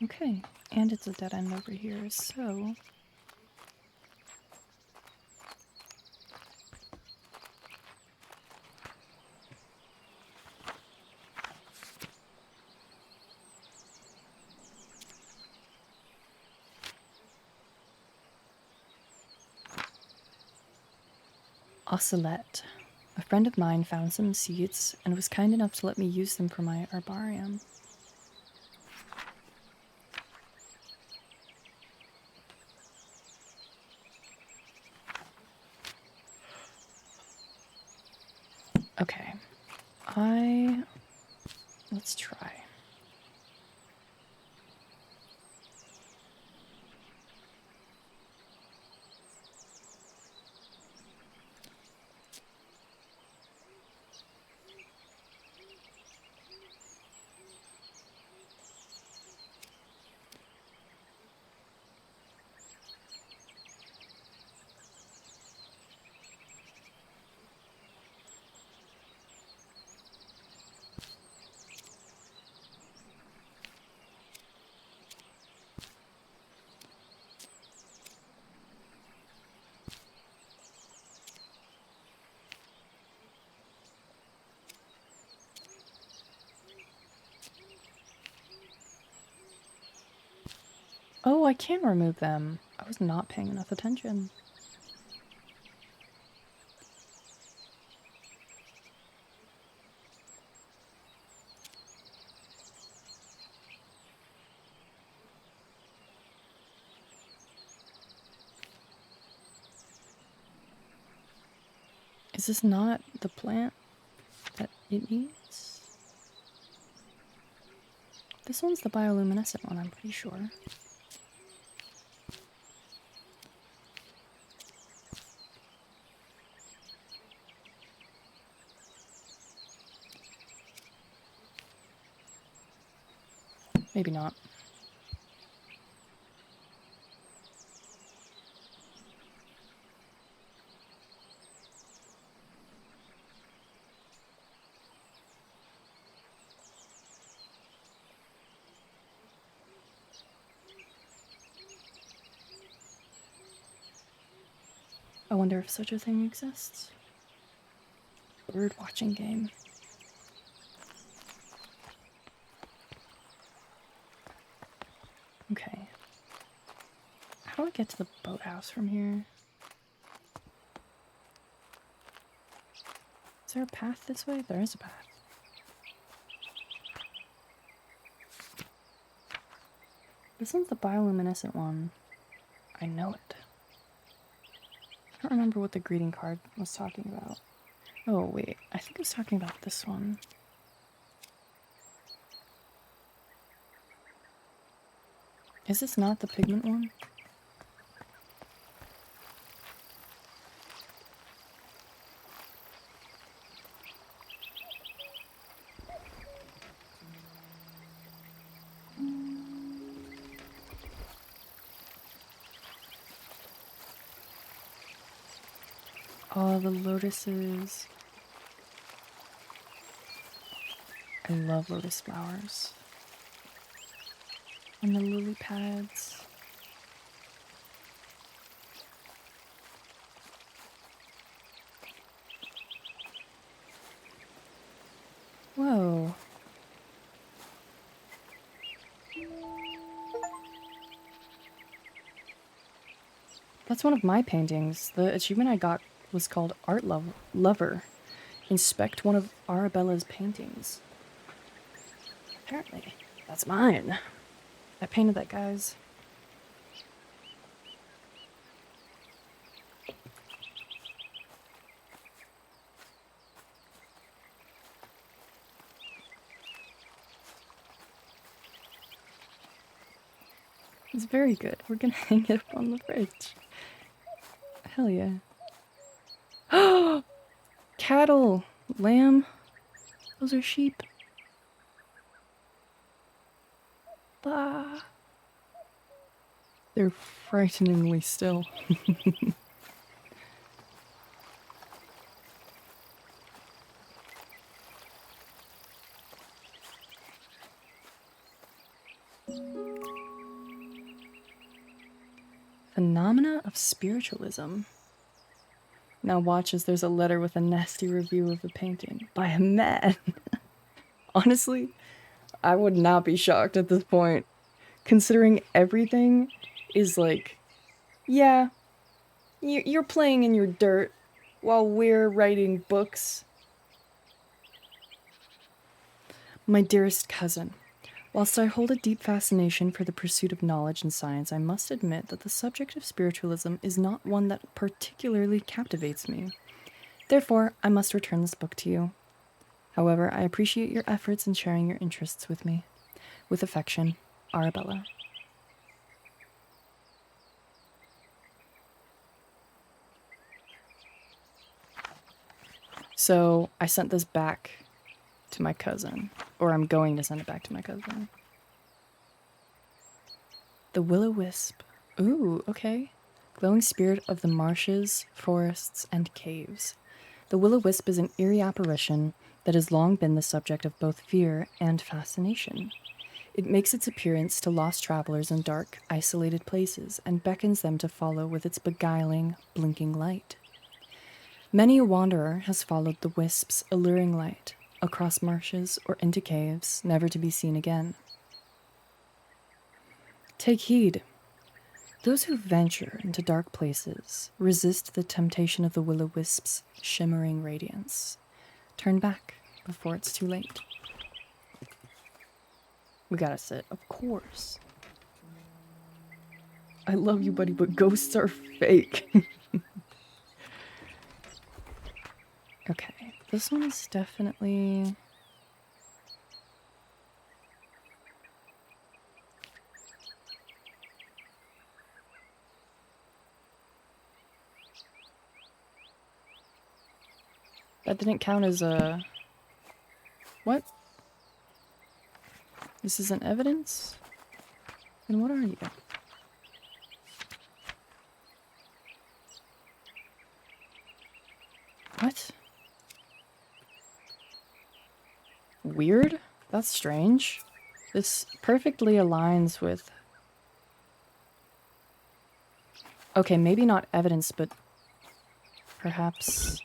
Okay, and it's a dead end over here, so... Ocelette. A friend of mine found some seeds and was kind enough to let me use them for my herbarium. Okay. Let's try. Oh, I can remove them. I was not paying enough attention. Is this not the plant that it needs? This one's the bioluminescent one, I'm pretty sure. Maybe not. I wonder if such a thing exists. Bird watching game. Okay. How do I get to the boathouse from here? Is there a path this way? There is a path. This one's the bioluminescent one. I know it. I don't remember what the greeting card was talking about. Oh, wait. I think it was talking about this one. Is this not the pigment one? Oh, the lotuses. I love lotus flowers. And the lily pads. Whoa. That's one of my paintings. The achievement I got was called Art Lover. Inspect one of Arabella's paintings. Apparently, that's mine. I painted that, guys. It's very good. We're gonna hang it up on the fridge. Hell yeah. Cattle! Lamb! Those are sheep. Bah! They're frighteningly still. Phenomena of spiritualism. Now watch as there's a letter with a nasty review of the painting by a man. Honestly, I would not be shocked at this point, considering everything is like, yeah, you're playing in your dirt while we're writing books. My dearest cousin, whilst I hold a deep fascination for the pursuit of knowledge and science, I must admit that the subject of spiritualism is not one that particularly captivates me. Therefore, I must return this book to you. However, I appreciate your efforts in sharing your interests with me. With affection, Arabella. So, I sent this back to my cousin. Or I'm going to send it back to my cousin. The Will-O-Wisp. Ooh, okay. Glowing spirit of the marshes, forests, and caves. The Will-O-Wisp is an eerie apparition that has long been the subject of both fear and fascination. It makes its appearance to lost travelers in dark, isolated places and beckons them to follow with its beguiling, blinking light. Many a wanderer has followed the wisp's alluring light across marshes or into caves, never to be seen again. Take heed, Those who venture into dark places resist the temptation of the will-o'-wisp's shimmering radiance. Turn back before it's too late. We gotta sit, of course. I love you, buddy, but ghosts are fake. Okay, this one is definitely... That didn't count as a... What? This isn't evidence? Then what are you? What? Weird? That's strange. This perfectly aligns with... Okay, maybe not evidence, but perhaps...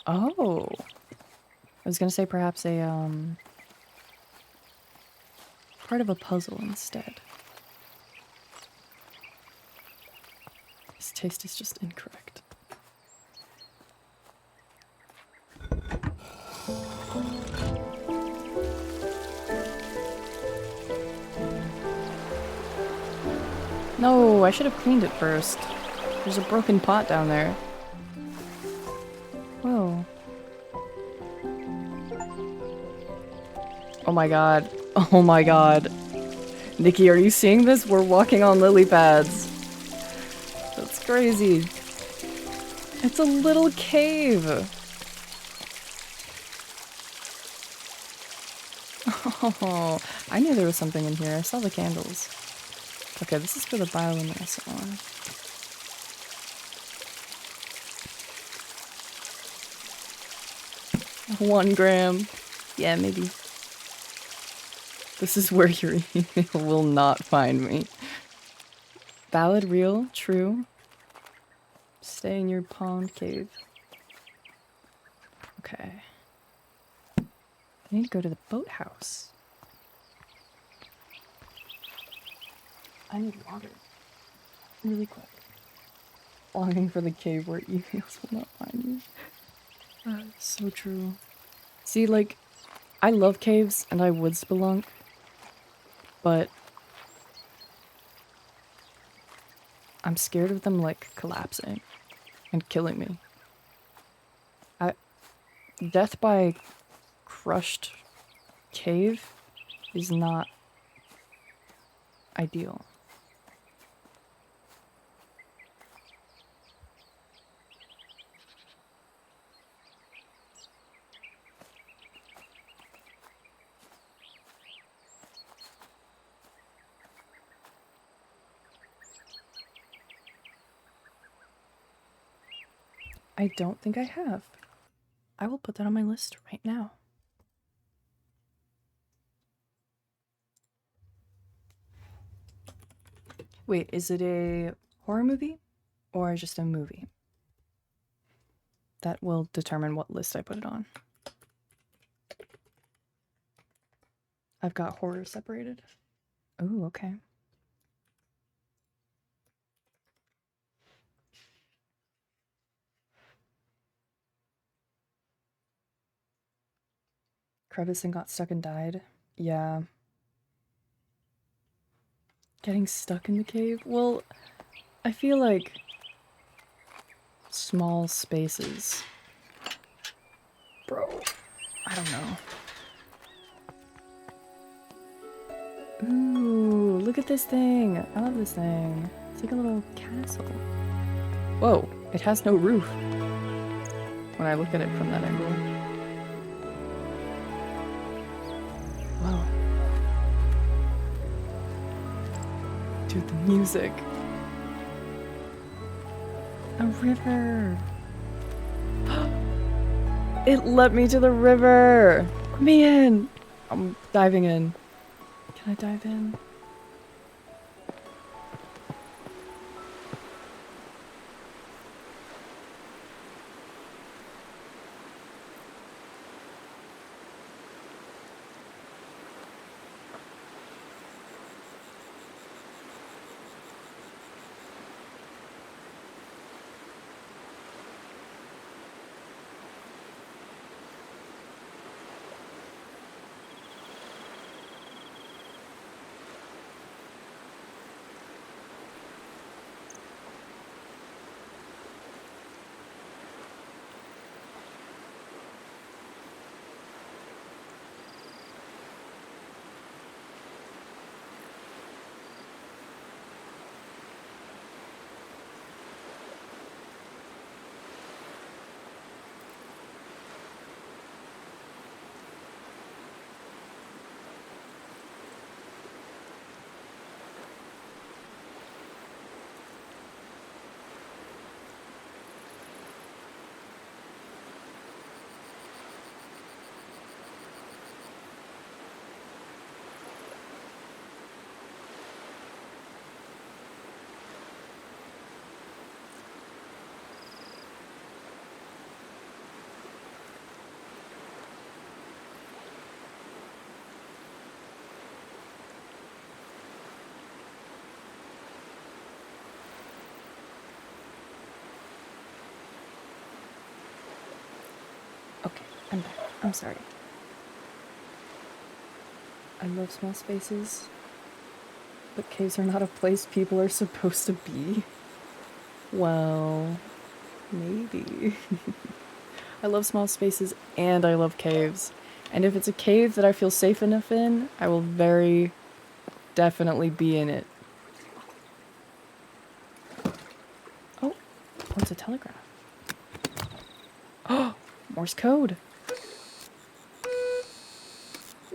Oh! I was gonna say perhaps a, part of a puzzle instead. His taste is just incorrect. No, I should have cleaned it first. There's a broken pot down there. Whoa. Oh my god. Oh my god. Nikki, are you seeing this? We're walking on lily pads. That's crazy. It's a little cave. Oh, I knew there was something in here. I saw the candles. Okay, this is for the bioluminescent one. 1 gram. Yeah, maybe. This is where your email will not find me. Valid, real, true. Stay in your pond cave. Okay. I need to go to the boathouse. I need water. Really quick. Longing for the cave where emails will not find you. So true. See, like, I love caves and I would spelunk, but I'm scared of them, like, collapsing and killing me. Death by crushed cave is not ideal. I don't think I have. I will put that on my list right now. Wait, is it a horror movie or just a movie? That will determine what list I put it on. I've got horror separated. Oh, okay. Crevice and got stuck and died. Yeah. Getting stuck in the cave? Well, I feel like small spaces. Bro, I don't know. Ooh, look at this thing. I love this thing. It's like a little castle. Whoa, it has no roof. When I look at it from that angle. Whoa. Dude, the music. A river. It led me to the river. Let me in. I'm diving in. Can I dive in? I'm back. I'm sorry. I love small spaces, but caves are not a place people are supposed to be. Well, maybe. I love small spaces and I love caves. And if it's a cave that I feel safe enough in, I will very definitely be in it. Oh, it's a telegraph. Oh, Morse code.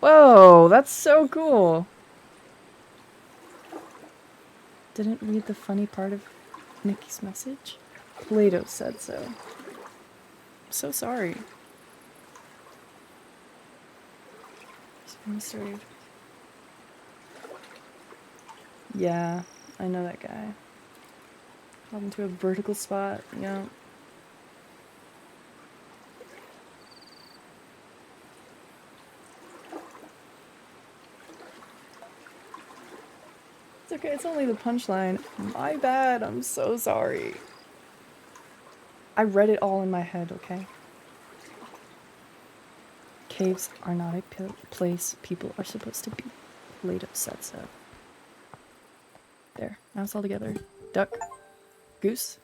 Whoa, that's so cool. Didn't read the funny part of Nikki's message. Plato said so. I'm so sorry. Yeah, I know that guy. Hop into a vertical spot, yeah. It's okay, it's only the punchline. My bad, I'm so sorry. I read it all in my head, okay? Caves are not a place people are supposed to be. Plato said so. There, now it's all together. Duck. Goose.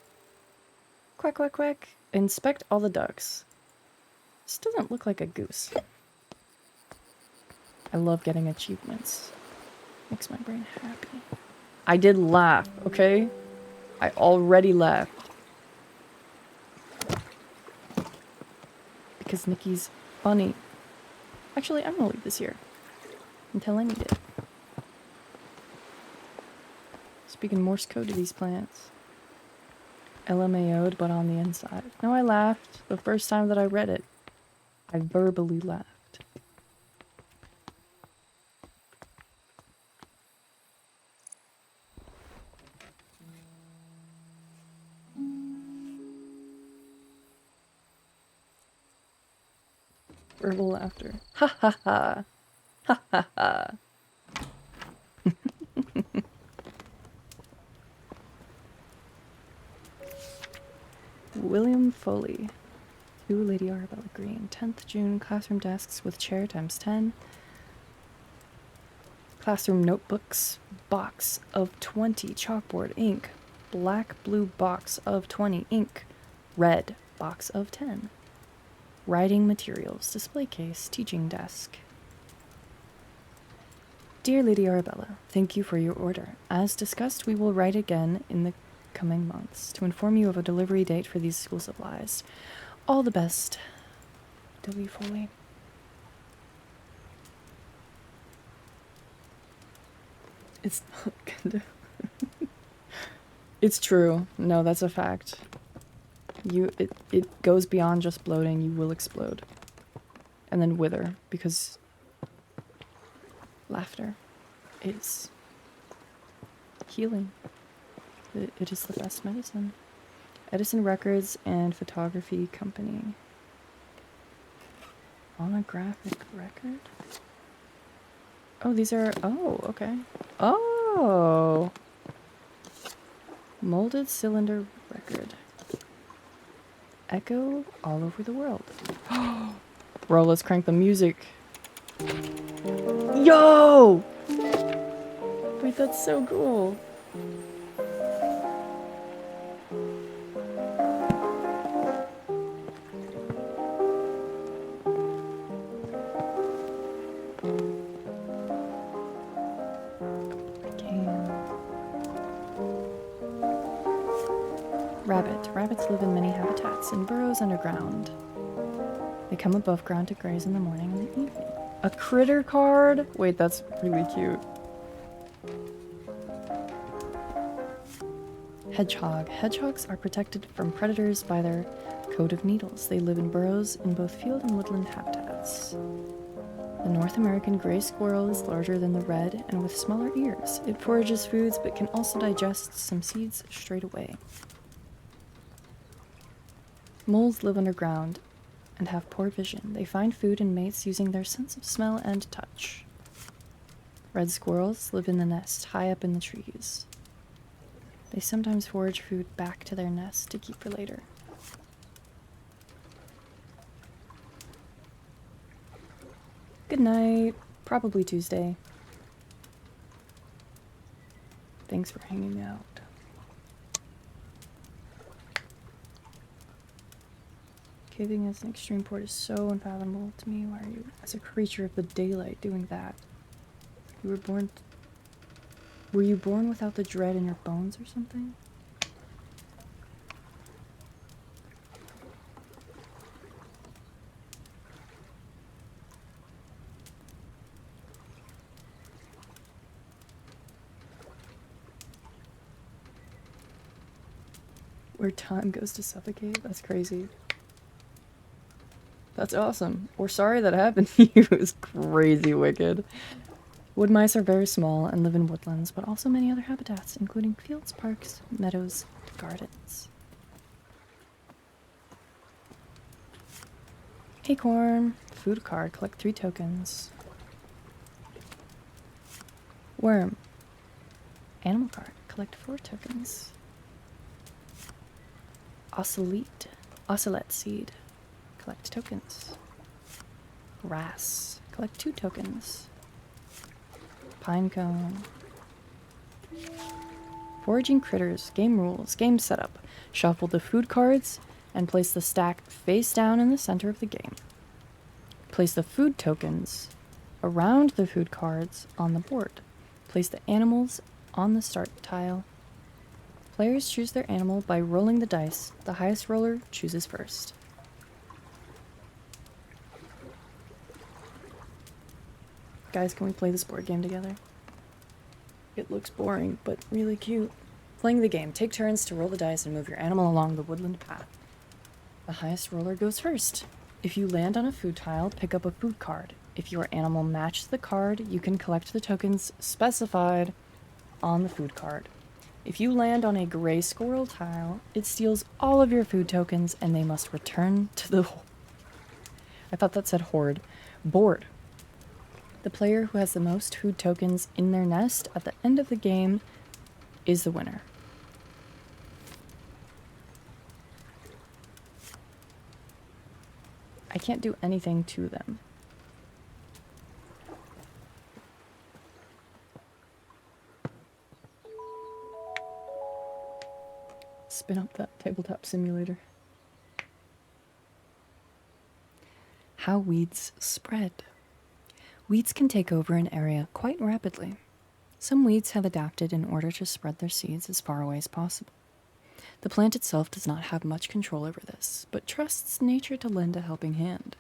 Quack, quack, quack. Inspect all the ducks. This doesn't look like a goose. I love getting achievements. Makes my brain happy. I did laugh, okay? I already laughed. Because Nikki's funny. Actually, I'm gonna leave this here. Until I need it. Speaking Morse code to these plants. LMAO'd, but on the inside. No, I laughed the first time that I read it. I verbally laughed. Verbal laughter. Ha ha ha. Ha ha ha. William Foley. 2 Lady Arabella Green. 10th June. Classroom desks with chair times 10. Classroom notebooks. Box of 20. Chalkboard. Ink. Black blue box of 20. Ink. Red box of 10. Writing materials. Display case. Teaching desk. Dear Lady Arabella, thank you for your order. As discussed, we will write again in the coming months to inform you of a delivery date for these school supplies. All the best, W. Foley. It's not gonna... It's true. No, that's a fact. It goes beyond just bloating. You will explode. And then wither, because laughter is healing. It is the best medicine. Edison Records and Photography Company. Phonographic record? Oh, these are... Oh, okay. Oh! Molded cylinder record. Echo all over the world. Bro, let's crank the music. Yo! Wait, that's so cool. Rabbit. Rabbits live in many habitats and burrows underground. They come above ground to graze in the morning and the evening. A critter card? Wait, that's really cute. Hedgehog. Hedgehogs are protected from predators by their coat of needles. They live in burrows in both field and woodland habitats. The North American gray squirrel is larger than the red and with smaller ears. It forages foods but can also digest some seeds straight away. Moles live underground and have poor vision. They find food and mates using their sense of smell and touch. Red squirrels live in the nest high up in the trees. They sometimes forage food back to their nest to keep for later. Good night. Probably Tuesday. Thanks for hanging out. Caving as an extreme port is so unfathomable to me. Why are you, as a creature of the daylight, doing that? You were born... Were you born without the dread in your bones or something? Where time goes to suffocate? That's crazy. That's awesome. We're sorry that happened to you. It was crazy wicked. Wood mice are very small and live in woodlands, but also many other habitats, including fields, parks, meadows, and gardens. Acorn. Food card. Collect 3 tokens. Worm. Animal card. Collect 4 tokens. Ocelot seed. Collect tokens. Grass. Collect 2 tokens. Pine cone. Foraging critters. Game rules. Game setup. Shuffle the food cards and place the stack face down in the center of the game. Place the food tokens around the food cards on the board. Place the animals on the start tile. Players choose their animal by rolling the dice. The highest roller chooses first. Guys, can we play this board game together? It looks boring, but really cute. Playing the game. Take turns to roll the dice and move your animal along the woodland path. The highest roller goes first. If you land on a food tile, pick up a food card. If your animal matches the card, you can collect the tokens specified on the food card. If you land on a gray squirrel tile, it steals all of your food tokens and they must return to the... I thought that said hoard. Board. The player who has the most food tokens in their nest at the end of the game is the winner. I can't do anything to them. Spin up that tabletop simulator. How weeds spread. Weeds can take over an area quite rapidly. Some weeds have adapted in order to spread their seeds as far away as possible. The plant itself does not have much control over this, but trusts nature to lend a helping hand.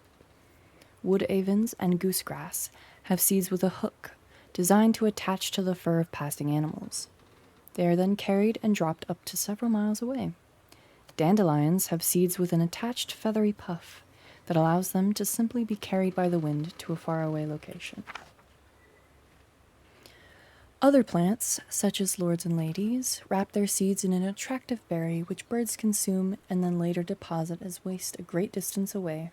Wood avens and goosegrass have seeds with a hook, designed to attach to the fur of passing animals. They are then carried and dropped up to several miles away. Dandelions have seeds with an attached feathery puff that allows them to simply be carried by the wind to a faraway location. Other plants, such as lords and ladies, wrap their seeds in an attractive berry which birds consume and then later deposit as waste a great distance away.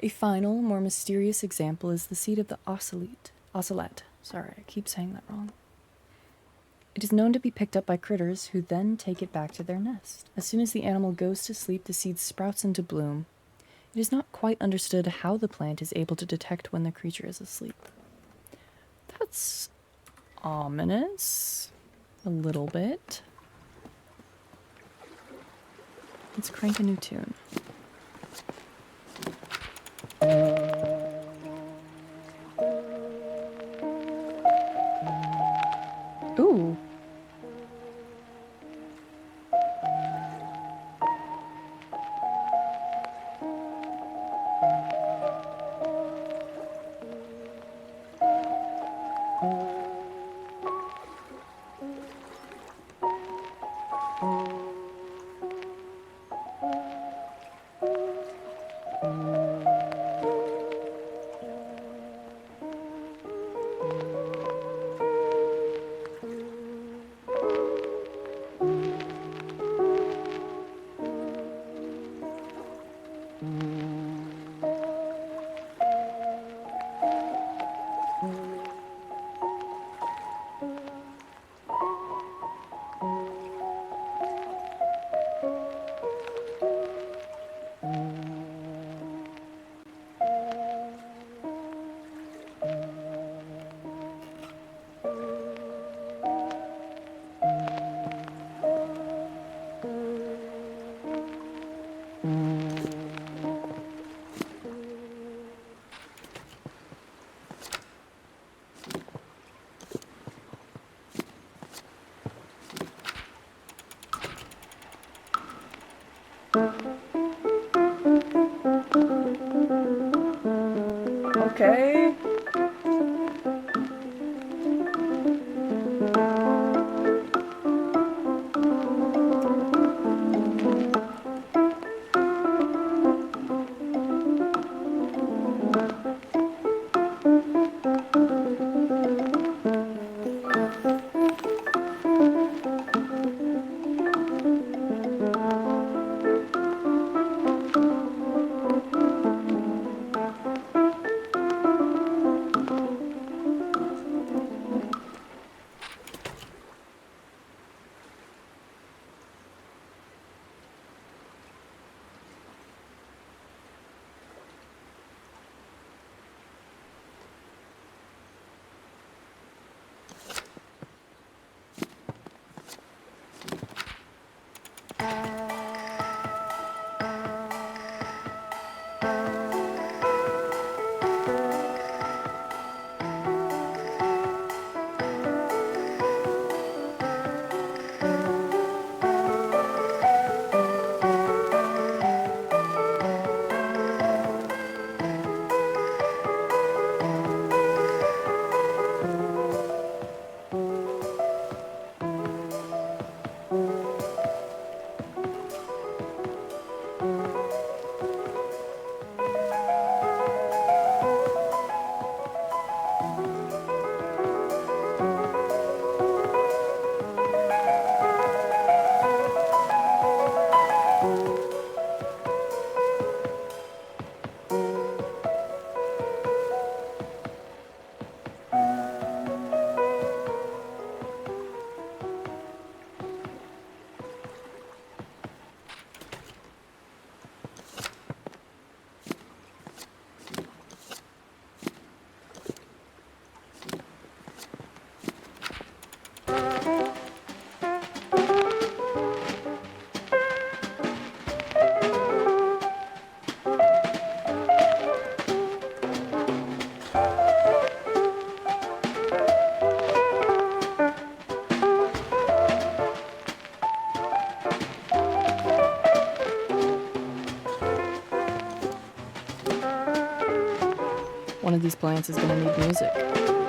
A final, more mysterious example is the seed of the ocelot. Sorry, I keep saying that wrong. It is known to be picked up by critters who then take it back to their nest. As soon as the animal goes to sleep, the seed sprouts into bloom. It is not quite understood how the plant is able to detect when the creature is asleep. That's ominous. A little bit. Let's crank a new tune. Ooh. these plants is gonna need music.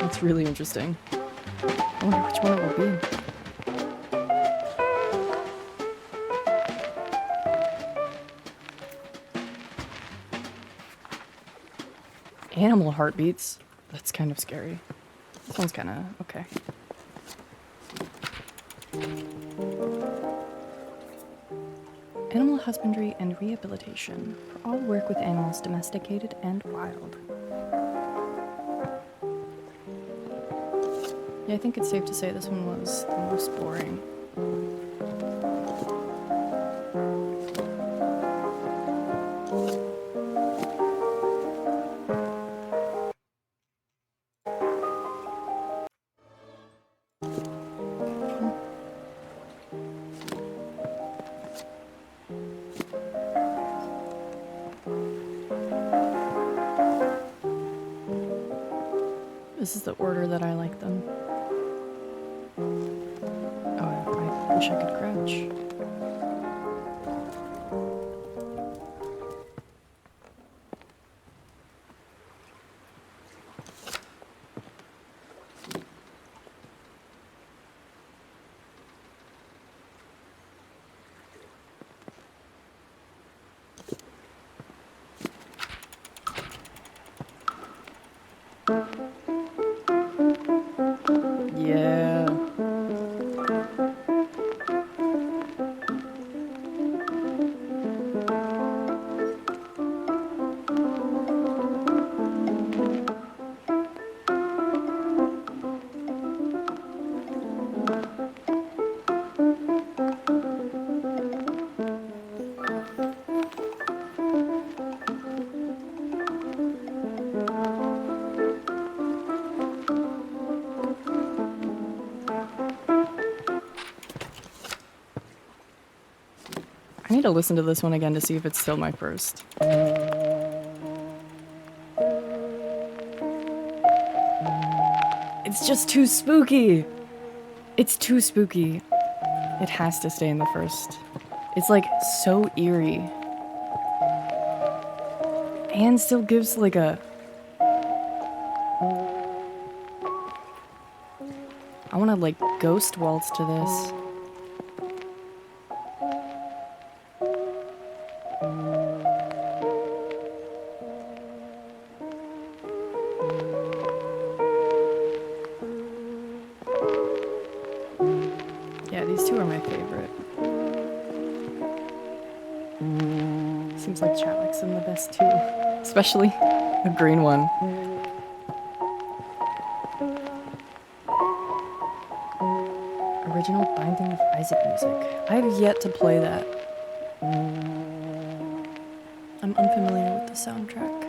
That's really interesting. I wonder which one it will be. Animal heartbeats. That's kind of scary. This one's kind of okay. Animal husbandry and rehabilitation for all work with animals domesticated and wild. Yeah, I think it's safe to say this one was the most boring. This is the order that I like them. Oh, I wish I could crouch. Yeah. I need to listen to this one again to see if it's still my first. It's just too spooky. It's too spooky. It has to stay in the first. It's like so eerie. And still gives like a... I want to like ghost waltz to this. Yeah, these two are my favorite. Seems like Chatlick's in the best too. Especially the green one. Original Binding of Isaac music. I have yet to play that. I'm unfamiliar with the soundtrack.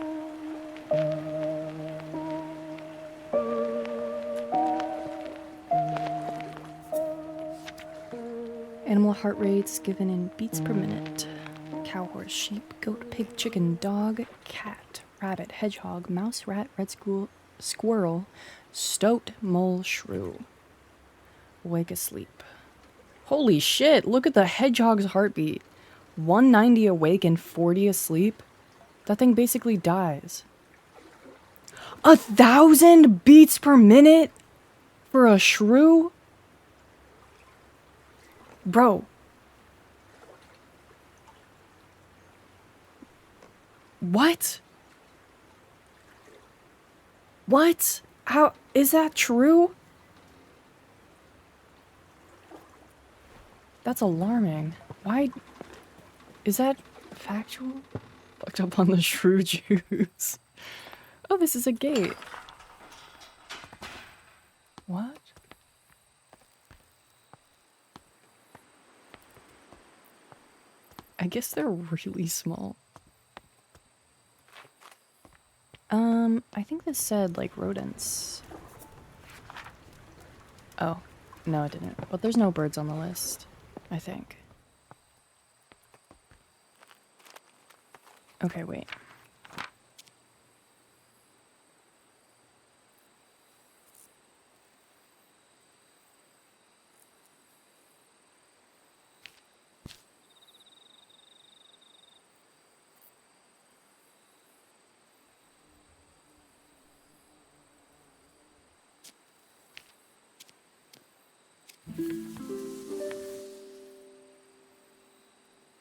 Animal heart rates given in beats per minute. Cow, horse, sheep, goat, pig, chicken, dog, cat, rabbit, hedgehog, mouse, rat, red squirrel, stoat, mole, shrew. Awake, asleep. Holy shit, look at the hedgehog's heartbeat. 190 awake and 40 asleep? That thing basically dies. 1,000 beats per minute? For a shrew? Bro. What? What? How is that true? That's alarming. Why? Is that factual? Fucked up on the shrew juice. Oh, this is a gate. What? I guess they're really small. I think this said, like, rodents. Oh, no it didn't. But there's no birds on the list, I think. Okay, wait.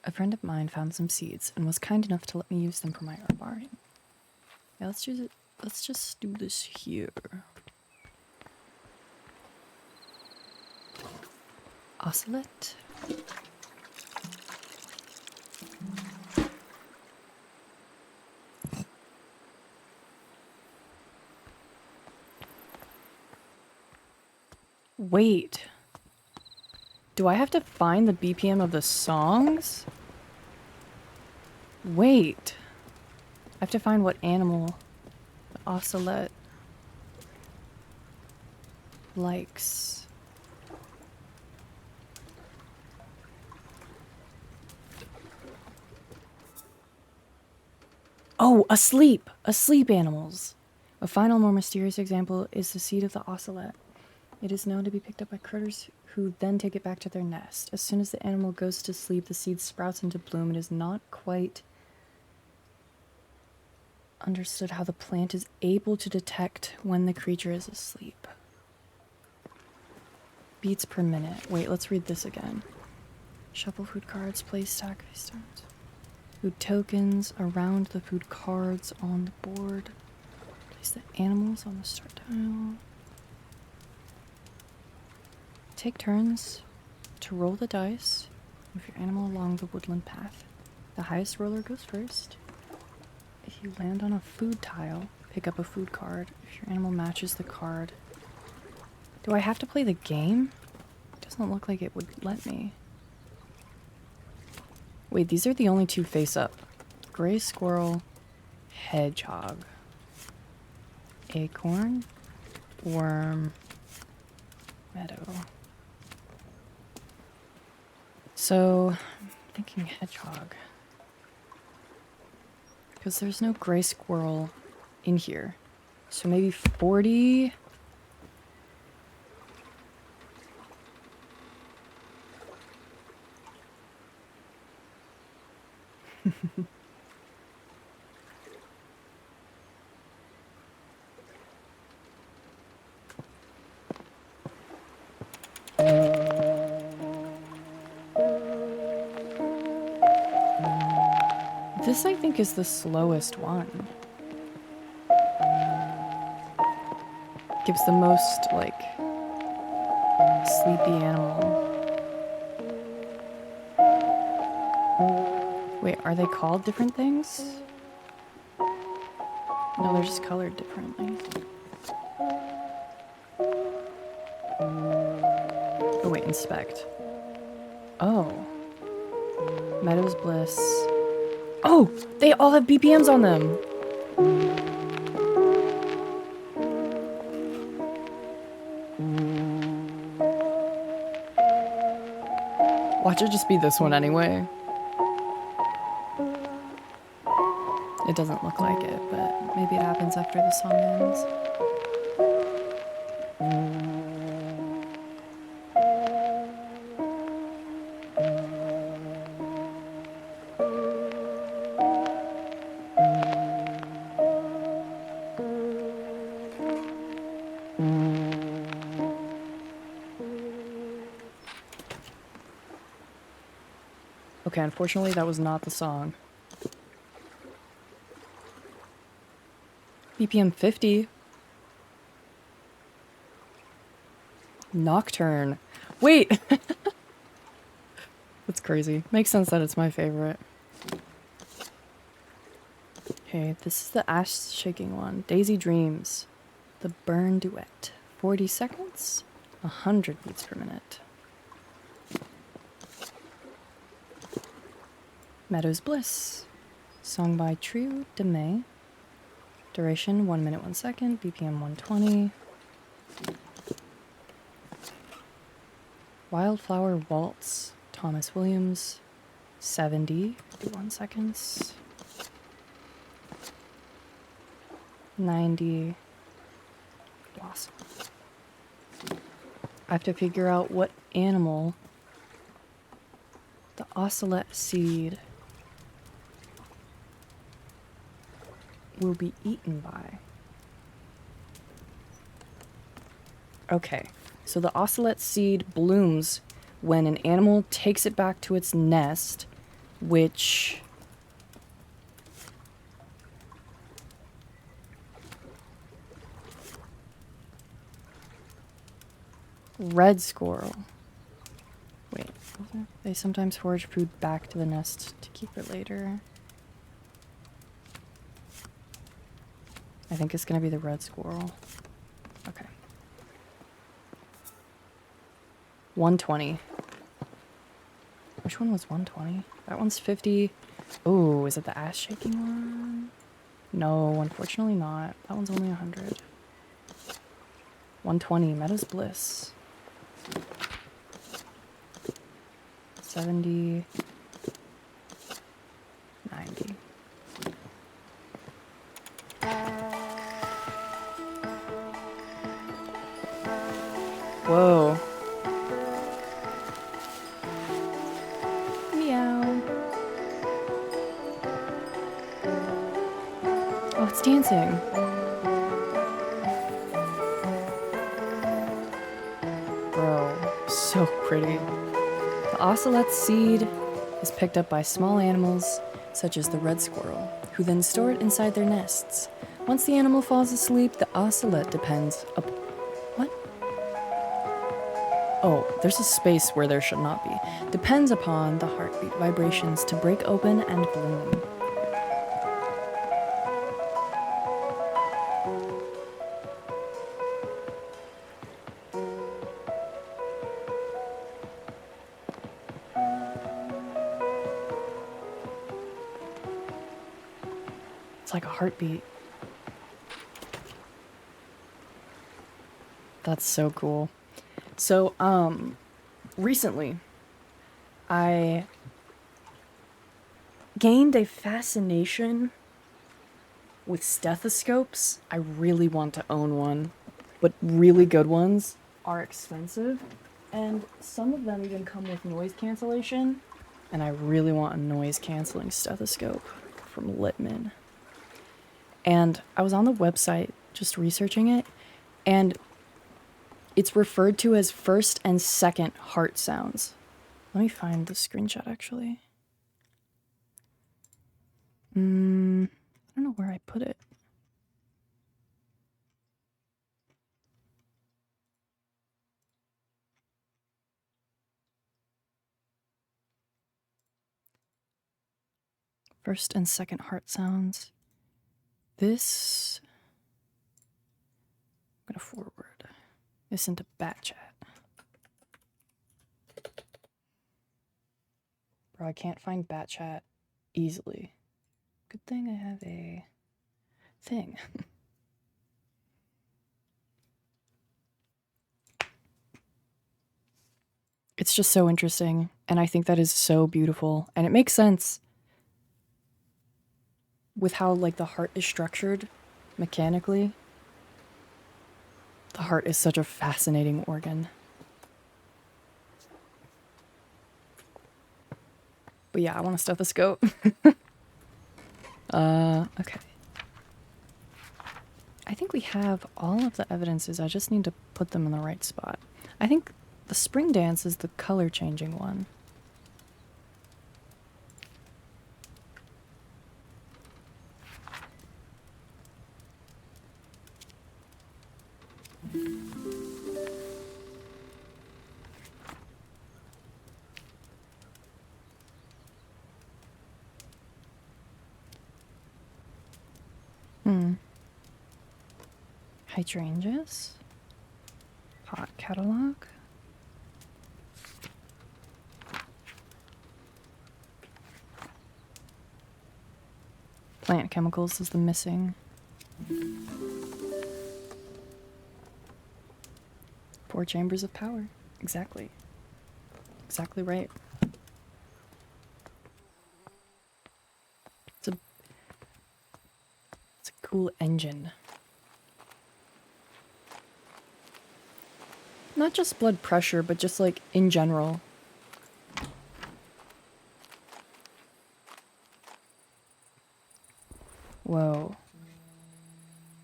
A friend of mine found some seeds and was kind enough to let me use them for my herbarium. Yeah, let's use it. Let's just do this here. Ocelot. Wait. Do I have to find the BPM of the songs? Wait. I have to find what animal the ocelot likes. Oh, asleep! Asleep animals! A final, more mysterious example is the seed of the ocelot. It is known to be picked up by critters who then take it back to their nest. As soon as the animal goes to sleep, the seed sprouts into bloom. It is not quite understood how the plant is able to detect when the creature is asleep. Beats per minute. Wait, let's read this again. Shuffle food cards, place stack face stones. Food tokens around the food cards on the board. Place the animals on the start tile. Take turns to roll the dice. Move your animal along the woodland path. The highest roller goes first. If you land on a food tile, pick up a food card. If your animal matches the card. Do I have to play the game? It doesn't look like it would let me. Wait, these are the only two face up. Gray squirrel, hedgehog, acorn, worm, meadow. So, I'm thinking hedgehog. Because there's no gray squirrel in here. So maybe 40. This, I think, is the slowest one. Gives the most, like, sleepy animal. Wait, are they called different things? No, they're just colored differently. Oh, wait, inspect. Oh. Meadow's Bliss. Oh! They all have BPMs on them! Watch it just be this one anyway. It doesn't look like it, but maybe it happens after the song ends. Okay, unfortunately that was not the song. BPM 50. Nocturne. Wait! That's crazy. Makes sense that it's my favorite. Okay, this is the ash shaking one. Daisy Dreams. The Burn Duet. 40 seconds, 100 beats per minute. Meadow's Bliss. Song by Trio de May. Duration 1 minute 1 second, BPM 120. Wildflower Waltz, Thomas Williams, 70, 51 seconds. 90, Blossom. I have to figure out what animal the ocelot seed will be eaten by. Okay, So the ocelot seed blooms when an animal takes it back to its nest, which... Red squirrel. Wait, they sometimes forage food back to the nest to keep it later. I think it's gonna be the red squirrel. Okay. 120. Which one was 120? That one's 50. Oh, is it the ass shaking one? No, unfortunately not. That one's only 100. 120, Meadows Bliss. 70. 90. Whoa. Meow. Oh, it's dancing. Bro, so pretty. The ocelot seed is picked up by small animals, such as the red squirrel, who then store it inside their nests. Once the animal falls asleep, the ocelot depends up... What? Oh, there's a space where there should not be. Depends upon the heartbeat vibrations to break open and bloom. It's like a heartbeat. That's so cool. So, recently, I gained a fascination with stethoscopes. I really want to own one, but really good ones are expensive, and some of them even come with noise cancellation, and I really want a noise-canceling stethoscope from Littman. And I was on the website just researching it, and it's referred to as first and second heart sounds. Let me find the screenshot, actually. I don't know where I put it. First and second heart sounds. This... I'm gonna forward this into bat chat. Bro, I can't find bat chat easily. Good thing I have a thing. It's just so interesting, and I think that is so beautiful, and it makes sense with how, like, the heart is structured mechanically. The heart is such a fascinating organ. But yeah, I want a stethoscope. Okay. I think we have all of the evidences. I just need to put them in the right spot. I think the spring dance is the color changing one. Hydrangeas. Pot catalog. Plant chemicals is the missing. 4 chambers of power. Exactly. Exactly right. It's a cool engine. Not just blood pressure, but just like in general. Whoa.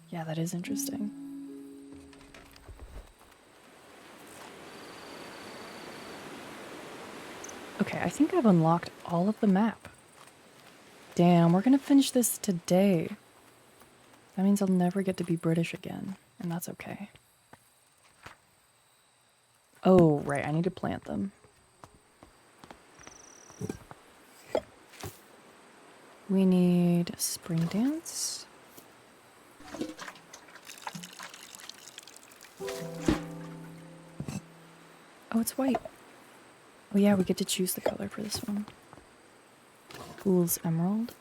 Yeah, that is interesting. Okay, I think I've unlocked all of the map. Damn, we're gonna finish this today. That means I'll never get to be British again, and that's okay. Oh, right, I need to plant them. We need spring dance. Oh, it's white. Oh yeah, we get to choose the color for this one. Fool's Emerald.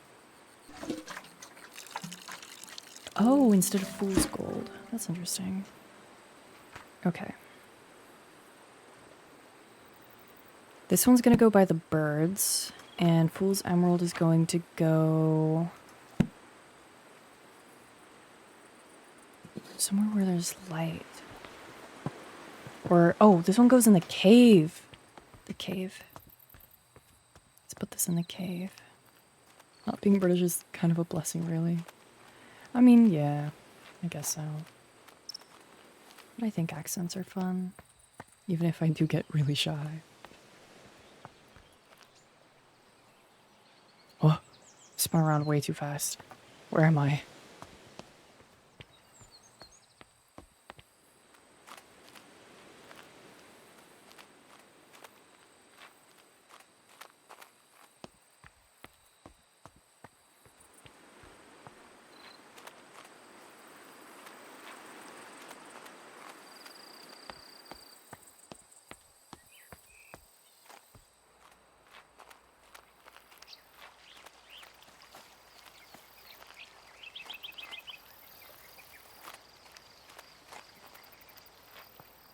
Oh, instead of Fool's Gold. That's interesting. Okay. This one's gonna go by the birds, and Fool's Emerald is going to go somewhere where there's light. Or, oh, this one goes in the cave. The cave. Let's put this in the cave. Not being British is kind of a blessing, really. I mean, yeah, I guess so. But I think accents are fun, even if I do get really shy. Oh, spun around way too fast. Where am I?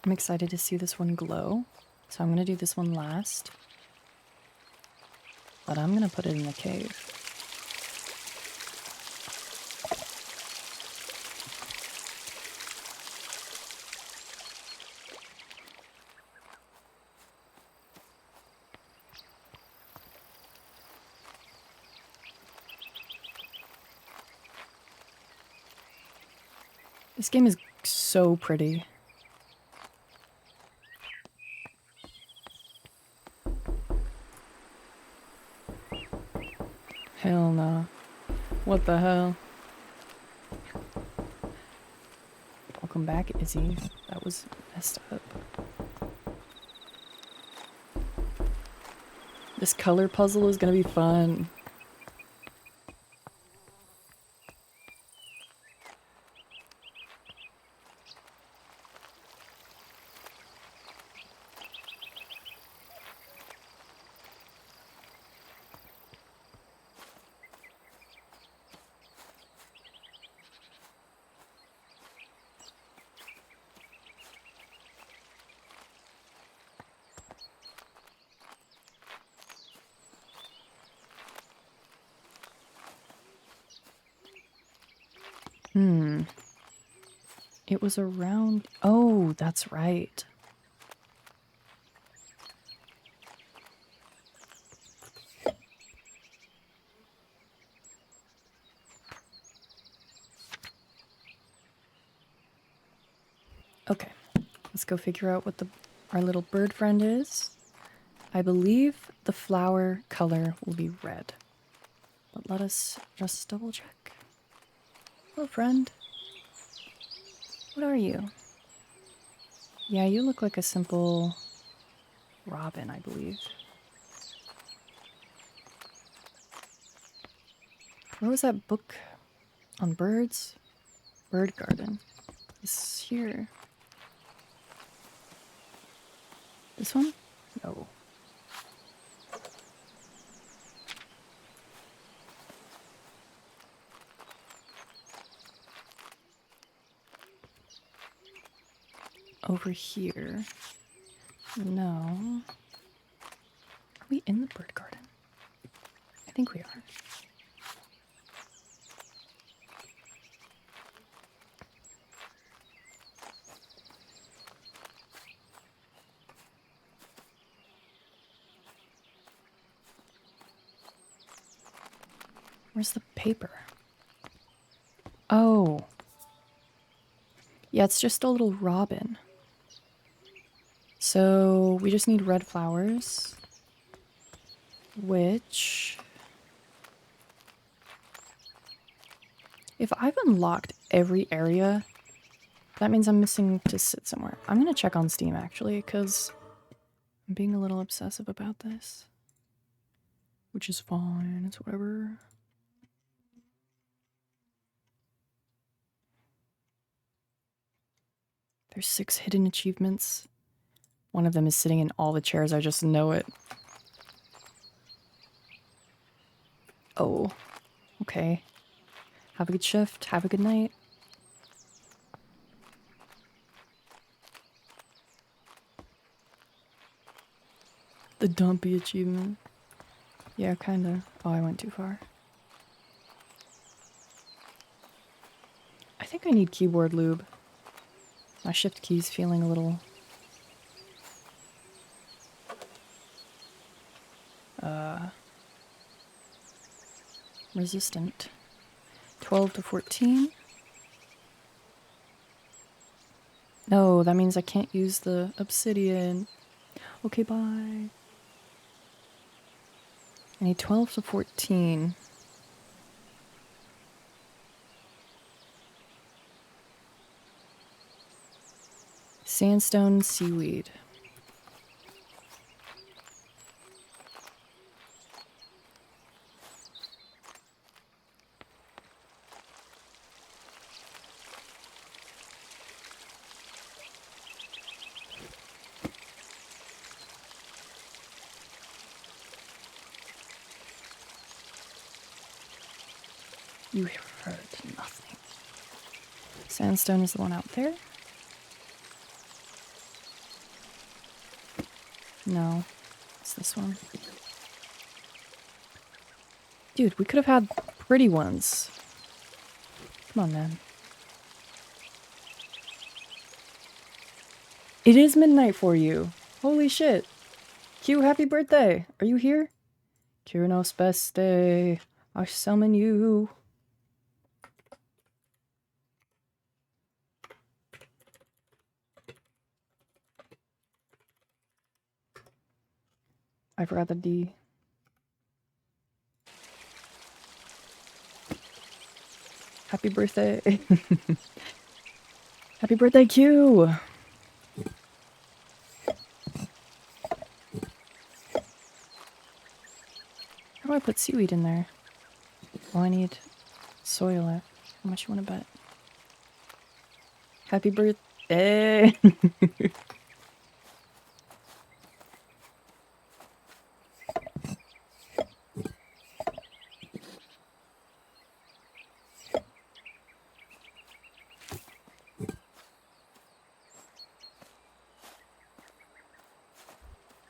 I'm excited to see this one glow, so I'm gonna do this one last. But I'm gonna put it in the cave. This game is so pretty. Hell no. What the hell? Welcome back, Izzy. That was messed up. This color puzzle is gonna be fun. It was around... Oh, that's right. Okay, let's go figure out what our little bird friend is. I believe the flower color will be red. But let us just double check. Hello, friend. What are you? Yeah, you look like a simple robin, I believe. Where was that book on birds? Bird garden. It's here. This one? No. Over here. No. Are we in the bird garden? I think we are. Where's the paper? Oh. Yeah, it's just a little robin. So we just need red flowers. Which... if I've unlocked every area, that means I'm missing to sit somewhere. I'm gonna check on Steam, actually, because I'm being a little obsessive about this. Which is fine, it's whatever. There's 6 hidden achievements. One of them is sitting in all the chairs, I just know it. Oh, okay. Have a good shift, have a good night. The dumpy achievement. Yeah, kinda. Oh, I went too far. I think I need keyboard lube. My shift key's feeling a little... resistant. 12 to 14. No, that means I can't use the obsidian. Okay, bye. I need 12 to 14. Sandstone seaweed. You heard nothing. Sandstone is the one out there? No, it's this one. Dude, we could have had pretty ones. Come on, man. It is midnight for you. Holy shit. Q, happy birthday. Are you here? Kyrinos beste. I summon you. I forgot the D. Happy birthday. Happy birthday, Q. How do I put seaweed in there? Oh, I need soil it. How much you want to bet? Happy birthday.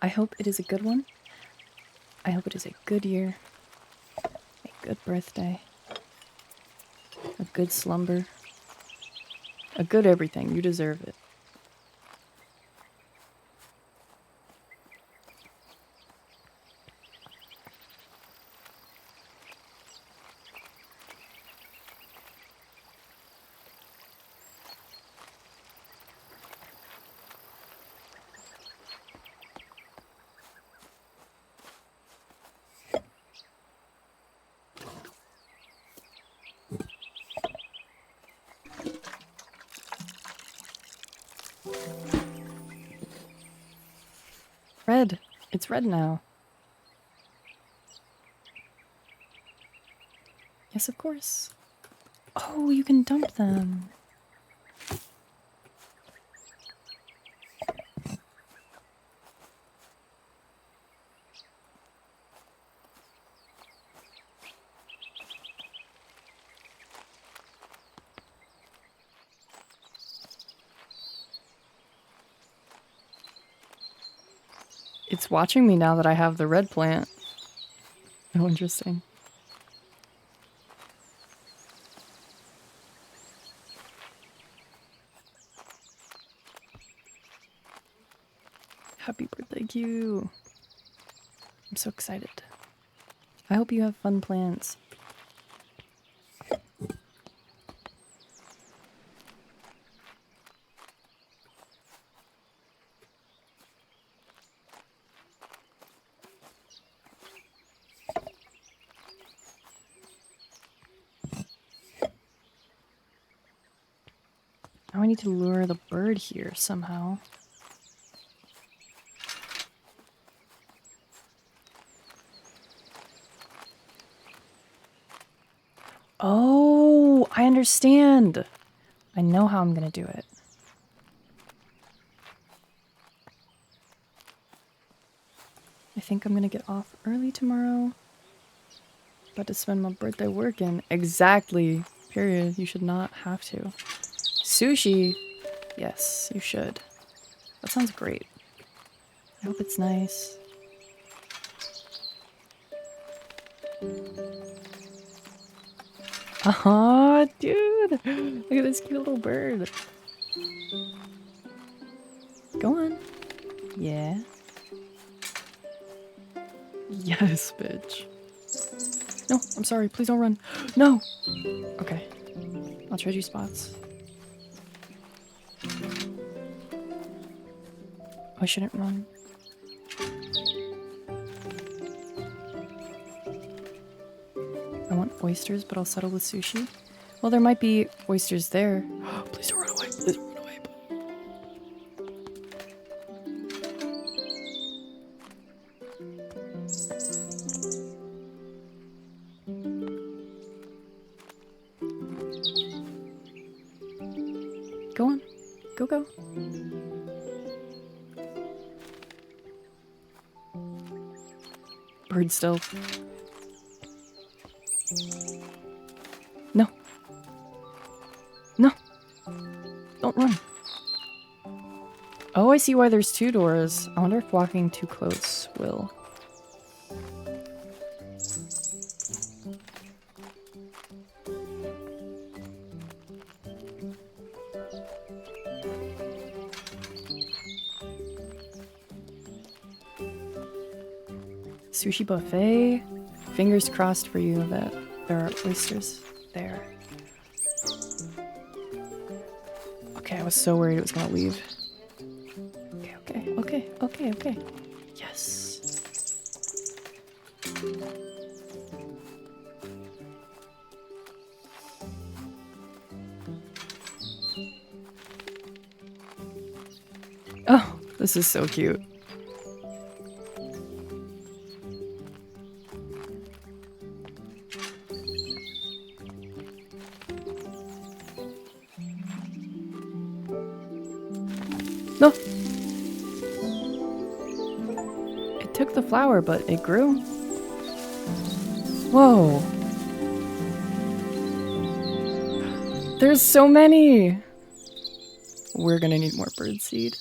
I hope it is a good one. I hope it is a good year. A good birthday. A good slumber. A good everything. You deserve it. Red. It's red now. Yes, of course. Oh, you can dump them. It's watching me now that I have the red plant. Oh, interesting. Happy birthday, Q. I'm so excited. I hope you have fun plans. I need to lure the bird here somehow. Oh, I understand. I know how I'm gonna do it. I think I'm gonna get off early tomorrow. About to spend my birthday working. Exactly. Period. You should not have to. Sushi. Yes, you should. That sounds great. I hope it's nice. Aw, dude. Look at this cute little bird. Go on. Yeah. Yes, bitch. No, I'm sorry. Please don't run. No. Okay. I'll trade you spots. I shouldn't run. I want oysters, but I'll settle with sushi. Well, there might be oysters there. Please don't run away. Please don't run away. Go on. Go, go. Bird still. No. No. Don't run. Oh, I see why there's two doors. I wonder if walking too close will. Sushi buffet. Fingers crossed for you that there are oysters there. Okay, I was so worried it was gonna leave. Okay. Yes. Oh, this is so cute. No! It took the flower, but it grew. Whoa. There's so many! We're gonna need more birdseed.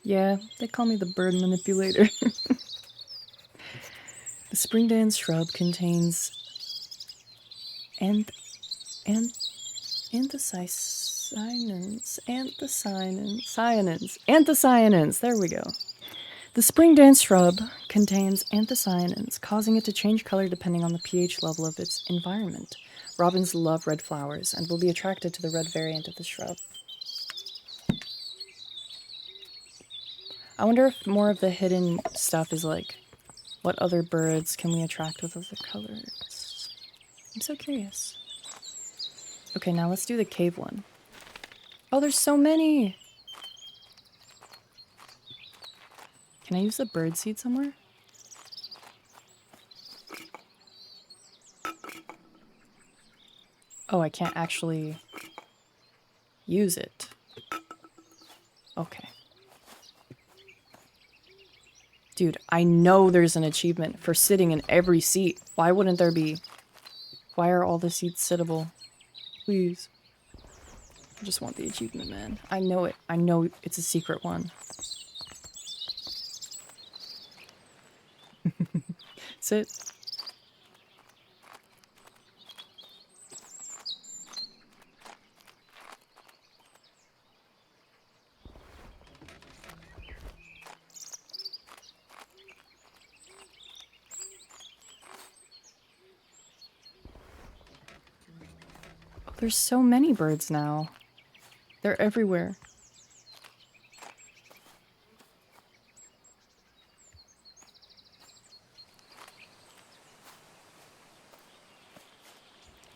Yeah, they call me the bird manipulator. The spring dance shrub contains anthocyanins. There we go. The spring dance shrub contains anthocyanins, causing it to change color depending on the pH level of its environment. Robins love red flowers and will be attracted to the red variant of the shrub. I wonder if more of the hidden stuff is like, what other birds can we attract with other colors? I'm so curious. Okay, now let's do the cave one. Oh, there's so many! Can I use the bird seed somewhere? Oh, I can't actually use it. Okay. Dude, I know there's an achievement for sitting in every seat. Why wouldn't there be? Why are all the seats sittable? Please. I just want the achievement, man. I know it. I know it's a secret one. Sit. Oh, there's so many birds now. They're everywhere.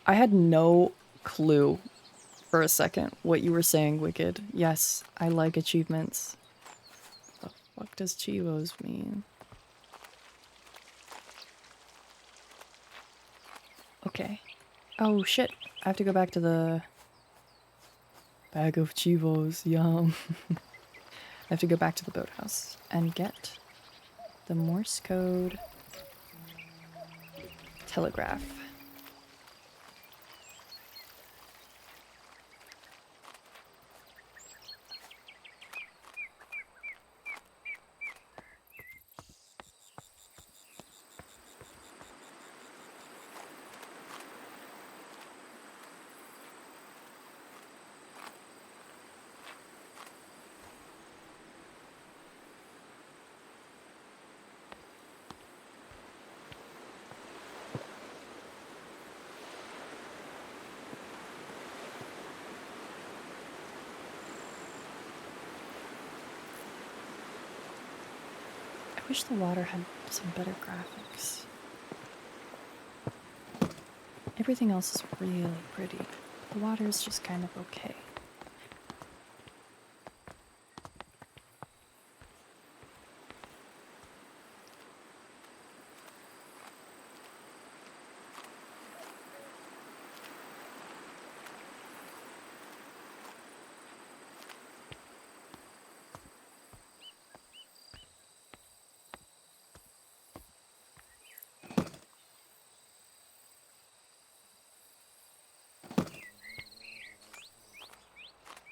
I had no clue for a second what you were saying, Wicked. Yes, I like achievements. The fuck does Chivos mean? Okay. Oh shit. I have to go back to the bag of Chivos. Yum. I have to go back to the boathouse and get the Morse code telegraph. I wish the water had some better graphics. Everything else is really pretty. The water is just kind of okay.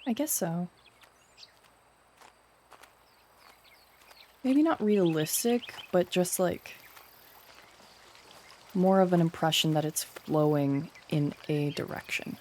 I guess so. Maybe not realistic, but just like more of an impression that it's flowing in a direction.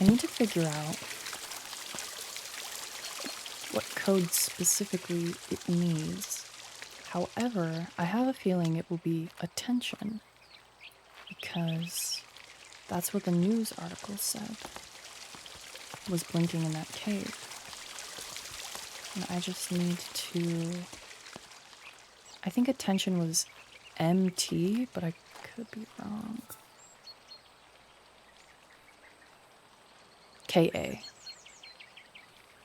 I need to figure out what code specifically it needs. However, I have a feeling it will be attention, because that's what the news article said was blinking in that cave. And I just need to... I think attention was MT, but I could be wrong. KA.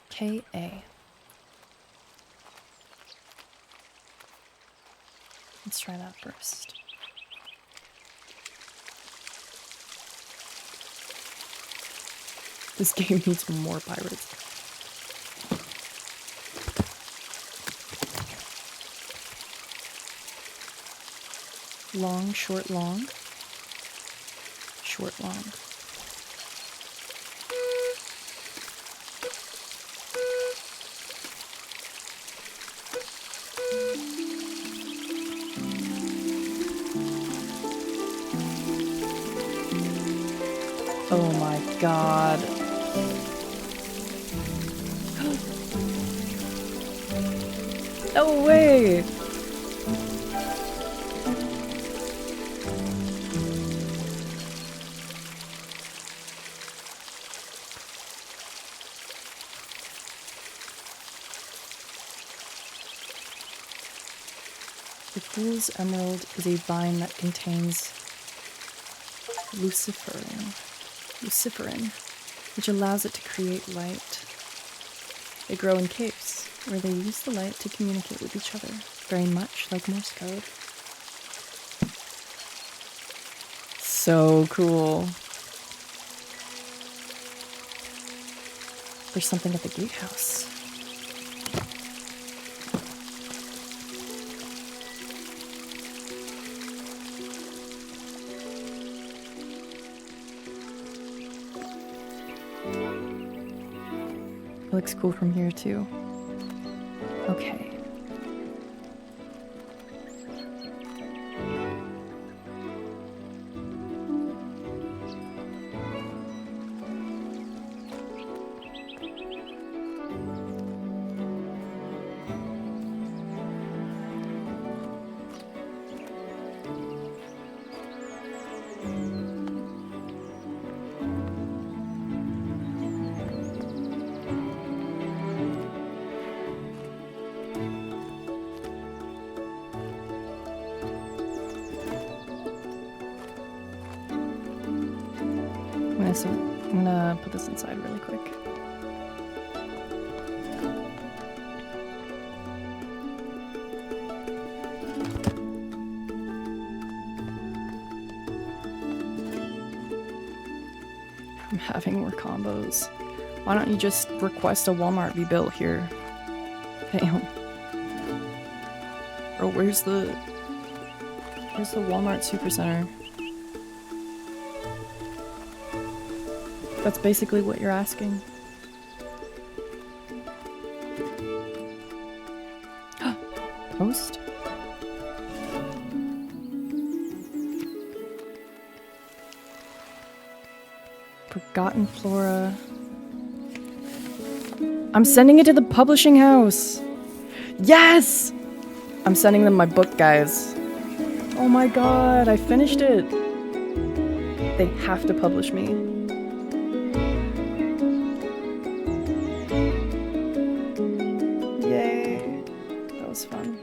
KA. Let's try that first. This game needs more pirates. Long, short, long. Short, long. Oh my god. No way! The fool's emerald is a vine that contains luciferin, which allows it to create light. They grow in caves, where they use the light to communicate with each other, very much like Morse code. So cool. There's something at the gatehouse. It looks cool from here too. Okay. Okay, so I'm gonna put this inside really quick. I'm having more combos. Why don't you just request a Walmart be built here? Damn. Bro, where's the Walmart Supercenter? That's basically what you're asking. Post? Forgotten Flora. I'm sending it to the publishing house! Yes! I'm sending them my book, guys. Oh my god, I finished it! They have to publish me. Yay! That was fun.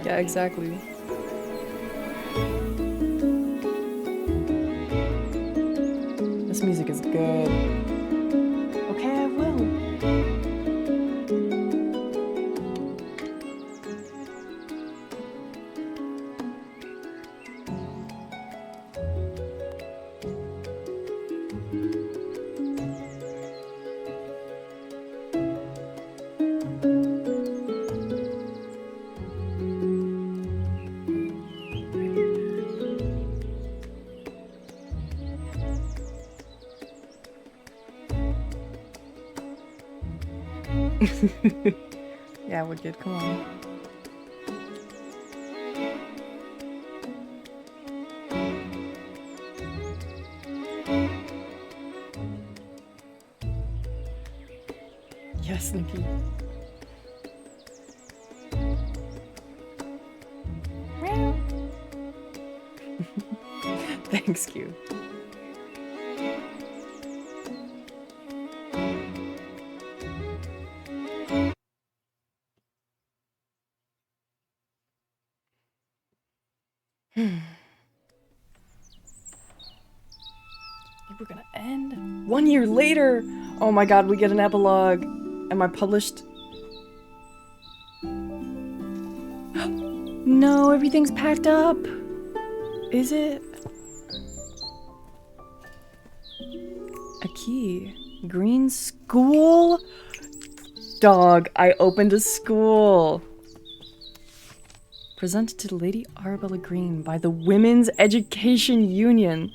Yeah, exactly. This music is good. Okay, I will. Yeah, we're good. Come on. Yes, Nikki. Thanks, Q. We're gonna end 1 year later. Oh my god, we get an epilogue. Am I published? No, everything's packed up. Is it? A key. Green school? Dog, I opened a school. Presented to Lady Arabella Green by the Women's Education Union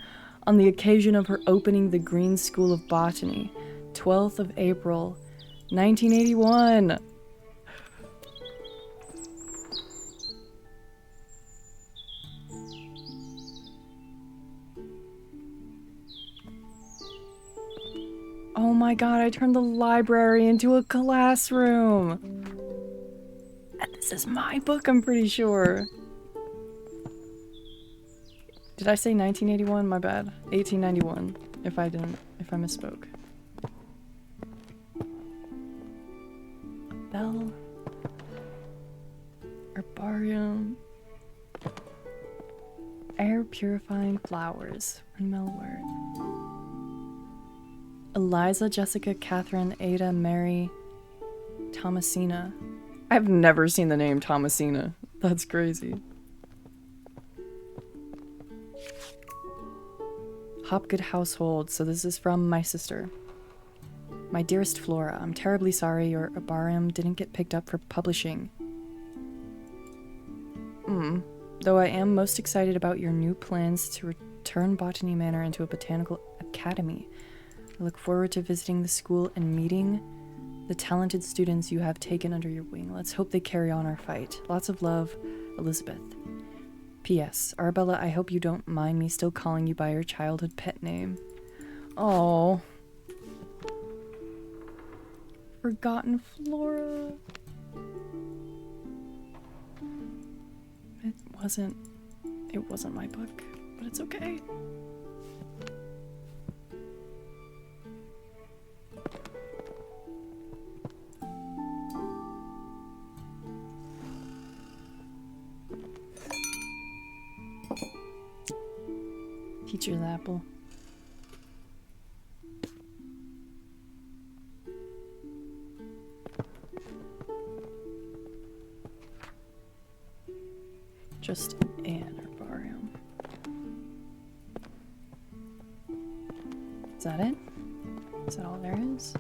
on the occasion of her opening the Green School of Botany, 12th of April, 1981. Oh my god, I turned the library into a classroom. And this is my book, I'm pretty sure. Did I say 1981? My bad. 1891, if I misspoke. Bell. Herbarium. Air purifying flowers. Melwort. Eliza, Jessica, Catherine, Ada, Mary, Thomasina. I've never seen the name Thomasina. That's crazy. Hopgood household. So this is from my sister. My dearest Flora, I'm terribly sorry your herbarium didn't get picked up for publishing. Though I am most excited about your new plans to return Botany Manor into a botanical academy. I look forward to visiting the school and meeting the talented students you have taken under your wing. Let's hope they carry on our fight. Lots of love, Elizabeth. P.S. Arabella, I hope you don't mind me still calling you by your childhood pet name. Oh. Forgotten Flora. It wasn't my book, but it's okay. Teacher's apple. Just an herbarium. Is that it? Is that all there is?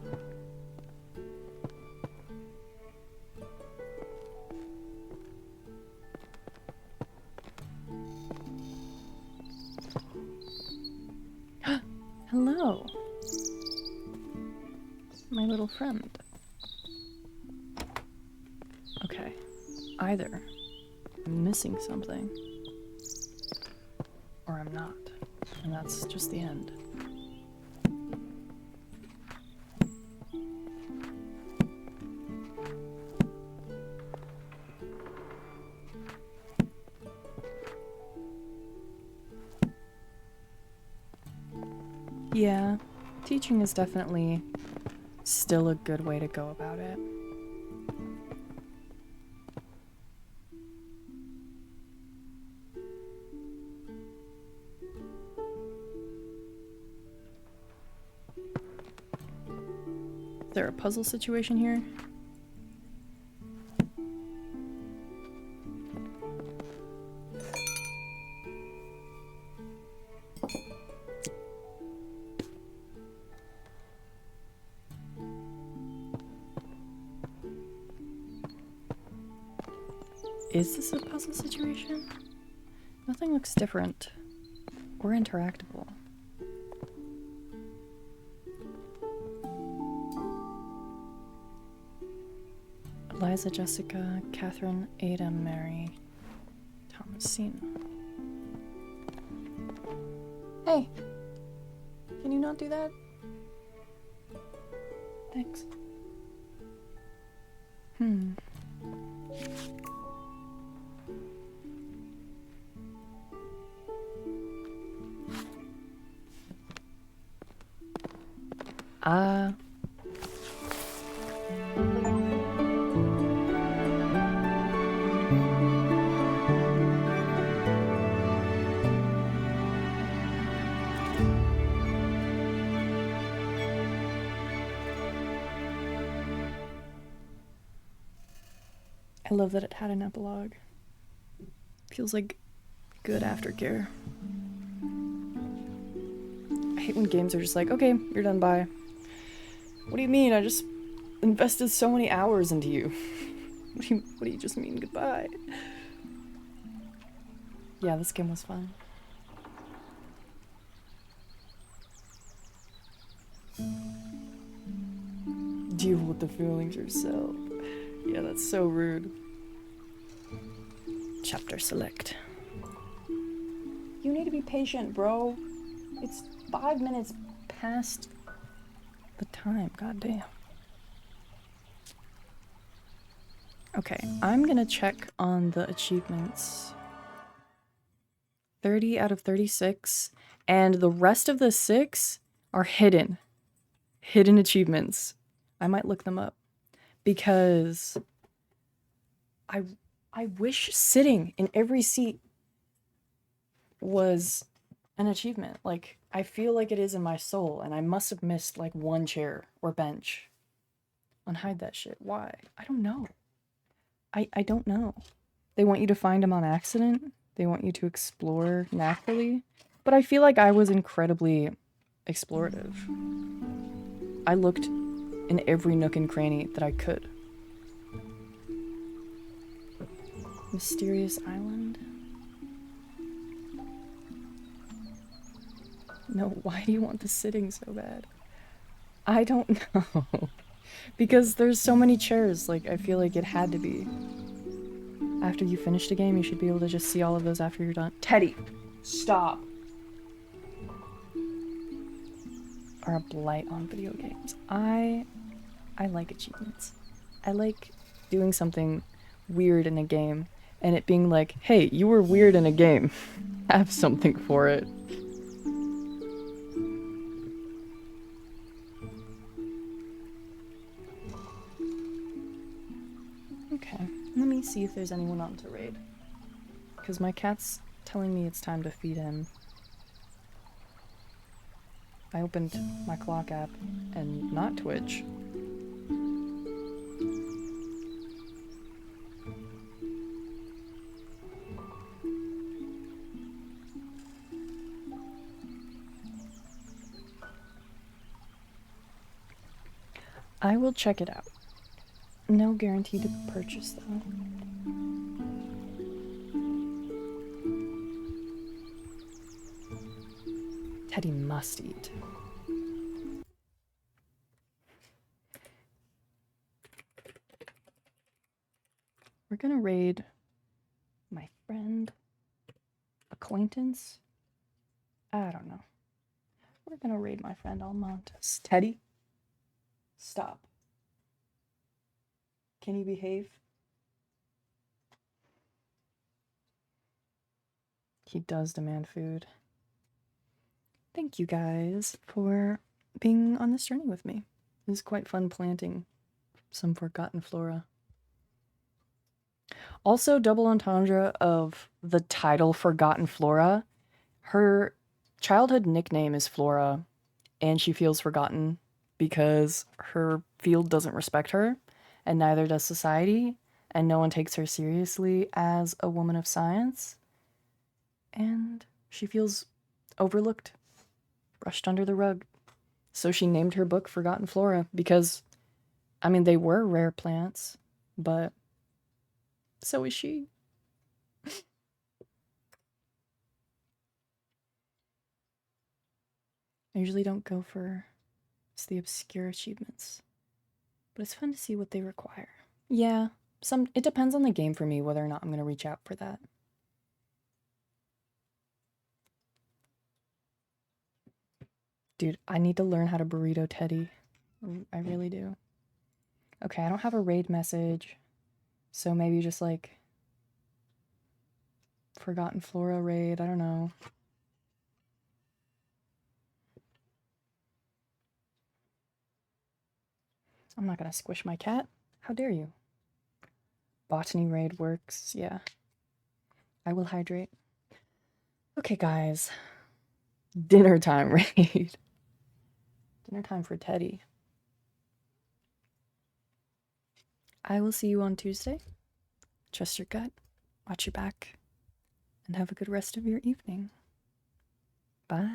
Hello, my little friend. Okay, either I'm missing something, or I'm not, and that's just the end. Yeah, teaching is definitely still a good way to go about it. Is there a puzzle situation here? Is this a puzzle situation? Nothing looks different or interactable. Eliza, Jessica, Catherine, Ada, Mary, Thomasina. Hey! Can you not do that? Thanks. I love that it had an epilogue. Feels like good aftercare. I hate when games are just like, okay, you're done, bye. What do you mean? I just invested so many hours into you. What do you just mean goodbye? Yeah, this game was fun. Deal with the feelings yourself. Yeah, that's so rude. Chapter select. You need to be patient, bro. It's 5 minutes past the time. Goddamn. Okay, I'm gonna check on the achievements. 30 out of 36, and the rest of the 6 are hidden. Hidden achievements. I might look them up because I wish sitting in every seat was an achievement. Like, I feel like it is in my soul, and I must have missed like one chair or bench. Unhide that shit. Why? I don't know. I don't know. They want you to find them on accident. They want you to explore naturally. But I feel like I was incredibly explorative. I looked in every nook and cranny that I could. Mysterious island? No, why do you want the sitting so bad? I don't know. Because there's so many chairs, like, I feel like it had to be. After you finish the game, you should be able to just see all of those after you're done. Teddy! Stop! Are a blight on video games. I like achievements. I like doing something weird in a game, and it being like, hey, you were weird in a game. Have something for it. Okay, let me see if there's anyone on to raid. Because my cat's telling me it's time to feed him. I opened my clock app and not Twitch. I will check it out. No guarantee to purchase though. Teddy must eat. We're gonna raid my friend, acquaintance. I don't know. We're gonna raid my friend Almontes. Teddy, stop. Can you behave? He does demand food. Thank you guys for being on this journey with me. It was quite fun planting some forgotten flora. Also, double entendre of the title Forgotten Flora. Her childhood nickname is Flora, and she feels forgotten because her field doesn't respect her, and neither does society, and no one takes her seriously as a woman of science. And she feels overlooked, brushed under the rug. So she named her book Forgotten Flora because, I mean, they were rare plants, but so is she. I usually don't go for the obscure achievements, but it's fun to see what they require. Yeah, it depends on the game for me whether or not I'm going to reach out for that. Dude, I need to learn how to burrito Teddy. I really do. Okay, I don't have a raid message, so maybe just like Forgotten Flora raid, I don't know. I'm not gonna squish my cat. How dare you? Botany raid works, yeah. I will hydrate. Okay, guys. Dinner time raid. Dinner time for Teddy. I will see you on Tuesday. Trust your gut, watch your back, and have a good rest of your evening. Bye.